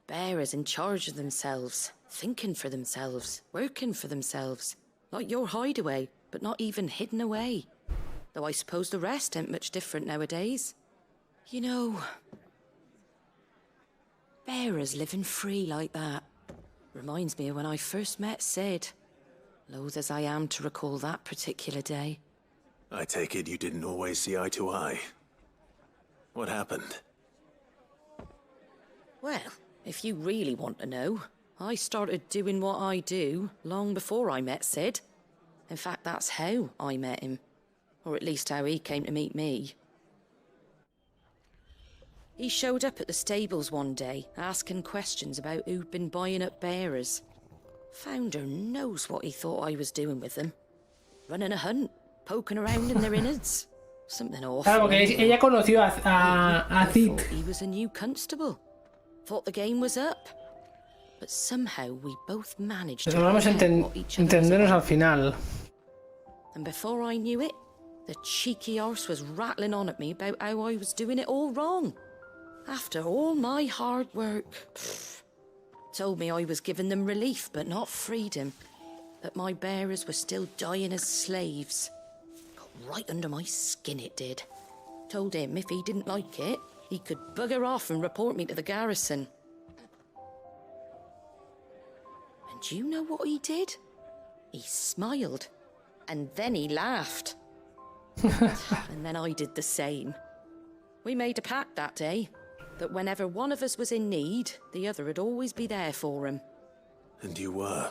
Bearers in charge of themselves, thinking for themselves, working for themselves. Like your hideaway, but not even hidden away. Though I suppose the rest ain't much different nowadays. You know, bearers living free like that. Reminds me of when I first met Sid. Loath as I am to recall that particular day. I take it you didn't always see eye to eye. What happened? Well, if you really want to know, I started doing what I do long before I met Sid. In fact, that's how I met him. Or at least how he came to meet me. He showed up at the stables one day, asking questions about who'd been buying up bearers. Founder knows what he thought I was doing with them. Running a hunt, poking around in their innards. Something awful. Claro, porque ella conoció a Cid. He was a new constable. Thought the game was up. But somehow we both managed to vamos a entendernos al final. And before I knew it, the cheeky arse was rattling on at me about how I was doing it all wrong. After all my hard work, told me I was giving them relief but not freedom, that my bearers were still dying as slaves. Got right under my skin it did. Told him if he didn't like it, he could bugger off and report me to the garrison. And do you know what he did? He smiled, and then he laughed. And then I did the same. We made a pact that day. That whenever one of us was in need, the other would always be there for him. And you were?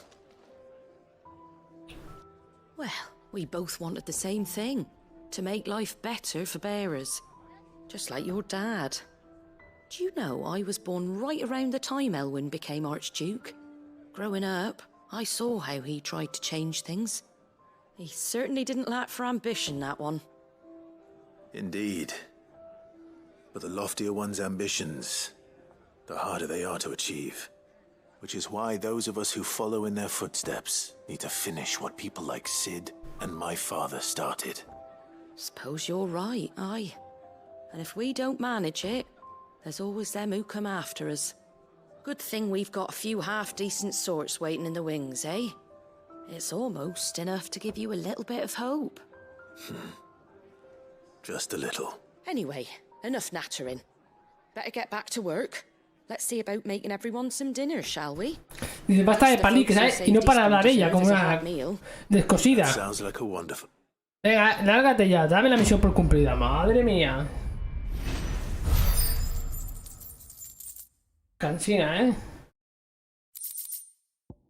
Well, we both wanted the same thing. To make life better for bearers. Just like your dad. Do you know I was born right around the time Elwyn became Archduke? Growing up, I saw how he tried to change things. He certainly didn't lack for ambition, that one. Indeed. But the loftier one's ambitions, the harder they are to achieve. Which is why those of us who follow in their footsteps need to finish what people like Sid and my father started. Suppose you're right, aye. And if we don't manage it, there's always them who come after us. Good thing we've got a few half-decent sorts waiting in the wings, eh? It's almost enough to give you a little bit of hope. Just a little. Anyway, enough nattering. Better get back to work. Let's see about making everyone some dinner, shall we? Dice, basta de palique, ¿sabes? Y no para hablar ella como una descosida. Venga, lárgate ya, dame la misión por cumplida, madre mía. Cansina, ¿eh?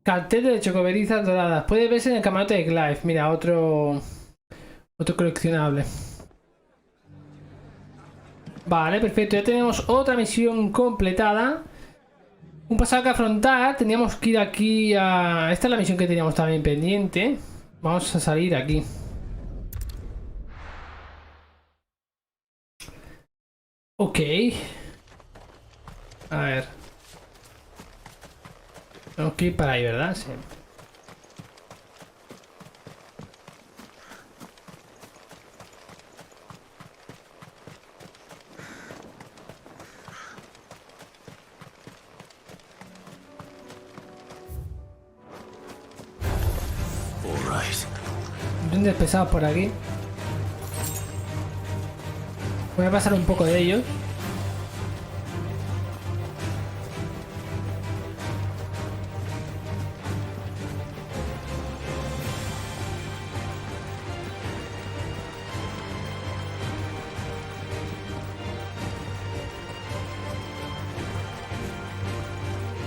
Cartel de chocoberizas doradas. Puede verse en el camarote de Clive. Mira, otro coleccionable. Vale, perfecto. Ya tenemos otra misión completada. Un pasado que afrontar. Teníamos que ir aquí a... Esta es la misión que teníamos también pendiente. Vamos a salir aquí. Ok. A ver. Tenemos que ir para ahí, ¿verdad? Sí. Duendes pesados por aquí. Voy a pasar un poco de ellos.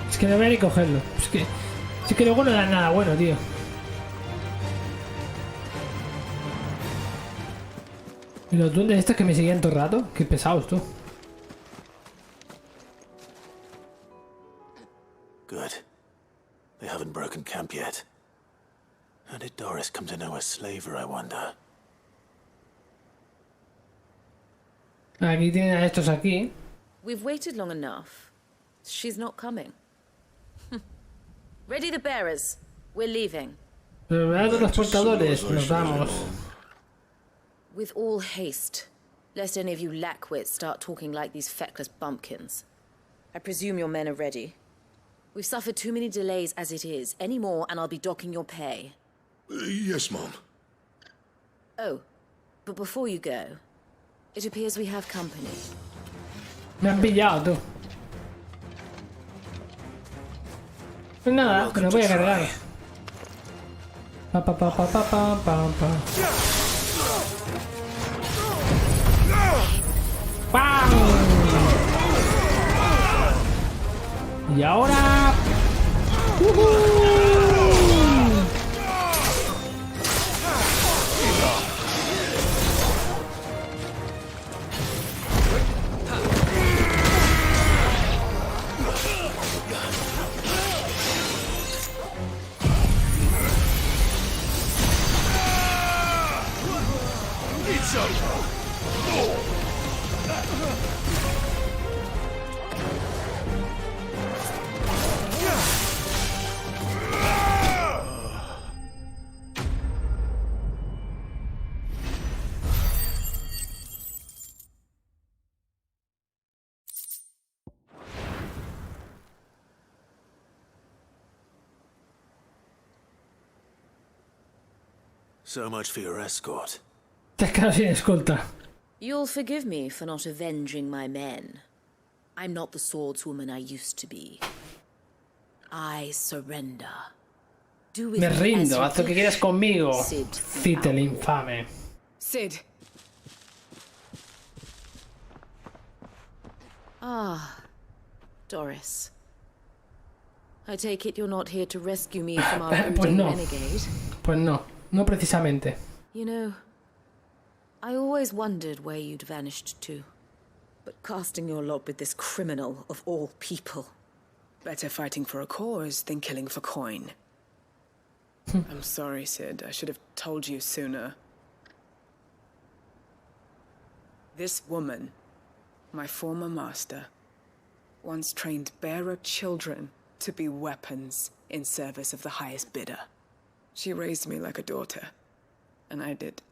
Es que no voy a ni cogerlo. Es que luego no dan nada bueno, tío. Y los duendes estos que me seguían todo el rato. Qué pesados, tú. Good. They haven't broken camp yet. How did Doris come to know a slaver, I wonder? Aquí tienen a estos aquí. We've waited long enough. She's not coming. Ready the bearers. We're leaving. Preparados los portadores. Nos vamos. With all haste, lest any of you lackwits start talking like these feckless bumpkins. I presume your men are ready. We've suffered too many delays as it is. Any more and I'll be docking your pay. Yes, Mom. Oh, but before you go, it appears we have company. Me han pillado, tú. Pues nada, me lo voy a cargar. Pa pa pa pa pa pa pa pa. ¡Pam! Y ahora... So much for your escort. Te has quedado sin escolta. You'll forgive me for not avenging my men. I'm not the swordswoman I used to be. I surrender. Do with Me me rindo, as haz lo que quieras conmigo. Sid, Cite el infame. Sid. Ah, Doris. I take it you're not here to rescue me from our Pues brooding no. renegade. Pues no, no precisamente. You know, I always wondered where you'd vanished to. But casting your lot with this criminal of all people. Better fighting for a cause than killing for coin. I'm sorry, Sid. I should have told you sooner. This woman, my former master, once trained bearer children to be weapons in service of the highest bidder. She raised me like a daughter, and I did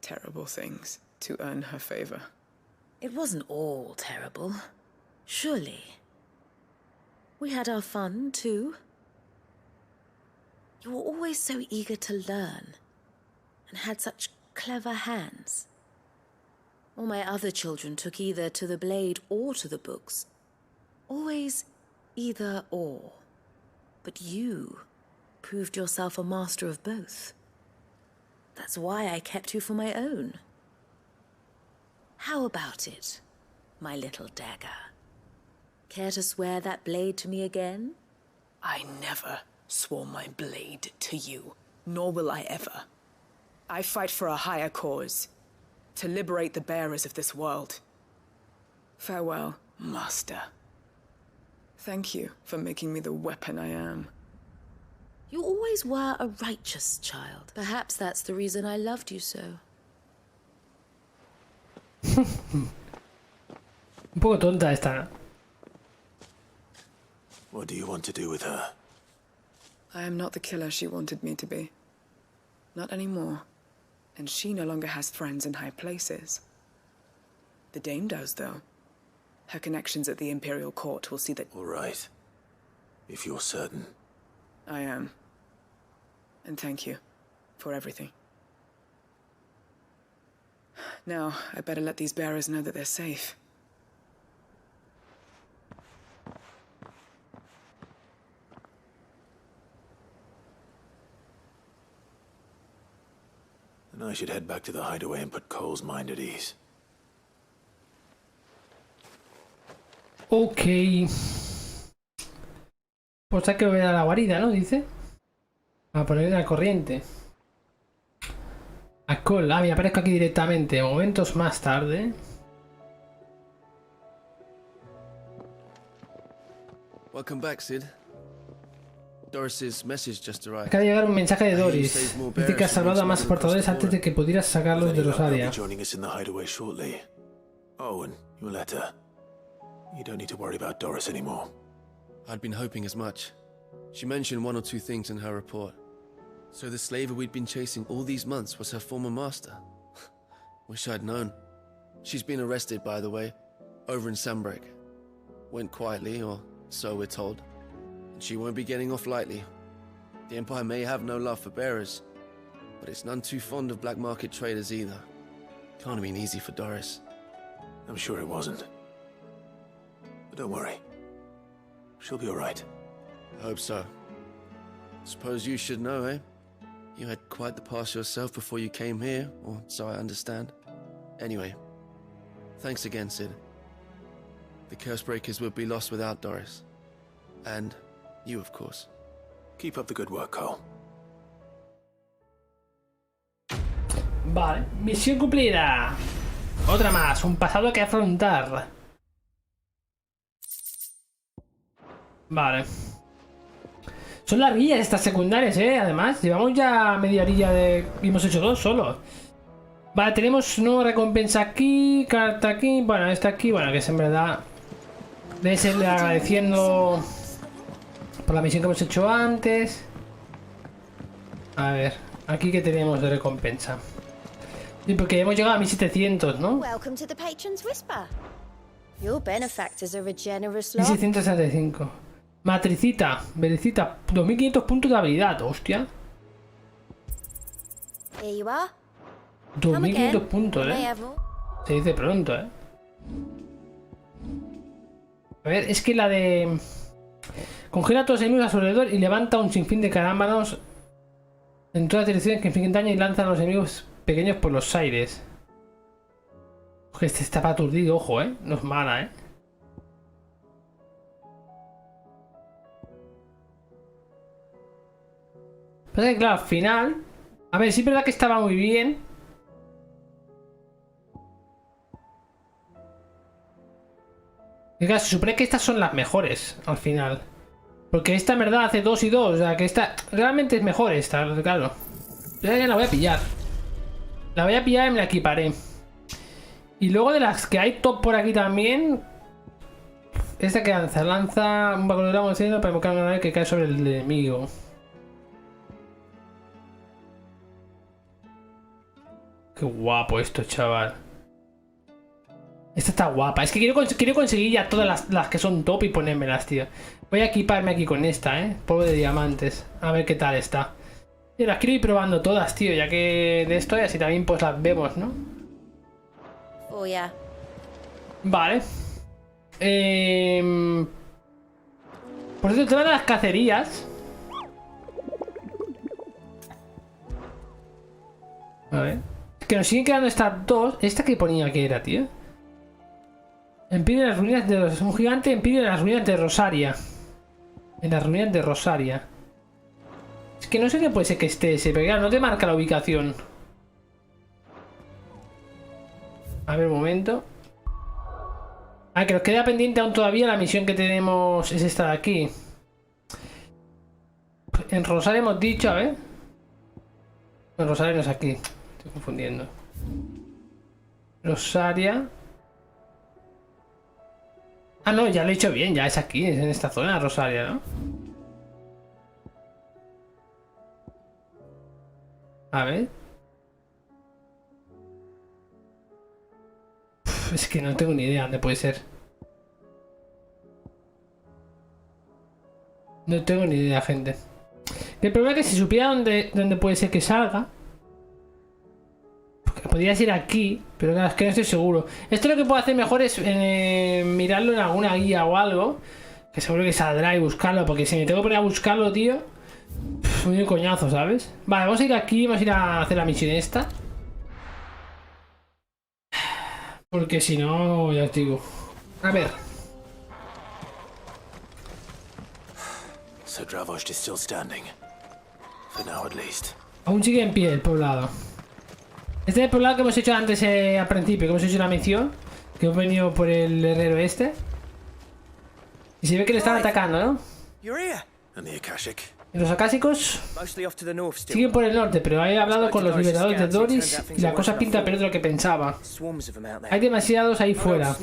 terrible things to earn her favor. It wasn't all terrible, surely. We had our fun, too. You were always so eager to learn, and had such clever hands. All my other children took either to the blade or to the books. Always either or. But you proved yourself a master of both. That's why I kept you for my own. How about it, my little dagger? Care to swear that blade to me again? I never swore my blade to you, nor will I ever. I fight for a higher cause, to liberate the bearers of this world. Farewell, Master. Thank you for making me the weapon I am. You always were a righteous child. Perhaps that's the reason I loved you so. Un poco tonta esta. What do you want to do with her? I am not the killer she wanted me to be. Not anymore. And she no longer has friends in high places. The Dame does, though. Her connections at the Imperial Court will see that... All right. If you're certain. I am. And thank you for everything. Now, I better let these bearers know that they're safe. And I should head back to the hideaway and put Cole's mind at ease. Ok. Pues hay que volver a la guarida, ¿no? Dice. A poner la corriente. A Cole. Ah, me aparezco aquí directamente. Momentos más tarde. Welcome back, Sid. Doris's message just arrived. Acaba de llegar un mensaje de Doris. Dice que has salvado a más portadores antes de que pudieras sacarlos de Rosaria. Joining us in the hideaway shortly. Oh, and your letter. You don't need to worry about Doris anymore. I'd been hoping as much. She mentioned one or two things in her report. So the slaver we'd been chasing all these months was her former master. Wish I'd known. She's been arrested, by the way, over in Sandbreak. Went quietly, or so we're told. And she won't be getting off lightly. The Empire may have no love for bearers, but it's none too fond of black market traders either. Can't have been easy for Doris. I'm sure it wasn't. But don't worry. She'll be all right. I hope so. Suppose you should know, eh? You had quite the past yourself before you came here, or so I understand. Anyway, thanks again, Sid. The Cursebreakers would be lost without Doris. And you, of course. Keep up the good work, Cole. Vale, misión cumplida. Otra más, un pasado que afrontar. Vale. Son larguillas estas secundarias, además. Llevamos ya media orilla de... Y hemos hecho dos solo. Vale, tenemos nueva recompensa aquí. Carta aquí. Bueno, esta aquí. Bueno, que es en verdad... Debe serle agradeciendo... Por la misión que hemos hecho antes. A ver. Aquí que tenemos de recompensa. Sí, porque hemos llegado a 1700, ¿no? 1665. Matricita, Berecita, 2500 puntos de habilidad, hostia. 2500 puntos, Se dice pronto, A ver, es que la de... Congela a todos los enemigos a su alrededor y levanta un sinfín de carámbanos en todas las direcciones que infligen daño y lanzan a los enemigos pequeños por los aires. Ojo, este está para aturdido, ojo, no es mala, Pasa que claro, al final... A ver, sí es verdad que estaba muy bien. Y claro, se supone que estas son las mejores, al final. Porque esta en verdad hace 2 y 2. O sea, que esta realmente es mejor esta, claro. Yo ya la voy a pillar. La voy a pillar y me la equiparé. Y luego de las que hay top por aquí también... Esta que lanza un bacaloramo haciendo para invocar una nave que cae sobre el enemigo. Qué guapo esto, chaval. Esta está guapa. Es que quiero conseguir ya todas las que son top y ponérmelas, tío. Voy a equiparme aquí con esta, polvo de diamantes. A ver qué tal está. Y las quiero ir probando todas, tío. Ya que de esto y así también pues las vemos, ¿no? Oh, ya. Vale. Por cierto, el tema de las cacerías. A ver. Que nos siguen quedando estas dos. ¿Esta que ponía que era, tío? Empirio en las ruinas de... Un gigante empirio en las ruinas de Rosaria. En las ruinas de Rosaria. Es que no sé qué puede ser que esté ese, pero claro, no te marca la ubicación. A ver, un momento. Ah, que nos queda pendiente aún todavía la misión que tenemos es esta de aquí. En Rosaria hemos dicho, a ver. En Rosaria no es aquí. Estoy confundiendo. Rosaria. Ah, no, ya lo he hecho bien, ya es aquí, es en esta zona, Rosaria, ¿no? A ver. Es que no tengo ni idea dónde puede ser. No tengo ni idea, gente. El problema es que si supiera dónde puede ser que salga... Podrías ir aquí, pero claro, es que no estoy seguro. Esto lo que puedo hacer mejor es mirarlo en alguna guía o algo. Que seguro que saldrá y buscarlo, porque si me tengo que poner a buscarlo, tío... Muy un coñazo, ¿sabes? Vale, vamos a ir aquí, vamos a ir a hacer la misión esta. Porque si no, ya os digo. A ver. So Dravosht is still standing. For now at least. Aún sigue en pie el poblado. Este es el poblado que hemos hecho antes al principio, que hemos hecho una misión. Que hemos venido por el herrero este. Y se ve que le están atacando, ¿no? Y los acásicos siguen por el norte, pero he hablado con los liberadores de Doris y la cosa pinta peor de lo que pensaba. Hay demasiados ahí fuera.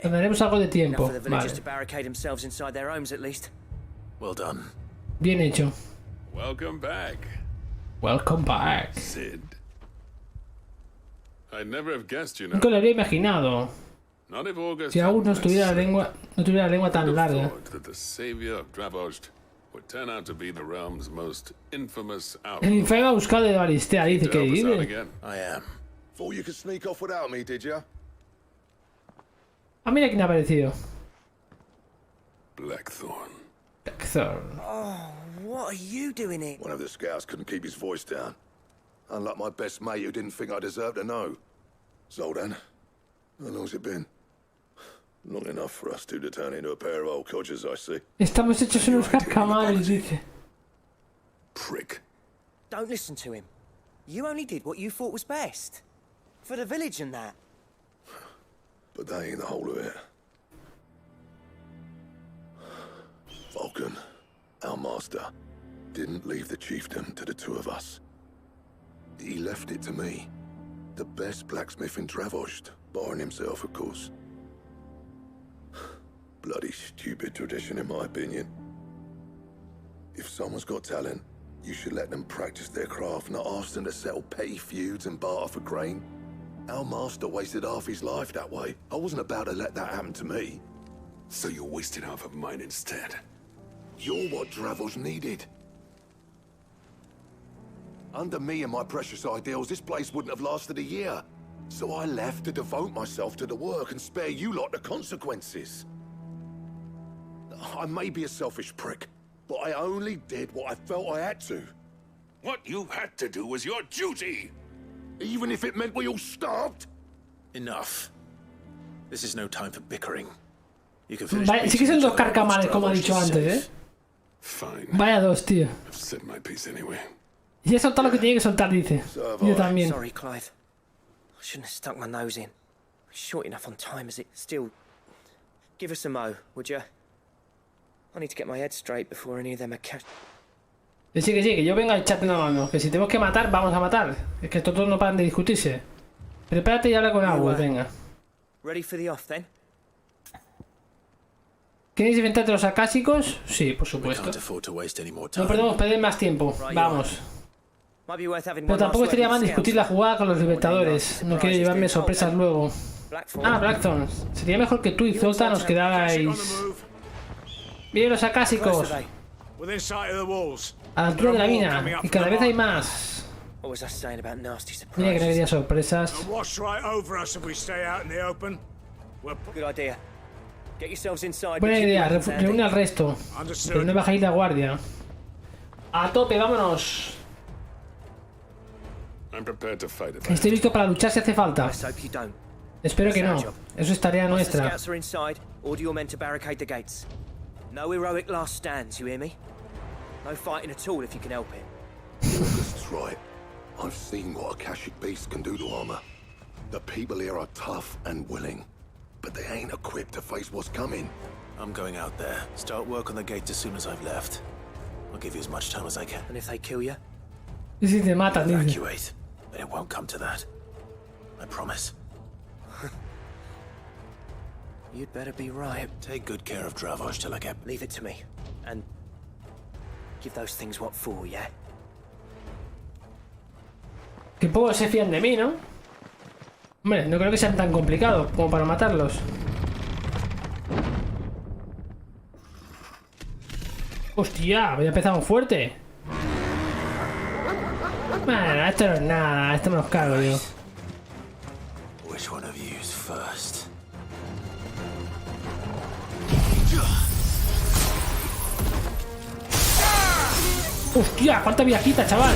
Tendremos algo de tiempo. Vale. Bien hecho. Welcome back. Welcome back. Sid. I'd never have guessed, you know. Nunca lo habría imaginado. Si aún no tuviera la lengua tan larga. El infame buscado de Baristea dice que vive. Ah, mira quién ha aparecido. Blackthorn. Blackthorn. Oh, what are you doing here? One of the scouts couldn't keep his voice down. Unlike my best mate who didn't think I deserved to know. Zoldan, how long's it been? Long enough for us two to turn into a pair of old codgers, I see. Estamos hechos unos carcamales, dice. Prick. Don't listen to him. You only did what you thought was best. For the village and that. But that ain't the whole of it. Vulcan, our master, didn't leave the chiefdom to the two of us. He left it to me. The best blacksmith in Dravosht, barring himself, of course. Bloody stupid tradition, in my opinion. If someone's got talent, you should let them practice their craft, not ask them to settle petty feuds and barter for grain. Our master wasted half his life that way. I wasn't about to let that happen to me. So you wasted half of mine instead. You're what Dravosht needed. Under me and my precious ideals, this place wouldn't have lasted a year. So I left to devote myself to the work and spare you lot the consequences. I may be a selfish prick, but I only did what I felt I had to. What you had to do was your duty! Even if it meant we all starved? Enough. This is no time for bickering. You can Vaya, sí que son dos carcamales, como ha dicho antes, ¿eh? Fine. Vaya dos, tío. I've said my piece anyway. Y he soltado lo que tenía que soltar, dice. Yo también. Sorry, Clive. I shouldn't have stuck my nose in. Short enough on time as it still... Give us a mo, would you? I need to get my head straight before any of them are catch... Que sí, que yo venga a echarte una mano. Que si tenemos que matar, vamos a matar. Es que estos dos no paran de discutirse. Prepárate y habla con agua, venga. Ready for the off, then? ¿Queréis enfrentarte a los acásicos? Sí, por supuesto. No podemos perder más tiempo. Vamos. Pero tampoco estaría mal discutir la jugada con los libertadores. No quiero llevarme sorpresas luego. Ah, Blackthorn. Sería mejor que tú y Zoltan os quedarais... ¡Miren los acásicos! A la altura de la mina. Y cada vez hay más. Mira que no quería sorpresas. Buena idea, reúne al resto. Pero no bajáis la guardia. A tope, vámonos. Estoy listo para luchar si hace falta. Espero que no. Eso es tarea nuestra. No heroic last stands, you hear me? No fighting at all if you can help it. That's right. I've seen what Akashic beasts can do to armor. The people here are tough and willing, but they ain't equipped to face what's coming. I'm going out there. Start work on the gate as soon as I've left. I'll give you as much time as I can. And if they kill you? Y si te matan, dice. Evacuate. But it won't come to that. I promise. You'd better be right. Take good care of Dravosht till I get... Leave it to me. And... give those things what for, yeah? Que poco se fían de mí, ¿no? Hombre, no creo que sean tan complicados como para matarlos. Hostia, ya empezamos fuerte. Bueno, esto no es nada, esto me los cargo yo. Which one of you's first? Hostia, cuánta vida quita, chaval.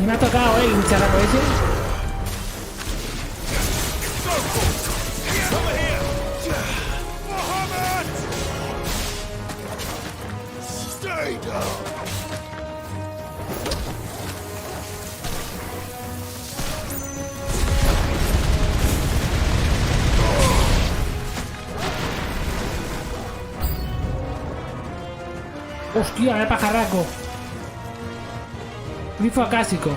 Y me ha tocado, el bicharraco ese. Hostia, me pajarraco. Grifo acásico.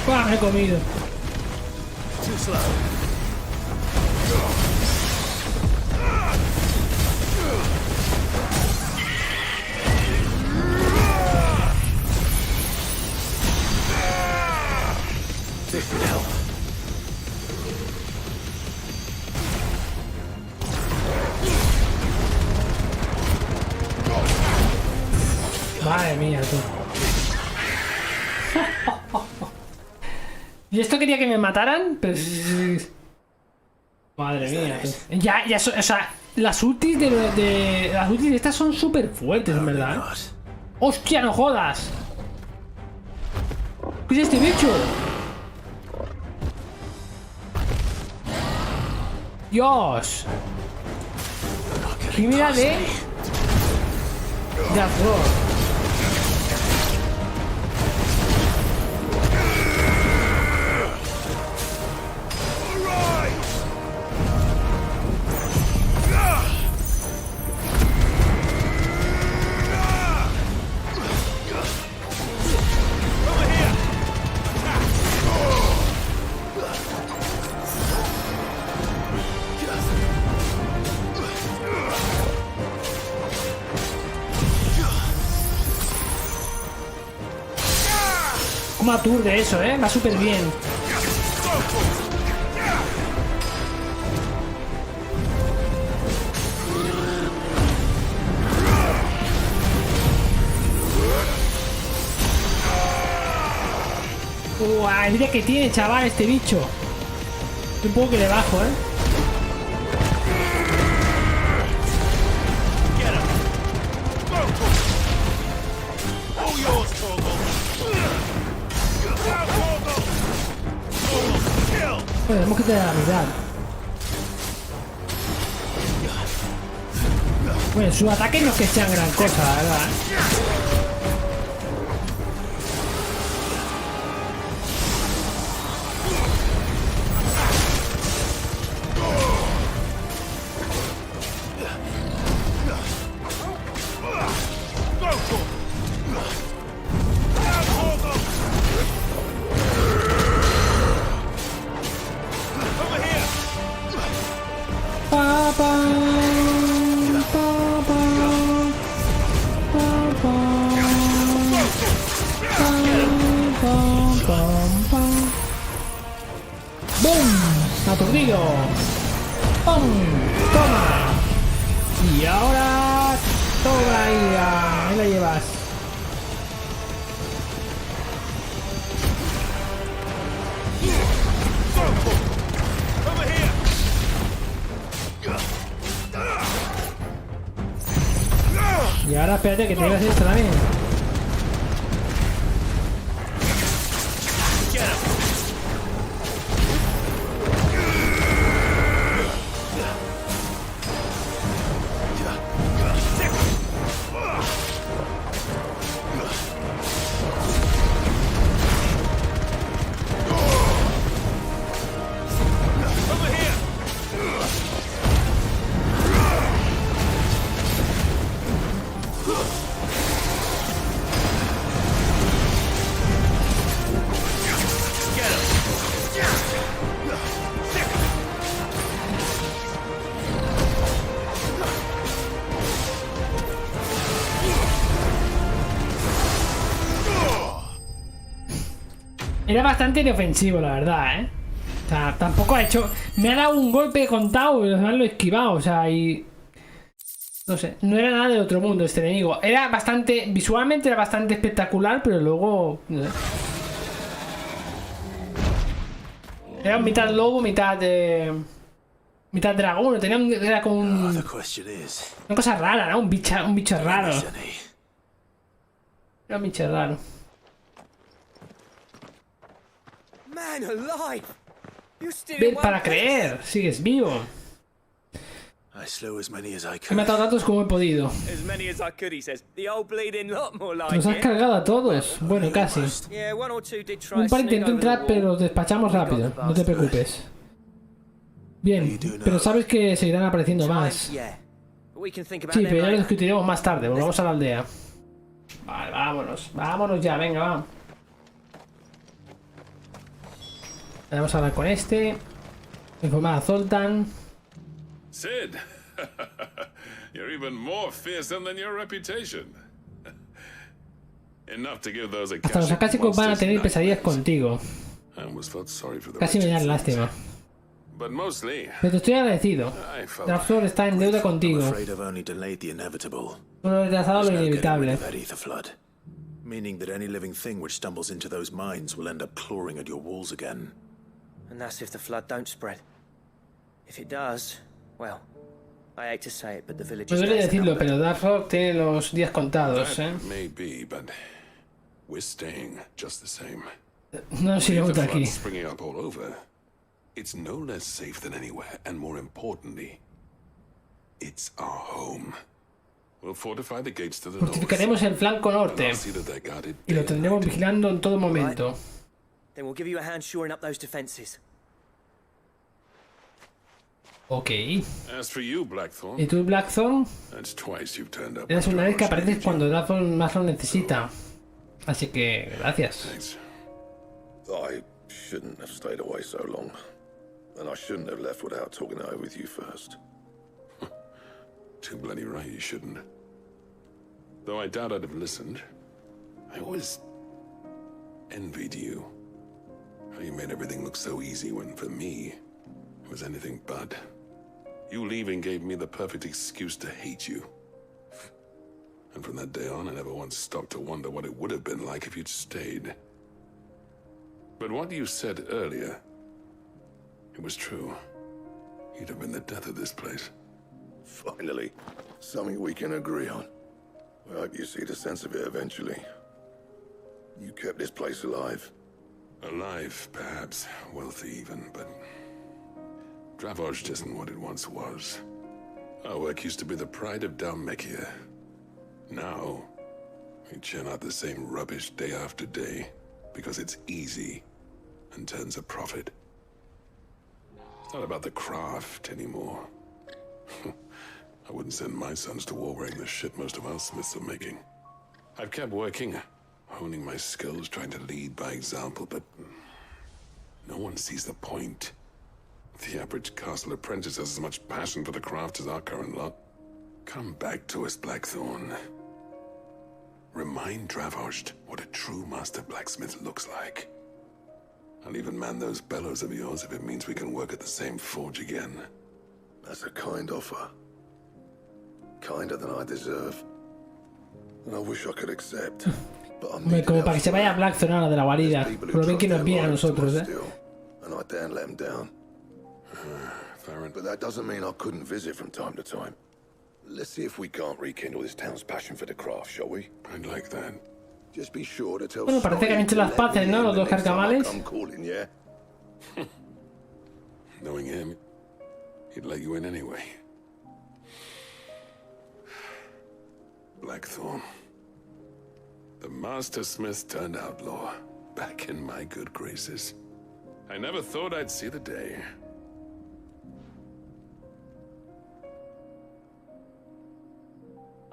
¡Buah, me he comido! Madre mía, tú. Y esto quería que me mataran, pero... Madre mía, tú. Ya, o sea, las ultis las ultis de estas son súper fuertes, en verdad. ¡Hostia, no jodas! ¿Qué es este bicho? ¡Dios! ¡Qué mira de azor! Como aturde eso, va súper bien. Mira que tiene, chaval, este bicho. Un poco que le bajo, Tenemos que tener la mitad. Bueno, sus ataques no es que sean gran cosa, la verdad. Aturdido. ¡Pum! ¡Toma! Y ahora... Toma ira. Ahí la llevas. Y ahora espérate que te llevas esto también. Era bastante inofensivo, la verdad, ¿eh? O sea, tampoco ha hecho... Me ha dado un golpe contado y los demás lo he esquivado, o sea, y... No sé, no era nada de otro mundo este enemigo. Era bastante... Visualmente era bastante espectacular, pero luego... No sé. Era mitad lobo, mitad... mitad dragón. Era como un... Una cosa rara, ¿no? Un bicho raro. Era un bicho raro. Ven para creer, sigues vivo. He matado a tantos como he podido. Los has cargado a todos. Bueno, casi. Un par intentó entrar, pero los despachamos rápido. No te preocupes. Bien, pero sabes que seguirán apareciendo más. Sí, pero ya lo discutiremos más tarde. Volvamos a la aldea. Vale, vámonos. Vámonos ya, venga, vamos. Vamos a hablar con este. Informar a Zoltan. Sid, you're even more fearsome than your reputation. Enough to give those hasta los acásicos van a tener pesadillas contigo. Casi me dan lástima. Pero te estoy agradecido. Raptor está en deuda contigo. Solo he retrasado lo inevitable. Meaning that any living thing which stumbles into those mines will end up clawing at your walls again. And that's if the flood don't spread. If it does, well, I hate to say it, but the village is... No debería decirlo, pero Darfur tiene los días contados, ¿eh? Maybe, but we're staying just the same. No nos iremos de aquí. Springing up all over. It's no less safe than anywhere, and more importantly, it's our home. We'll fortify the gates to the north. Fortificaremos el flanco norte y lo tendremos vigilando en todo momento. Then we'll give you a hand shoring up those defenses. Ok. As for you, Blackthorn, ¿Y tú, Blackthorn? that's twice you've turned up. Eres una vez que apareces cuando Blackthorn más lo necesita. Así que, gracias. Thanks. I shouldn't have stayed away so long. And I shouldn't have left without talking it over with you first. Too bloody right you shouldn't. Though I doubt I'd have listened. I always envied you. How you made everything look so easy when, for me, it was anything but. You leaving gave me the perfect excuse to hate you. And from that day on, I never once stopped to wonder what it would have been like if you'd stayed. But what you said earlier, it was true. You'd have been the death of this place. Finally, something we can agree on. I hope you see the sense of it eventually. You kept this place alive. Alive, perhaps. Wealthy even, but... Dravozh isn't what it once was. Our work used to be the pride of Dalmekia. Now, we churn out the same rubbish day after day, because it's easy and turns a profit. It's not about the craft anymore. I wouldn't send my sons to war wearing the shit most of our smiths are making. I've kept working, honing my skills, trying to lead by example, but no one sees the point. The average castle apprentice has as much passion for the craft as our current lot. Come back to us, Blackthorn. Remind Dravozh what a true master blacksmith looks like. I'll even man those bellows of yours if it means we can work at the same forge again. That's a kind offer. Kinder than I deserve. And I wish I could accept. Como para que se vaya Blackthorn ahora de la guarida. Por lo bien que nos viene a nosotros, ¿eh? And I daren't let him down. But that doesn't mean I couldn't visit from time to time. Let's see if we can't rekindle this town's passion for the craft, shall we? I'd like that. Just be sure to tell. Bueno, parece que han hecho las paces, ¿no? Los dos carcamales. Knowing him, he'd let you in anyway. Blackthorn. The master smith turned outlaw, back in my good graces. I never thought I'd see the day.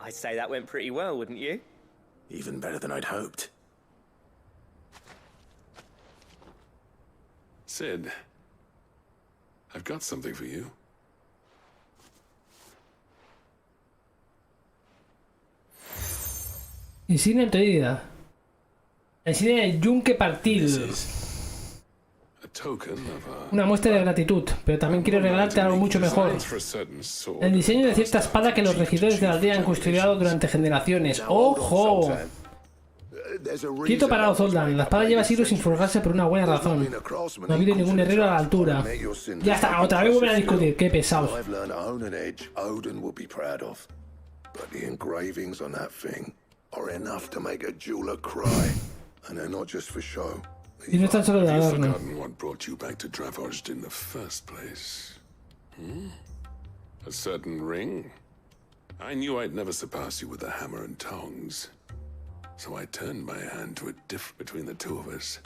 I'd say that went pretty well, wouldn't you? Even better than I'd hoped. Sid, I've got something for you. Insignia en tu vida. La insignia del yunque partido. Una muestra de gratitud, pero también quiero regalarte algo mucho mejor. El diseño de cierta espada que los regidores de la aldea han custodiado durante generaciones. ¡Ojo! Quieto parado, Zoltan. La espada lleva siglos sin forjarse por una buena razón. No ha habido ningún herrero a la altura. Ya está, otra vez vuelven a discutir. Qué pesados. Y no están solo de adorno. A certain ring? I knew I'd never surpass you with a hammer and tongs. So I turned my hand to a diff between the two of us.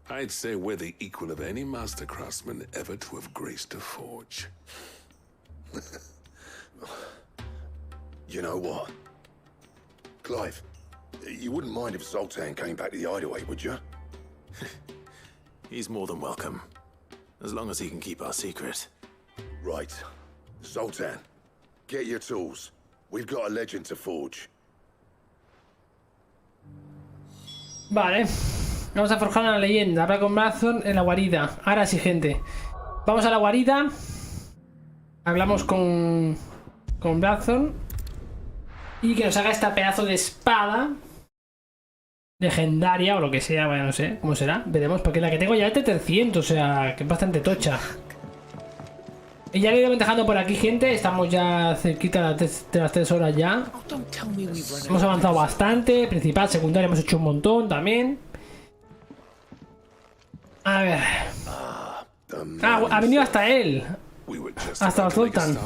I'd say we're the equal of any master craftsman ever to have graced a forge. You know what? Clive, you wouldn't mind if Zoltan came back to the hideaway, would you? He's more than welcome. As long as he can keep our secret. Right. Zoltan, get your tools. We've got a legend to forge. Vale. Vamos a forjar una leyenda. Habla con Blackthorn en la guarida. Ahora sí, gente. Vamos a la guarida. Hablamos con Blackthorn. Y que nos haga esta pedazo de espada legendaria o lo que sea, bueno, no sé cómo será, veremos, porque la que tengo ya es de 300, o sea, que es bastante tocha. Y ya le he ido dejando por aquí, gente, estamos ya cerquita de las 3 horas ya. Hemos avanzado bastante, principal, secundaria, hemos hecho un montón también. A ver. Ha venido hasta él. Hasta el Zoltan.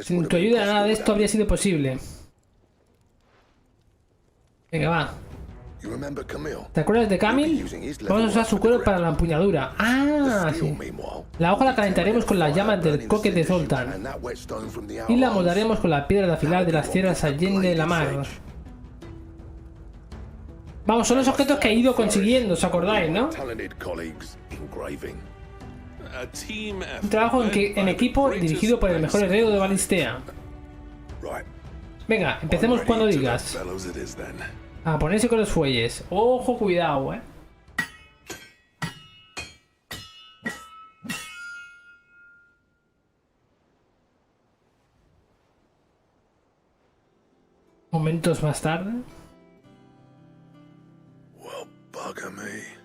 Sin tu ayuda nada de esto habría sido posible. Venga, va. ¿Te acuerdas de Camille? Vamos a usar su cuero para la empuñadura. Ah, sí. La hoja la calentaremos con las llamas del coque de Zoltan. Y la moldaremos con la piedra de afilar de las tierras allende la mar. Vamos, son los objetos que he ido consiguiendo, ¿os acordáis, no? Un trabajo en equipo dirigido por el mejor herrero de Valistea. Venga, empecemos cuando digas. A ponerse con los fuelles. Ojo, cuidado, Momentos más tarde.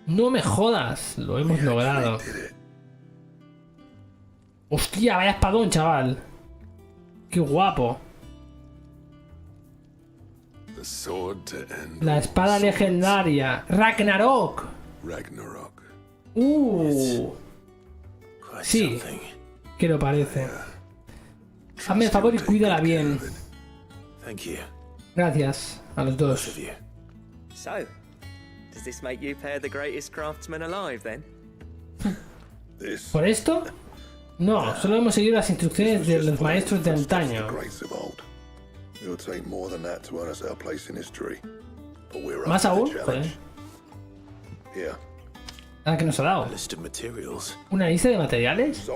No me jodas, lo hemos logrado. Hostia, vaya espadón, chaval. Qué guapo. La espada legendaria. Ragnarok. Sí, que lo parece. Hazme el favor y cuídala bien. Gracias a los dos. ¿Por esto? No, solo hemos seguido las instrucciones de los maestros de antaño. ¿Más aún? Joder. ¿Ah, qué nos ha dado? ¿Una lista de materiales?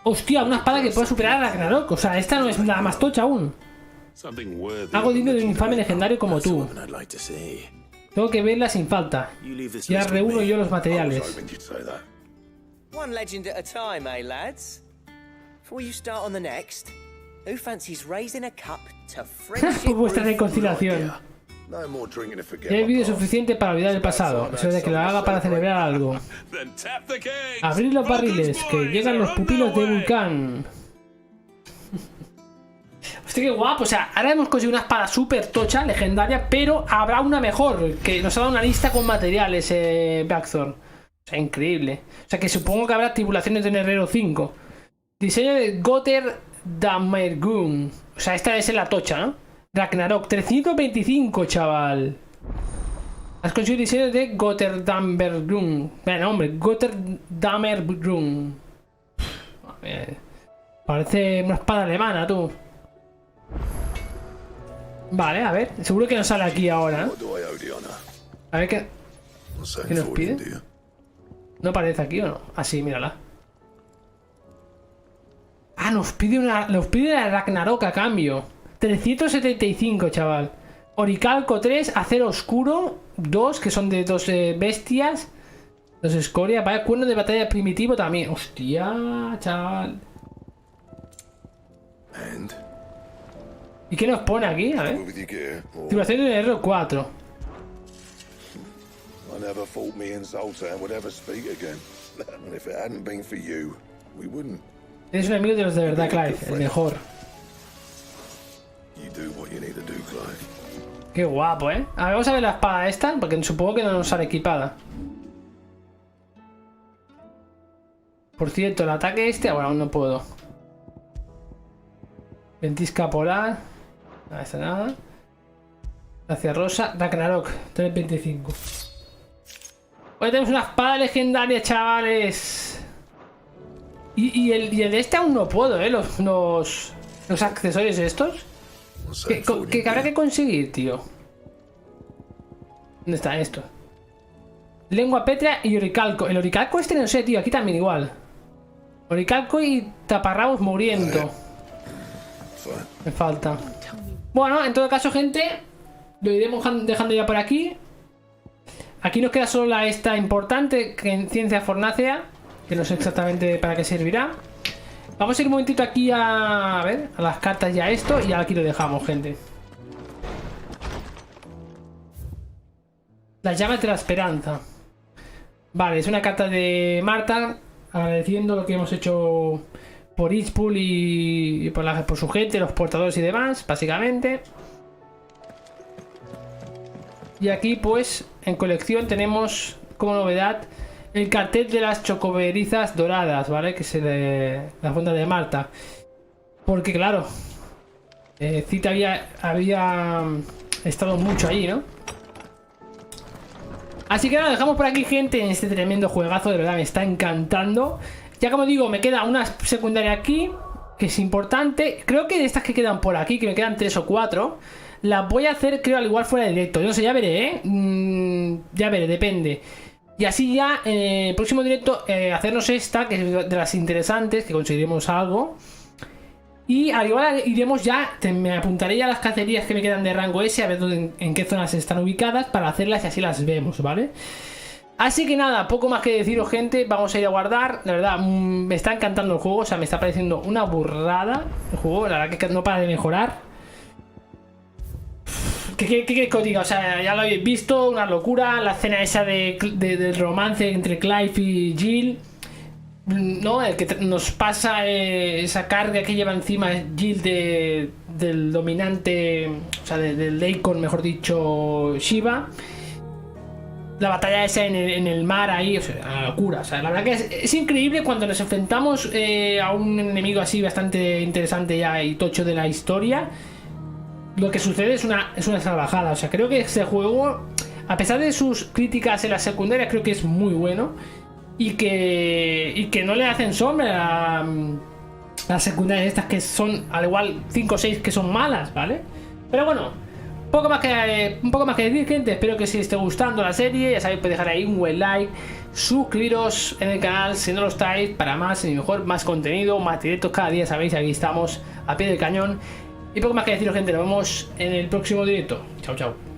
Hostia, una espada que pueda superar a Ragnarok. O sea, esta no es la más tocha aún. Algo digno de un infame legendario como tú. Tengo que verla sin falta. Ya reúno yo los materiales. One legend at a time, eh, lads? Before you start on the next, who fancies raising a cup to friendship? Por vuestra reconciliación. Ya he vivido suficiente para olvidar el pasado. Eso de que lo haga para celebrar algo. Abrir los barriles, que llegan los pupilos de Vulcán. Hostia, qué guapo. O sea, ahora hemos conseguido una espada súper tocha, legendaria, pero habrá una mejor, que nos ha dado una lista con materiales, Blackthorn. O sea, increíble. O sea, que supongo que habrá tripulaciones de un herrero 5. Diseño de Gotterdamergun. O sea, esta debe ser la tocha, ¿no? Ragnarok, 325, chaval. Has conseguido el diseño de Gotterdamergun. Bueno, hombre, Gotterdamergun. Parece una espada alemana, tú. Vale, a ver. Seguro que nos sale aquí ahora. A ver qué nos pide. ¿No aparece aquí o no? Ah, sí, mírala. Ah, nos pide la Ragnarok a cambio. 375, chaval. Oricalco 3, acero oscuro 2, que son de 2 bestias. 2 escoria, vaya, cuerno de batalla primitivo también. Hostia, chaval. ¿Y qué nos pone aquí? A ver. Tripulación de R4. I never thought me and Zoltan would ever speak again. And if it hadn't been for you, we wouldn't. Eres un amigo de los de verdad, Clive, el mejor. You do what you need to do, Clive. Qué guapo, ¿eh? A ver, vamos a ver la espada esta, porque supongo que no nos sale equipada. Por cierto, el ataque este, bueno, aún no puedo. Ventisca polar. No está nada. Hacia rosa. Ragnarok, 325. Hoy tenemos una espada legendaria, chavales. Y el de este aún no puedo, los accesorios estos. ¿Qué habrá que conseguir, tío? ¿Dónde está esto? Lengua pétrea y oricalco. El oricalco este no sé, tío. Aquí también igual. Oricalco y taparrabos muriendo. Me falta. Bueno, en todo caso, gente, lo iremos dejando ya por aquí. Aquí nos queda solo la esta importante, que en ciencia fornácea, que no sé exactamente para qué servirá. Vamos a ir un momentito aquí a ver, a las cartas ya esto, y aquí lo dejamos, gente. Las llamas de la esperanza. Vale, es una carta de Marta, agradeciendo lo que hemos hecho por Itzpool y por su gente, los portadores y demás, básicamente. Y aquí, pues, en colección tenemos como novedad el cartel de las chocoberizas doradas, ¿vale? Que es la fonda de Marta. Porque, claro, Cita había estado mucho ahí, ¿no? Así que nada, dejamos por aquí, gente, en este tremendo juegazo. De verdad, me está encantando. Ya como digo, me queda una secundaria aquí, que es importante. Creo que de estas que quedan por aquí, que me quedan 3 o 4, las voy a hacer, creo, al igual fuera de directo. Yo no sé, ya veré, ya veré, depende. Y así ya, en el próximo directo, hacernos esta, que es de las interesantes, que conseguiremos algo. Y al igual iremos ya, me apuntaré ya a las cacerías que me quedan de rango S, a ver en qué zonas están ubicadas, para hacerlas y así las vemos, ¿vale? Así que nada, poco más que deciros, gente. Vamos a ir a guardar. La verdad, me está encantando el juego. O sea, me está pareciendo una burrada el juego. La verdad que no para de mejorar. ¿Qué diga? O sea, ya lo habéis visto. Una locura. La escena esa del romance entre Clive y Jill, ¿no? El que nos pasa esa carga que lleva encima Jill del dominante. O sea, del eikon, mejor dicho, Shiva. La batalla esa en el mar ahí, o sea, una locura. O sea, la verdad que es increíble cuando nos enfrentamos a un enemigo así bastante interesante ya y tocho de la historia. Lo que sucede es una salvajada. O sea, creo que este juego, a pesar de sus críticas en la secundaria, creo que es muy bueno. Y que no le hacen sombra a las secundarias estas, que son al igual 5 o 6 que son malas, ¿vale? Pero bueno, un poco más que decir, gente. Espero que si os esté gustando la serie, ya sabéis, podéis dejar ahí un buen like, suscribiros en el canal si no lo estáis, para más y mejor, más contenido, más directos cada día, sabéis, aquí estamos a pie del cañón. Y poco más que deciros, gente. Nos vemos en el próximo directo. Chao, chao.